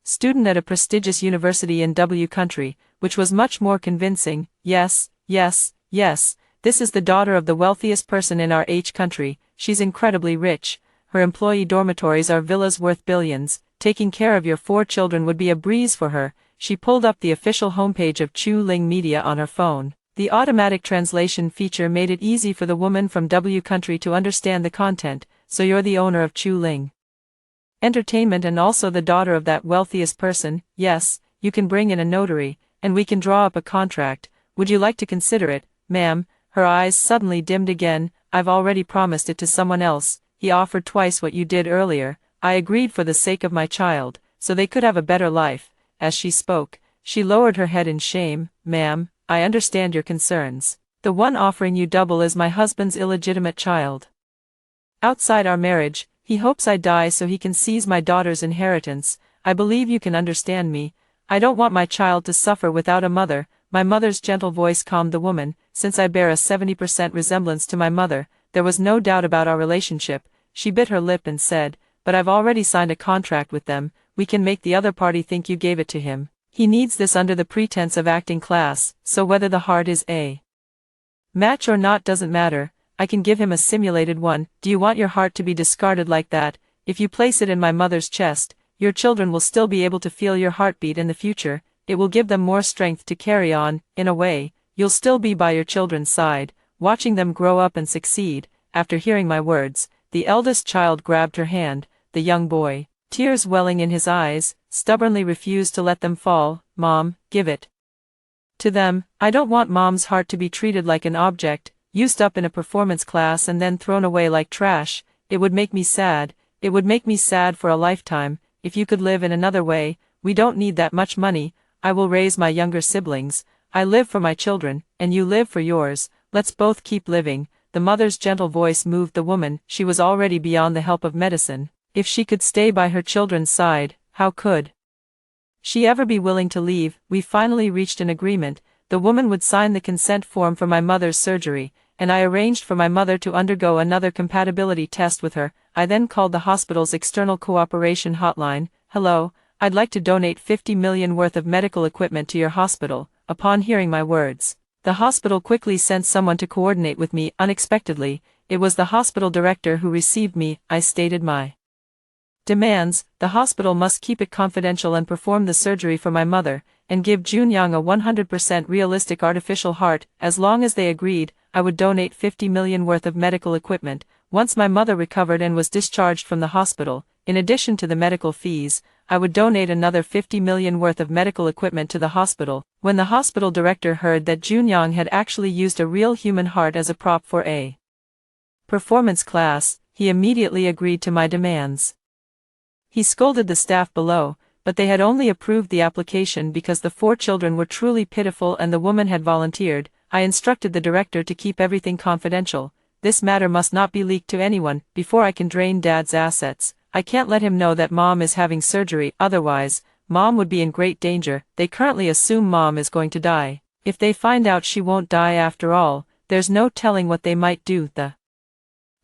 student at a prestigious university in W country, which was much more convincing. Yes, yes, yes, this is the daughter of the wealthiest person in our H country. She's incredibly rich. Her employee dormitories are villas worth billions. Taking care of your 4 children would be a breeze for her. She pulled up the official homepage of Chu Ling Media on her phone. The automatic translation feature made it easy for the woman from W country to understand the content. So you're the owner of Chu Ling Entertainment and also the daughter of that wealthiest person? Yes, you can bring in a notary, and we can draw up a contract. Would you like to consider it, ma'am? Her eyes suddenly dimmed again. I've already promised it to someone else. He offered twice what you did earlier. I agreed for the sake of my child, so they could have a better life. As she spoke, she lowered her head in shame. Ma'am, I understand your concerns. The one offering you double is my husband's illegitimate child. Outside our marriage, he hopes I die so he can seize my daughter's inheritance. I believe you can understand me. I don't want my child to suffer without a mother. My mother's gentle voice calmed the woman. Since I bear a 70% resemblance to my mother, there was no doubt about our relationship. She bit her lip and said, but I've already signed a contract with them. We can make the other party think you gave it to him. He needs this under the pretense of acting class, so whether the heart is a match or not doesn't matter. I can give him a simulated one. Do you want your heart to be discarded like that? If you place it in my mother's chest, your children will still be able to feel your heartbeat in the future. It will give them more strength to carry on. In a way, you'll still be by your children's side, watching them grow up and succeed. After hearing my words, the eldest child grabbed her hand. The young boy, tears welling in his eyes, stubbornly refused to let them fall. Mom, give it to them. I don't want Mom's heart to be treated like an object, used up in a performance class and then thrown away like trash. It would make me sad. It would make me sad for a lifetime. If you could live in another way, we don't need that much money. I will raise my younger siblings. I live for my children, and you live for yours. Let's both keep living. The mother's gentle voice moved the woman. She was already beyond the help of medicine. If she could stay by her children's side, how could she ever be willing to leave? We finally reached an agreement. The woman would sign the consent form for my mother's surgery, and I arranged for my mother to undergo another compatibility test with her. I then called the hospital's external cooperation hotline. Hello, I'd like to donate 50 million worth of medical equipment to your hospital. Upon hearing my words, the hospital quickly sent someone to coordinate with me. Unexpectedly, it was the hospital director who received me. I stated my demands. The hospital must keep it confidential and perform the surgery for my mother, and give Junyoung a 100% realistic artificial heart. As long as they agreed, I would donate 50 million worth of medical equipment. Once my mother recovered and was discharged from the hospital, in addition to the medical fees, I would donate another 50 million worth of medical equipment to the hospital. When the hospital director heard that Junyoung had actually used a real human heart as a prop for a performance class, he immediately agreed to my demands. He scolded the staff below, but they had only approved the application because the 4 children were truly pitiful and the woman had volunteered. I instructed the director to keep everything confidential. This matter must not be leaked to anyone before I can drain Dad's assets. I can't let him know that Mom is having surgery, otherwise, Mom would be in great danger. They currently assume Mom is going to die. If they find out she won't die after all, there's no telling what they might do. The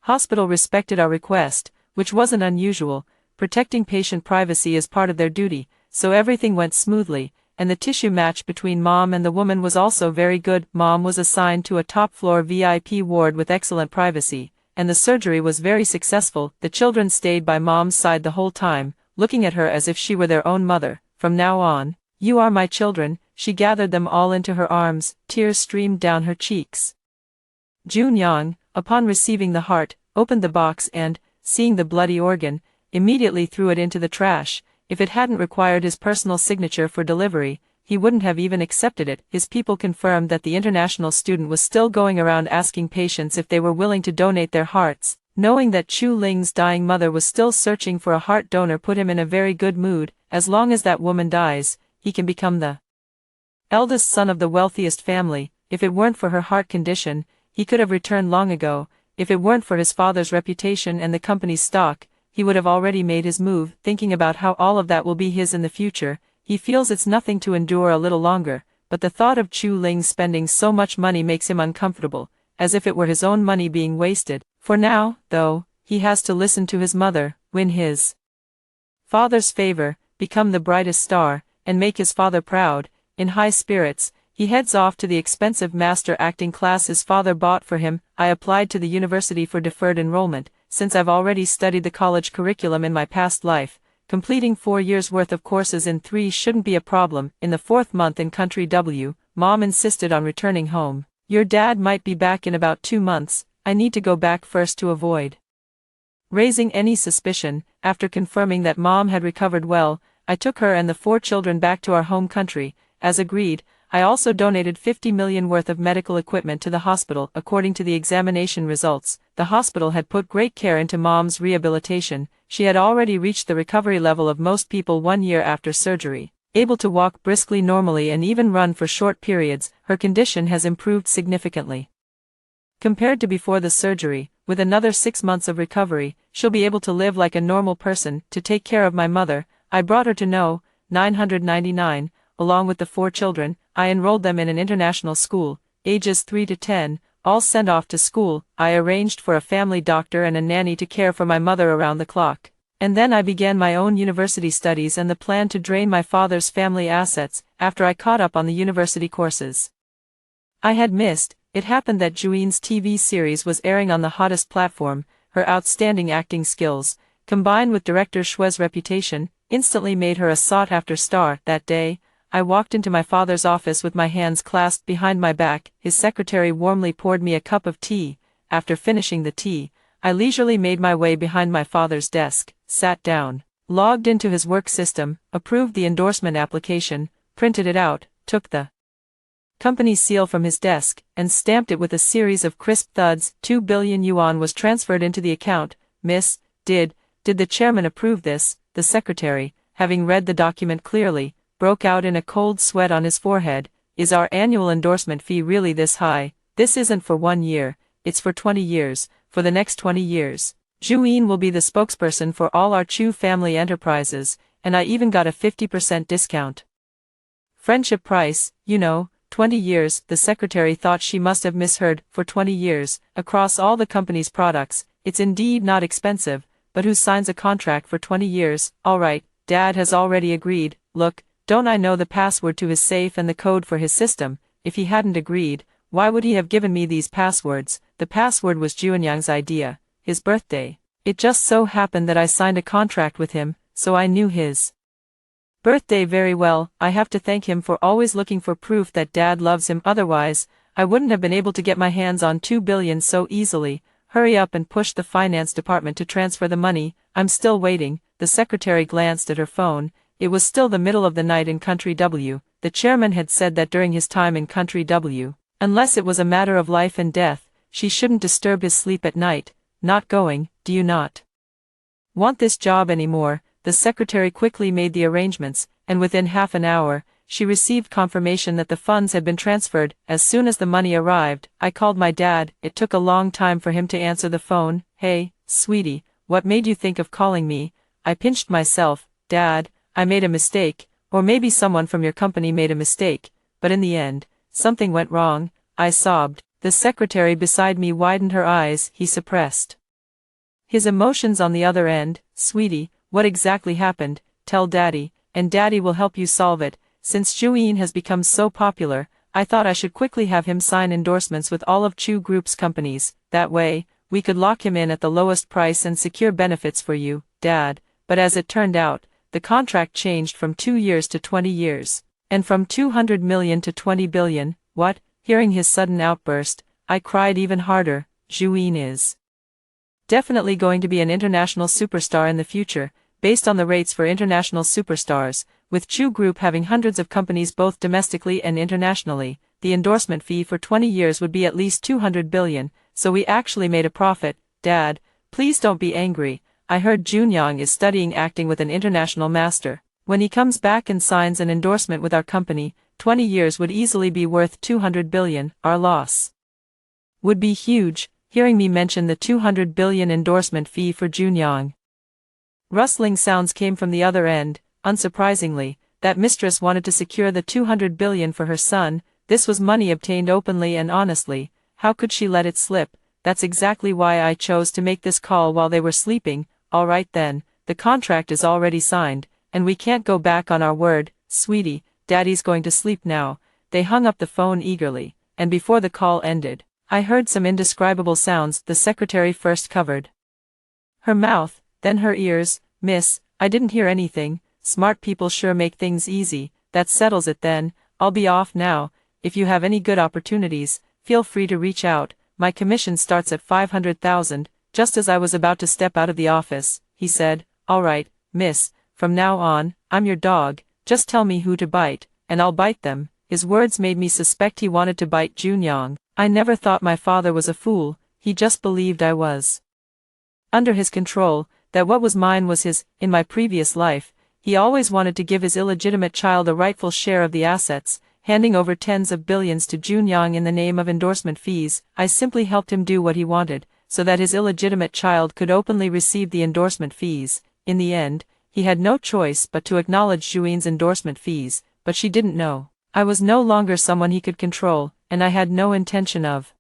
hospital respected our request, which wasn't unusual. Protecting patient privacy is part of their duty, so everything went smoothly, and the tissue match between Mom and the woman was also very good. Mom was assigned to a top-floor VIP ward with excellent privacy, and the surgery was very successful. The children stayed by Mom's side the whole time, looking at her as if she were their own mother. From now on, you are my children. She gathered them all into her arms, tears streamed down her cheeks. Junyoung, upon receiving the heart, opened the box and, seeing the bloody organ, immediately threw it into the trash. If it hadn't required his personal signature for delivery, he wouldn't have even accepted it. His people confirmed that the international student was still going around asking patients if they were willing to donate their hearts. Knowing that Chu Ling's dying mother was still searching for a heart donor put him in a very good mood. As long as that woman dies, he can become the eldest son of the wealthiest family. If it weren't for her heart condition, he could have returned long ago. If it weren't for his father's reputation and the company's stock, he would have already made his move. Thinking about how all of that will be his in the future, he feels it's nothing to endure a little longer, but the thought of Chu Ling spending so much money makes him uncomfortable, as if it were his own money being wasted. For now, though, he has to listen to his mother, win his father's favor, become the brightest star, and make his father proud. In high spirits, he heads off to the expensive master acting class his father bought for him. I applied to the university for deferred enrollment, since I've already studied the college curriculum in my past life. Completing 4 years' worth of courses in 3 shouldn't be a problem. In the 4th month in country W, Mom insisted on returning home. Your dad might be back in about 2 months. I need to go back first to avoid raising any suspicion. After confirming that Mom had recovered well, I took her and the 4 children back to our home country. As agreed, I also donated 50 million worth of medical equipment to the hospital. According to the examination results, the hospital had put great care into Mom's rehabilitation. She had already reached the recovery level of most people 1 year after surgery. Able to walk briskly normally and even run for short periods, her condition has improved significantly. Compared to before the surgery, with another 6 months of recovery, she'll be able to live like a normal person. To take care of my mother, I brought her to No. 999, along with the 4 children. I enrolled them in an international school, ages 3 to 10, all sent off to school. I arranged for a family doctor and a nanny to care for my mother around the clock. And then I began my own university studies and the plan to drain my father's family assets. After I caught up on the university courses I had missed, it happened that Juin's TV series was airing on the hottest platform. Her outstanding acting skills, combined with director Shue's reputation, instantly made her a sought-after star. That day, I walked into my father's office with my hands clasped behind my back. His secretary warmly poured me a cup of tea. After finishing the tea, I leisurely made my way behind my father's desk, sat down, logged into his work system, approved the endorsement application, printed it out, took the company's seal from his desk, and stamped it with a series of crisp thuds. 2 billion yuan was transferred into the account. Miss, did the chairman approve this? The secretary, having read the document clearly, broke out in a cold sweat on his forehead. Is our annual endorsement fee really this high? This isn't for 1 year, it's for 20 years, for the next 20 years. Juin will be the spokesperson for all our Chu family enterprises, and I even got a 50% discount. Friendship price, 20 years. The secretary thought she must have misheard. For 20 years, across all the company's products. It's indeed not expensive, but who signs a contract for 20 years? All right, Dad has already agreed. Look, don't I know the password to his safe and the code for his system? If he hadn't agreed, why would he have given me these passwords? The password was Juanyang's idea, his birthday. It just so happened that I signed a contract with him, so I knew his birthday very well. I have to thank him for always looking for proof that Dad loves him. Otherwise, I wouldn't have been able to get my hands on 2 billion so easily. Hurry up and push the finance department to transfer the money. I'm still waiting. The secretary glanced at her phone. It was still the middle of the night in country W. The chairman had said that during his time in country W, unless it was a matter of life and death, she shouldn't disturb his sleep at night. Not going, do you not want this job anymore? the secretary quickly made the arrangements, and within half an hour, she received confirmation that the funds had been transferred. As soon as the money arrived, I called my dad. It took a long time for him to answer the phone. "Hey, sweetie, what made you think of calling me?" I pinched myself. "Dad, I made a mistake, or maybe someone from your company made a mistake, but in the end, something went wrong," I sobbed. The secretary beside me widened her eyes. He suppressed his emotions on the other end. "Sweetie, what exactly happened? Tell Daddy, and Daddy will help you solve it. Since Juin has become so popular, I thought I should quickly have him sign endorsements with all of Chu Group's companies. That way, we could lock him in at the lowest price and secure benefits for you, Dad." But as it turned out, the contract changed from 2 years to 20 years, and from 200 million to 20 billion. What? Hearing his sudden outburst, I cried even harder. Juin is definitely going to be an international superstar in the future, based on the rates for international superstars, with Chu Group having hundreds of companies both domestically and internationally. The endorsement fee for 20 years would be at least 200 billion, so we actually made a profit. Dad, please don't be angry. I heard Junyang is studying acting with an international master. When he comes back and signs an endorsement with our company, 20 years would easily be worth 200 billion. Our loss would be huge. Hearing me mention the 200 billion endorsement fee for Junyang, rustling sounds came from the other end. Unsurprisingly, that mistress wanted to secure the 200 billion for her son. This was money obtained openly and honestly. How could she let it slip? That's exactly why I chose to make this call while they were sleeping. All right then, the contract is already signed, and we can't go back on our word. Sweetie, Daddy's going to sleep now. They hung up the phone eagerly, and before the call ended, I heard some indescribable sounds. The secretary first covered her mouth, then her ears. "Miss, I didn't hear anything. Smart people sure make things easy. That settles it then. I'll be off now. If you have any good opportunities, feel free to reach out. My commission starts at 500,000. Just as I was about to step out of the office, he said, "All right, miss, from now on, I'm your dog. Just tell me who to bite, and I'll bite them." His words made me suspect he wanted to bite Junyang. I never thought my father was a fool. He just believed I was under his control, that what was mine was his. In my previous life, he always wanted to give his illegitimate child a rightful share of the assets, handing over tens of billions to Junyang in the name of endorsement fees. I simply helped him do what he wanted, so that his illegitimate child could openly receive the endorsement fees. In the end, he had no choice but to acknowledge Juin's endorsement fees, but she didn't know. I was no longer someone he could control, and I had no intention of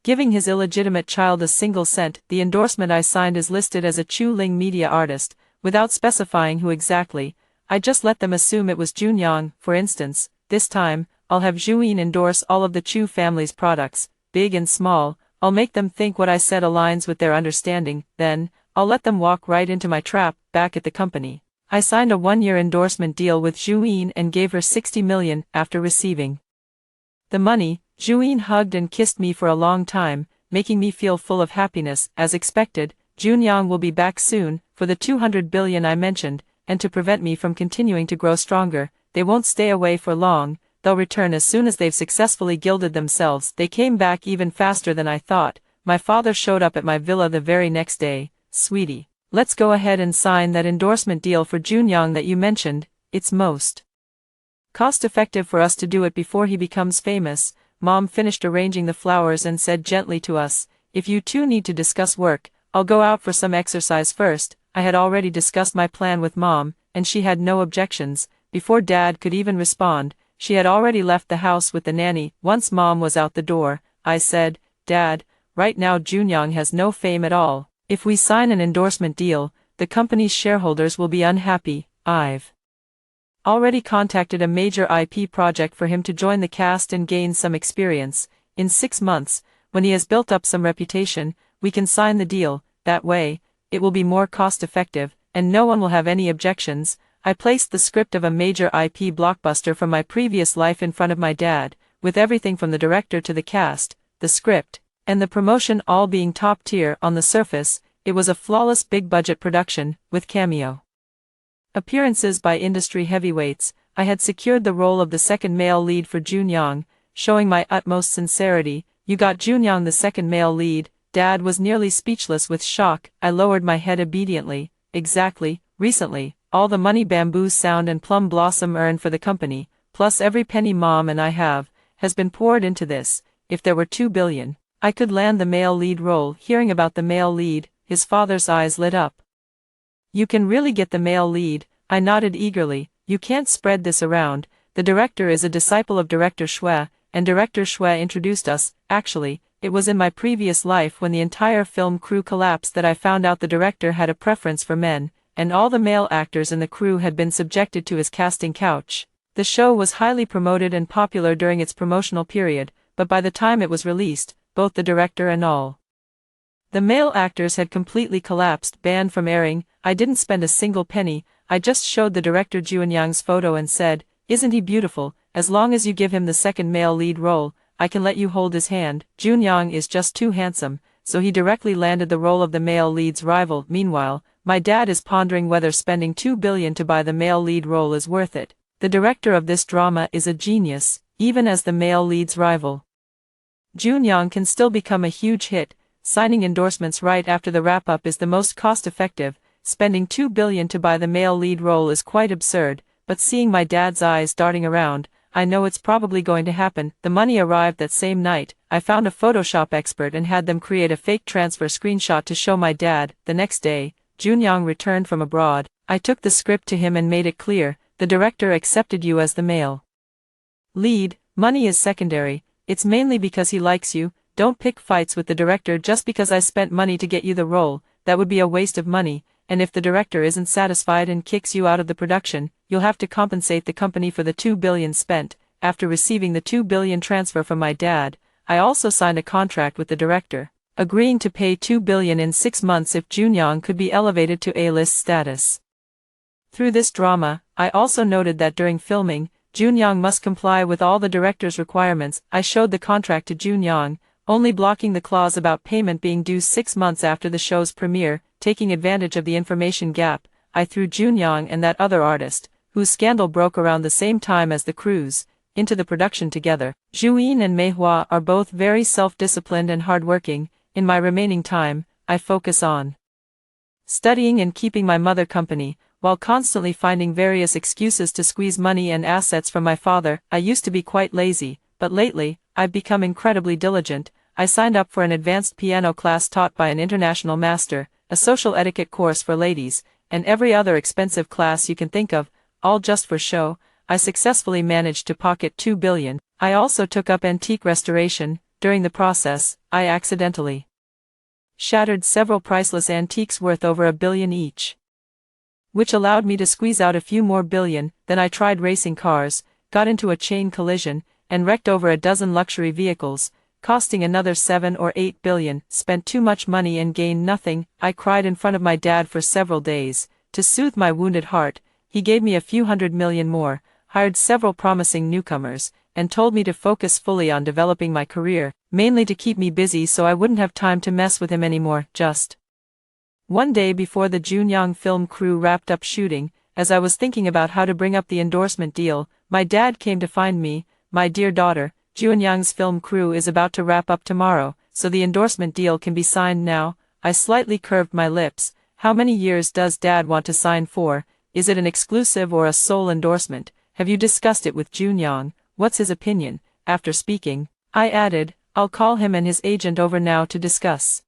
giving his illegitimate child a single cent. The endorsement I signed is listed as a Chu Ling media artist, without specifying who exactly. I just let them assume it was Junyang. For instance, this time, I'll have Juin endorse all of the Chu family's products, big and small. I'll make them think what I said aligns with their understanding, then, I'll let them walk right into my trap. Back at the company, I signed a 1-year endorsement deal with Juin and gave her 60 million. After receiving the money, Juin hugged and kissed me for a long time, making me feel full of happiness. As expected, Junyang will be back soon, for the 200 billion I mentioned, and to prevent me from continuing to grow stronger. They won't stay away for long, they'll return as soon as they've successfully gilded themselves. They came back even faster than I thought. My father showed up at my villa the very next day. "Sweetie, let's go ahead and sign that endorsement deal for Junyang that you mentioned. It's most cost-effective for us to do it before he becomes famous." Mom finished arranging the flowers and said gently to us, "If you two need to discuss work, I'll go out for some exercise first." I had already discussed my plan with Mom, and she had no objections. Before Dad could even respond, she had already left the house with the nanny. Once Mom was out the door, I said, "Dad, right now Junyang has no fame at all. If we sign an endorsement deal, the company's shareholders will be unhappy. I've already contacted a major IP project for him to join the cast and gain some experience. In 6 months, when he has built up some reputation, we can sign the deal. That way, it will be more cost-effective, and no one will have any objections." I placed the script of a major IP blockbuster from my previous life in front of my dad, with everything from the director to the cast, the script, and the promotion all being top tier. On the surface, it was a flawless big-budget production, with cameo appearances by industry heavyweights. I had secured the role of the second male lead for Junyang, showing my utmost sincerity. "You got Junyang the second male lead?" Dad was nearly speechless with shock. I lowered my head obediently. "Exactly, recently, all the money Bamboo Sound and Plum Blossom earn for the company, plus every penny Mom and I have, has been poured into this. If there were 2 billion, I could land the male lead role." Hearing about the male lead, his father's eyes lit up. "You can really get the male lead," I nodded eagerly. "You can't spread this around. The director is a disciple of Director Shui, and Director Shui introduced us. Actually, it was in my previous life when the entire film crew collapsed that I found out the director had a preference for men, and all the male actors in the crew had been subjected to his casting couch. The show was highly promoted and popular during its promotional period, but by the time it was released, both the director and all the male actors had completely collapsed, banned from airing. I didn't spend a single penny. I just showed the director Junyang's photo and said, 'Isn't he beautiful? As long as you give him the second male lead role, I can let you hold his hand.' Junyang is just too handsome, so he directly landed the role of the male lead's rival. Meanwhile, my dad is pondering whether spending 2 billion to buy the male lead role is worth it. The director of this drama is a genius, even as the male lead's rival. Junyang can still become a huge hit. Signing endorsements right after the wrap-up is the most cost-effective. Spending 2 billion to buy the male lead role is quite absurd, but seeing my dad's eyes darting around, I know it's probably going to happen. The money arrived that same night. I found a Photoshop expert and had them create a fake transfer screenshot to show my dad. The next day, Junyang returned from abroad. I took the script to him and made it clear, the director accepted you as the male lead. Money is secondary, it's mainly because he likes you. Don't pick fights with the director just because I spent money to get you the role. That would be a waste of money, and if the director isn't satisfied and kicks you out of the production, you'll have to compensate the company for the 2 billion spent. After receiving the 2 billion transfer from my dad, I also signed a contract with the director, agreeing to pay 2 billion in 6 months if Junyang could be elevated to A-list status. Through this drama, I also noted that during filming, Junyang must comply with all the director's requirements. I showed the contract to Junyang, only blocking the clause about payment being due 6 months after the show's premiere. Taking advantage of the information gap, I threw Junyang and that other artist, whose scandal broke around the same time as the crews, into the production together. Juyin and Meihua are both very self-disciplined and hardworking. In my remaining time, I focus on studying and keeping my mother company, while constantly finding various excuses to squeeze money and assets from my father. I used to be quite lazy, but lately, I've become incredibly diligent. I signed up for an advanced piano class taught by an international master, a social etiquette course for ladies, and every other expensive class you can think of, all just for show. I successfully managed to pocket 2 billion. I also took up antique restoration. During the process, I accidentally shattered several priceless antiques worth over 1 billion each, which allowed me to squeeze out a few more billion. Then I tried racing cars, got into a chain collision, and wrecked over a dozen luxury vehicles, costing another 7 or 8 billion, spent too much money and gained nothing. I cried in front of my dad for several days. To soothe my wounded heart, he gave me a few 100 million more, hired several promising newcomers, and told me to focus fully on developing my career, mainly to keep me busy so I wouldn't have time to mess with him anymore. Just one day before the Junyang film crew wrapped up shooting, as I was thinking about how to bring up the endorsement deal, my dad came to find me. "My dear daughter, Junyang's film crew is about to wrap up tomorrow, so the endorsement deal can be signed now." I slightly curved my lips. How many years does Dad want to sign for? Is it an exclusive or a sole endorsement? Have you discussed it with Junyang? What's his opinion? After speaking, I added, I'll call him and his agent over now to discuss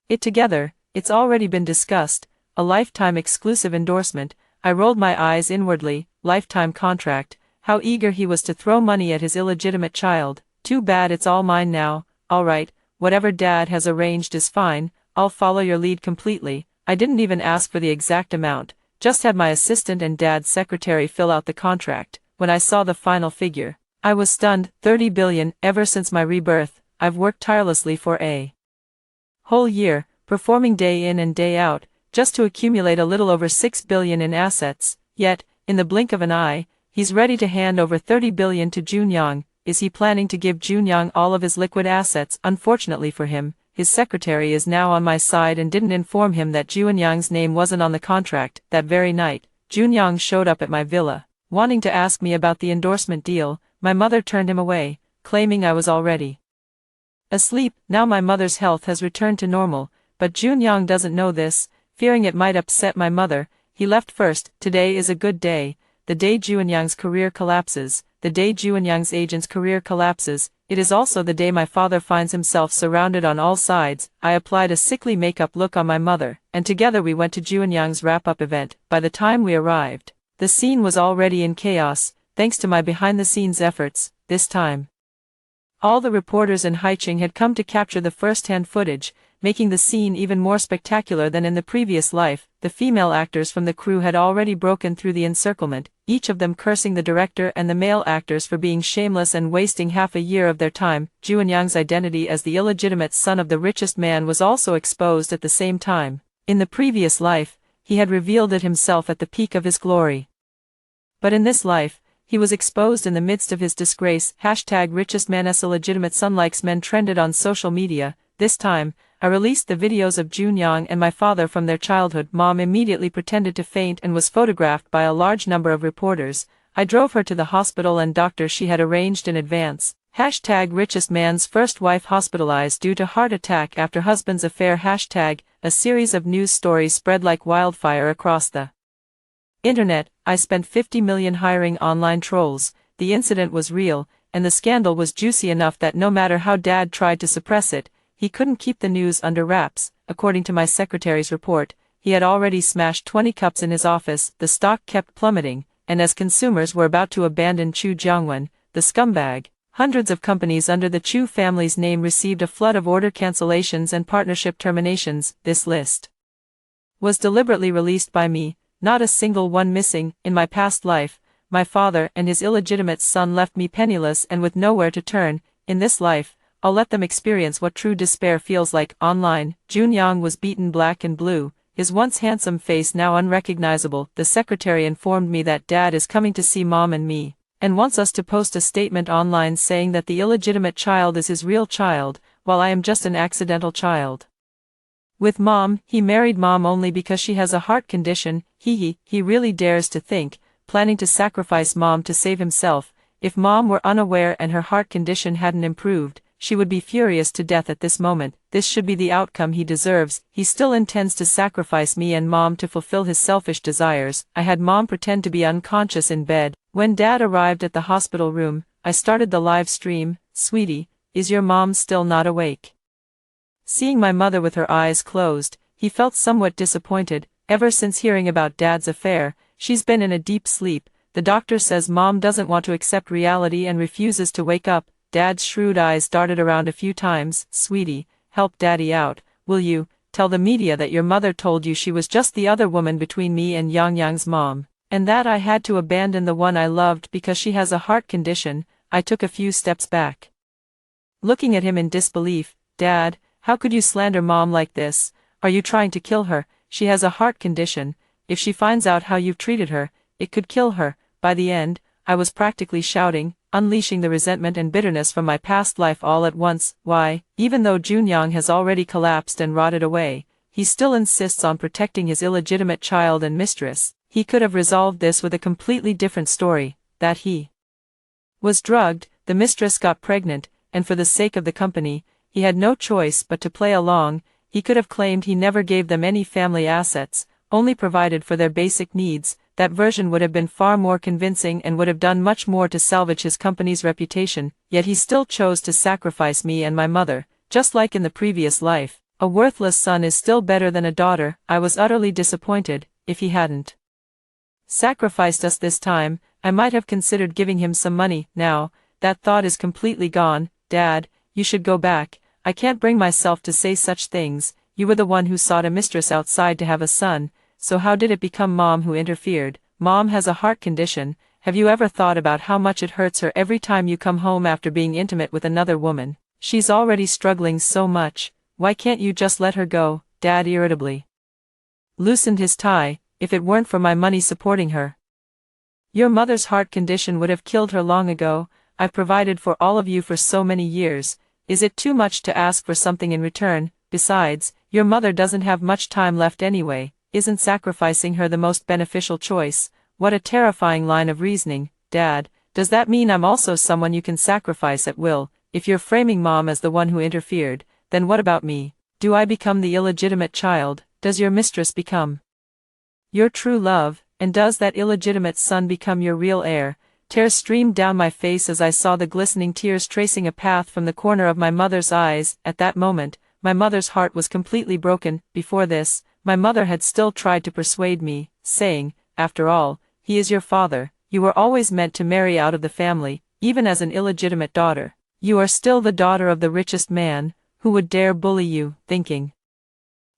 it together. It's already been discussed. A lifetime exclusive endorsement. I rolled my eyes inwardly. Lifetime contract. How eager he was to throw money at his illegitimate child. Too bad it's all mine now. Alright, whatever Dad has arranged is fine. I'll follow your lead completely. I didn't even ask for the exact amount, just had my assistant and Dad's secretary fill out the contract. When I saw the final figure, I was stunned. 30 billion. Ever since my rebirth, I've worked tirelessly for a whole year, performing day in and day out, just to accumulate a little over 6 billion in assets. Yet, in the blink of an eye, he's ready to hand over 30 billion to Junyang. Is he planning to give Junyang all of his liquid assets? Unfortunately for him, his secretary is now on my side and didn't inform him that Junyang's name wasn't on the contract. That very night, Junyang showed up at my villa, wanting to ask me about the endorsement deal. My mother turned him away, claiming I was already asleep. Now my mother's health has returned to normal, but Junyang doesn't know this. Fearing it might upset my mother, he left first. Today is a good day, the day Juanyang's career collapses, the day Juanyang's agent's career collapses. It is also the day my father finds himself surrounded on all sides. I applied a sickly makeup look on my mother, and together we went to Juanyang's wrap-up event. By the time we arrived, the scene was already in chaos, thanks to my behind-the-scenes efforts. This time, all the reporters in Haicheng had come to capture the first-hand footage, making the scene even more spectacular than in the previous life. The female actors from the crew had already broken through the encirclement, each of them cursing the director and the male actors for being shameless and wasting half a year of their time. Juanyang's identity as the illegitimate son of the richest man was also exposed at the same time. In the previous life, he had revealed it himself at the peak of his glory. But in this life, he was exposed in the midst of his disgrace. #richestman's illegitimate son likes men trended on social media. This time, I released the videos of Juanyang and my father from their childhood. Mom immediately pretended to faint and was photographed by a large number of reporters. I drove her to the hospital and doctor she had arranged in advance. #richest man's first wife hospitalized due to heart attack after husband's affair. A series of news stories spread like wildfire across the internet. I spent 50 million hiring online trolls. The incident was real, and the scandal was juicy enough that no matter how Dad tried to suppress it, he couldn't keep the news under wraps. According to my secretary's report, he had already smashed 20 cups in his office. The stock kept plummeting, and as consumers were about to abandon Chu Jiangwen, the scumbag, hundreds of companies under the Chu family's name received a flood of order cancellations and partnership terminations. This list was deliberately released by me, not a single one missing. In my past life, my father and his illegitimate son left me penniless and with nowhere to turn. In this life, I'll let them experience what true despair feels like. Online, Juanyang was beaten black and blue, his once handsome face now unrecognizable. The secretary informed me that Dad is coming to see Mom and me, and wants us to post a statement online saying that the illegitimate child is his real child, while I am just an accidental child. With Mom, he married Mom only because she has a heart condition. He really dares to think, planning to sacrifice Mom to save himself. If Mom were unaware and her heart condition hadn't improved, she would be furious to death at this moment. This should be the outcome he deserves. He still intends to sacrifice me and Mom to fulfill his selfish desires. I had Mom pretend to be unconscious in bed. When Dad arrived at the hospital room, I started the live stream. "Sweetie, is your mom still not awake?" Seeing my mother with her eyes closed, he felt somewhat disappointed. Ever since hearing about Dad's affair, she's been in a deep sleep. The doctor says Mom doesn't want to accept reality and refuses to wake up. Dad's shrewd eyes darted around a few times. "Sweetie, help Daddy out, will you? Tell the media that your mother told you she was just the other woman between me and Yangyang's mom, and that I had to abandon the one I loved because she has a heart condition." I took a few steps back, looking at him in disbelief. "Dad, how could you slander Mom like this? Are you trying to kill her? She has a heart condition. If she finds out how you've treated her, it could kill her." By the end, I was practically shouting, unleashing the resentment and bitterness from my past life all at once. Why, even though Juanyang has already collapsed and rotted away, he still insists on protecting his illegitimate child and mistress. He could have resolved this with a completely different story, that he was drugged, the mistress got pregnant, and for the sake of the company, he had no choice but to play along. He could have claimed he never gave them any family assets, only provided for their basic needs. That version would have been far more convincing and would have done much more to salvage his company's reputation, yet he still chose to sacrifice me and my mother. Just like in the previous life, a worthless son is still better than a daughter. I was utterly disappointed. If he hadn't sacrificed us this time, I might have considered giving him some money. Now, that thought is completely gone. "Dad, you should go back. I can't bring myself to say such things. You were the one who sought a mistress outside to have a son. So how did it become Mom who interfered? Mom has a heart condition. Have you ever thought about how much it hurts her every time you come home after being intimate with another woman? She's already struggling so much. Why can't you just let her go?" Dad irritably loosened his tie. "If it weren't for my money supporting her, your mother's heart condition would have killed her long ago. I've provided for all of you for so many years. Is it too much to ask for something in return? Besides, your mother doesn't have much time left anyway. Isn't sacrificing her the most beneficial choice?" What a terrifying line of reasoning. "Dad, does that mean I'm also someone you can sacrifice at will? If you're framing Mom as the one who interfered, then what about me? Do I become the illegitimate child? Does your mistress become Your true love, and does that illegitimate son become your real heir? Tears streamed down my face as I saw the glistening tears tracing a path from the corner of my mother's eyes. At that moment, my mother's heart was completely broken. Before this, my mother had still tried to persuade me, saying, "After all, he is your father, you were always meant to marry out of the family, even as an illegitimate daughter. You are still the daughter of the richest man, who would dare bully you?" Thinking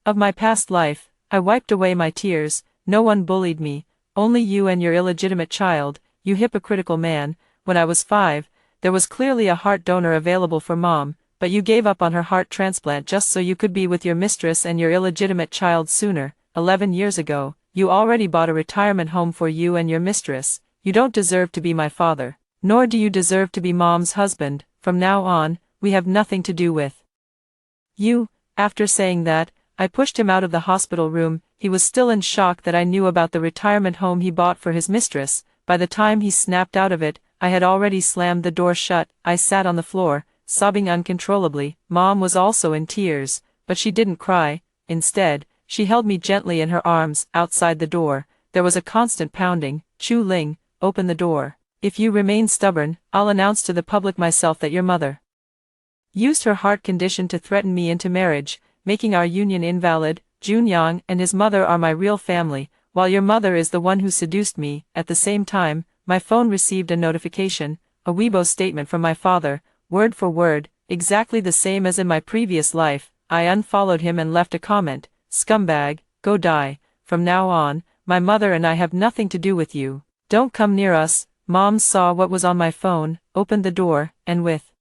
of my past life, I wiped away my tears. No one bullied me, only you and your illegitimate child, you hypocritical man. When I was 5, there was clearly a heart donor available for Mom, but you gave up on her heart transplant just so you could be with your mistress and your illegitimate child sooner. 11 years ago, you already bought a retirement home for you and your mistress. You don't deserve to be my father, nor do you deserve to be Mom's husband. From now on, we have nothing to do with you. After saying that, I pushed him out of the hospital room. He was still in shock that I knew about the retirement home he bought for his mistress. By the time he snapped out of it, I had already slammed the door shut. I sat on the floor, sobbing uncontrollably. Mom was also in tears, but she didn't cry. Instead, she held me gently in her arms. Outside the door, there was a constant pounding. "Chu Ling, open the door. If you remain stubborn, I'll announce to the public myself that your mother used her heart condition to threaten me into marriage, making our union invalid. Junyang and his mother are my real family, while your mother is the one who seduced me." At the same time, my phone received a notification, a Weibo statement from my father, word for word, exactly the same as in my previous life. I unfollowed him and left a comment, "Scumbag, go die. From now on, my mother and I have nothing to do with you. Don't come near us." Mom saw what was on my phone, opened the door, and with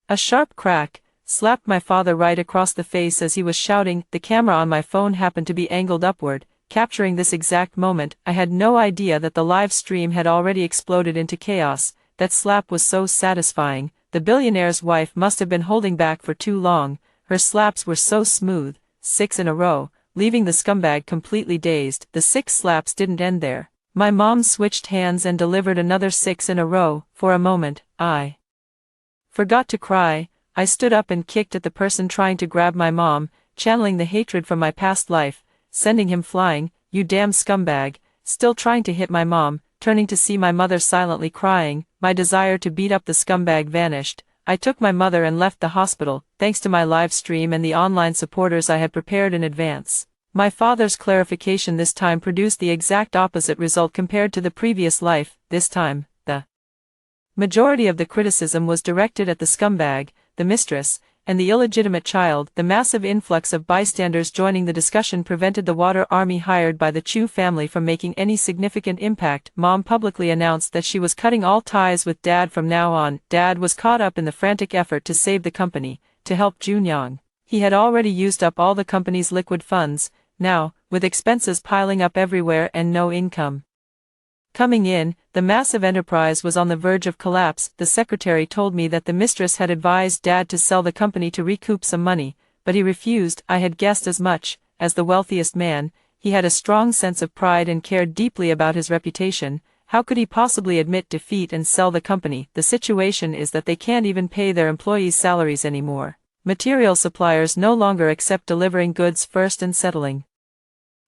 a sharp crack, slapped my father right across the face as he was shouting. The camera on my phone happened to be angled upward, capturing this exact moment. I had no idea that the live stream had already exploded into chaos. That slap was so satisfying. The billionaire's wife must have been holding back for too long. Her slaps were so smooth, 6 in a row, leaving the scumbag completely dazed. The 6 slaps didn't end there. My mom switched hands and delivered another 6 in a row. For a moment, I forgot to cry. I stood up and kicked at the person trying to grab my mom, channeling the hatred from my past life, sending him flying. "You damn scumbag," still trying to hit my mom, turning to see my mother silently crying. My desire to beat up the scumbag vanished. I took my mother and left the hospital, thanks to my live stream and the online supporters I had prepared in advance. My father's clarification this time produced the exact opposite result compared to the previous life. This time, the majority of the criticism was directed at the scumbag, the mistress, and the illegitimate child. The massive influx of bystanders joining the discussion prevented the water army hired by the Chu family from making any significant impact. Mom publicly announced that she was cutting all ties with Dad from now on. Dad was caught up in the frantic effort to save the company, to help Junyang. He had already used up all the company's liquid funds. Now, with expenses piling up everywhere and no income coming in, the massive enterprise was on the verge of collapse. The secretary told me that the mistress had advised Dad to sell the company to recoup some money, but he refused. I had guessed as much. As the wealthiest man, he had a strong sense of pride and cared deeply about his reputation. How could he possibly admit defeat and sell the company? The situation is that they can't even pay their employees' salaries anymore. Material suppliers no longer accept delivering goods first and settling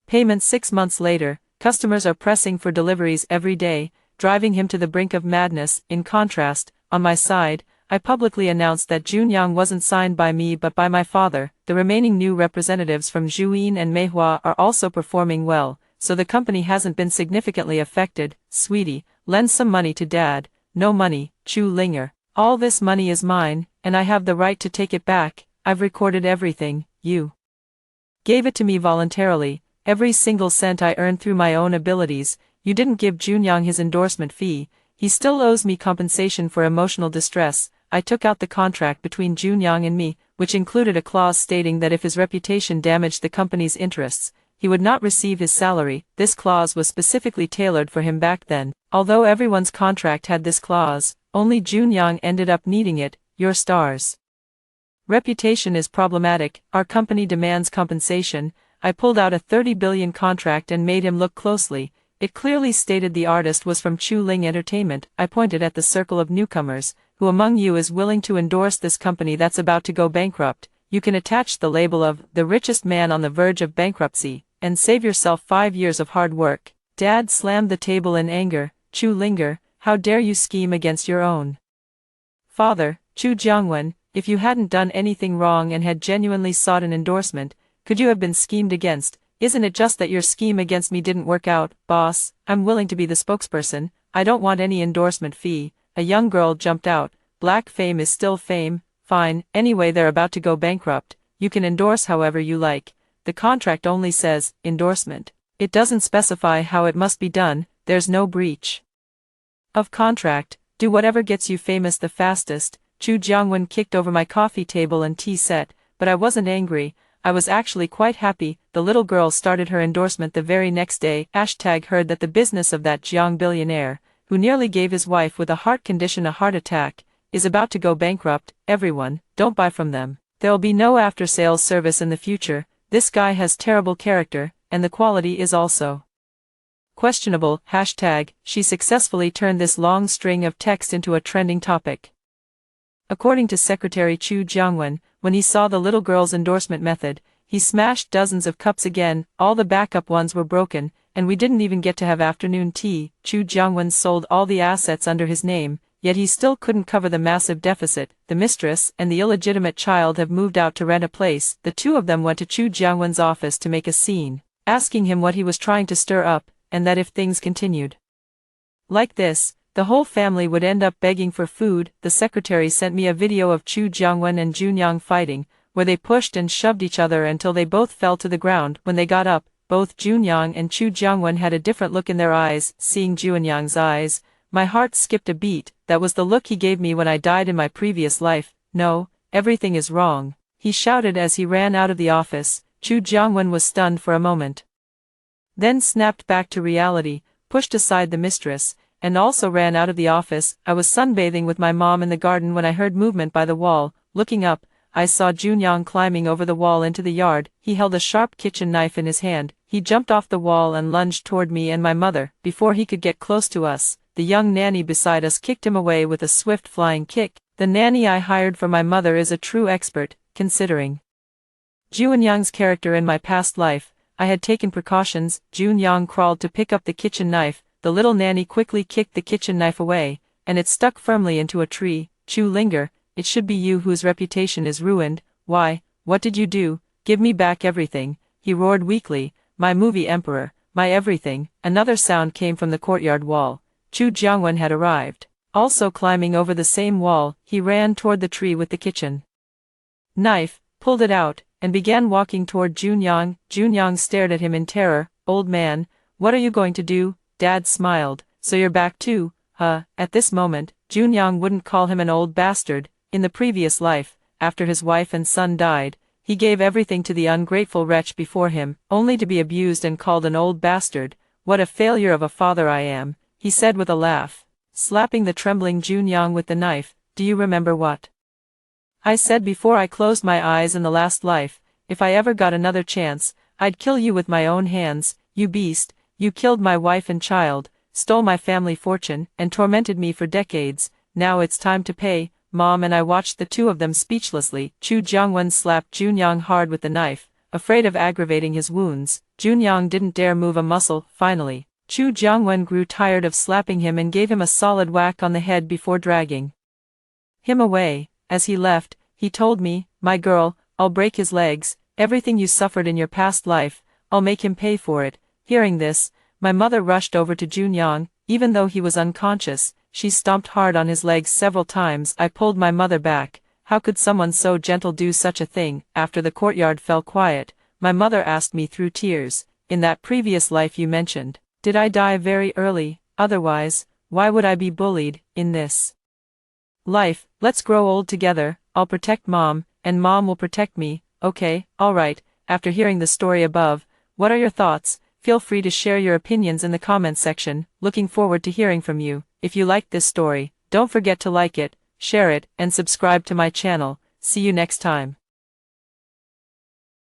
payments 6 months later. Customers are pressing for deliveries every day, driving him to the brink of madness. In contrast, on my side, I publicly announced that Junyang wasn't signed by me but by my father. The remaining new representatives from Juyin and Meihua are also performing well, so the company hasn't been significantly affected. "Sweetie, lend some money to Dad." "No money, Chu Linger. All this money is mine, and I have the right to take it back. I've recorded everything. You gave it to me voluntarily. Every single cent I earned through my own abilities. You didn't give Junyang his endorsement fee. He still owes me compensation for emotional distress." I took out the contract between Junyang and me, which included a clause stating that if his reputation damaged the company's interests, he would not receive his salary. This clause was specifically tailored for him back then. Although everyone's contract had this clause, only Junyang ended up needing it. "Your star's reputation is problematic. Our company demands compensation." I pulled out a 30 billion contract and made him look closely. It clearly stated the artist was from Chu Ling Entertainment. I pointed at the circle of newcomers. "Who among you is willing to endorse this company that's about to go bankrupt? You can attach the label of the richest man on the verge of bankruptcy." and save yourself 5 years of hard work. Dad slammed the table in anger. Chu Linger, how dare you scheme against your own father? Chu Jiangwen, if you hadn't done anything wrong and had genuinely sought an endorsement, could you have been schemed against? Isn't it just that your scheme against me didn't work out, boss? I'm willing to be the spokesperson. I don't want any endorsement fee. A young girl jumped out. Black fame is still fame. Fine, anyway they're about to go bankrupt. You can endorse however you like. The contract only says, endorsement. It doesn't specify how it must be done. There's no breach of contract. Do whatever gets you famous the fastest. Chu Jiangwen kicked over my coffee table and tea set, but I wasn't angry. I was actually quite happy. The little girl started her endorsement the very next day. Heard that the business of that Jiang billionaire, who nearly gave his wife with a heart condition a heart attack, is about to go bankrupt. Everyone, don't buy from them. There'll be no after-sales service in the future. This guy has terrible character, and the quality is also questionable. She successfully turned this long string of text into a trending topic. According to Secretary Chu Jiangwen, when he saw the little girl's endorsement method, he smashed dozens of cups again. All the backup ones were broken, and we didn't even get to have afternoon tea. Chu Jiangwen sold all the assets under his name, yet he still couldn't cover the massive deficit. The mistress and the illegitimate child have moved out to rent a place. The two of them went to Chu Jiangwen's office to make a scene, asking him what he was trying to stir up, and that if things continued like this, the whole family would end up begging for food. The secretary sent me a video of Chu Jiangwen and Junyang fighting, where they pushed and shoved each other until they both fell to the ground. When they got up, both Junyang and Chu Jiangwen had a different look in their eyes. Seeing Junyang's eyes, my heart skipped a beat. That was the look he gave me when I died in my previous life. No, everything is wrong, he shouted as he ran out of the office. Chu Jiangwen was stunned for a moment, then snapped back to reality, pushed aside the mistress, and also ran out of the office. I was sunbathing with my mom in the garden when I heard movement by the wall. Looking up, I saw Junyang climbing over the wall into the yard. He held a sharp kitchen knife in his hand. He jumped off the wall and lunged toward me and my mother. Before he could get close to us, the young nanny beside us kicked him away with a swift flying kick. The nanny I hired for my mother is a true expert, considering Junyang's character in my past life. I had taken precautions. Junyang crawled to pick up the kitchen knife. The little nanny quickly kicked the kitchen knife away, and it stuck firmly into a tree. Chu Linger, it should be you whose reputation is ruined. Why, what did you do? Give me back everything, he roared weakly. My movie emperor, my everything. Another sound came from the courtyard wall. Chu Jiangwen had arrived. Also climbing over the same wall, he ran toward the tree with the kitchen knife, pulled it out, and began walking toward Junyang. Junyang stared at him in terror. Old man, what are you going to do? Dad smiled. So you're back too, huh? At this moment, Junyang wouldn't call him an old bastard. In the previous life, after his wife and son died, he gave everything to the ungrateful wretch before him, only to be abused and called an old bastard. What a failure of a father I am, he said with a laugh, slapping the trembling Junyang with the knife. Do you remember what I said before I closed my eyes in the last life? If I ever got another chance, I'd kill you with my own hands. You beast, you killed my wife and child, stole my family fortune, and tormented me for decades. Now it's time to pay. Mom and I watched the two of them speechlessly. Chu Jiangwen slapped Junyang hard with the knife, afraid of aggravating his wounds. Junyang didn't dare move a muscle. Finally, Chu Jiangwen grew tired of slapping him and gave him a solid whack on the head before dragging him away. As he left, he told me, my girl, I'll break his legs. Everything you suffered in your past life, I'll make him pay for it. Hearing this, my mother rushed over to Junyang. Even though he was unconscious, she stomped hard on his legs several times. I pulled my mother back. How could someone so gentle do such a thing? After the courtyard fell quiet, my mother asked me through tears, in that previous life you mentioned, did I die very early? Otherwise, why would I be bullied in this life? Let's grow old together. I'll protect Mom, and Mom will protect me. Okay, alright. After hearing the story above, what are your thoughts? Feel free to share your opinions in the comments section. Looking forward to hearing from you. If you liked this story, don't forget to like it, share it, and subscribe to my channel. See you next time.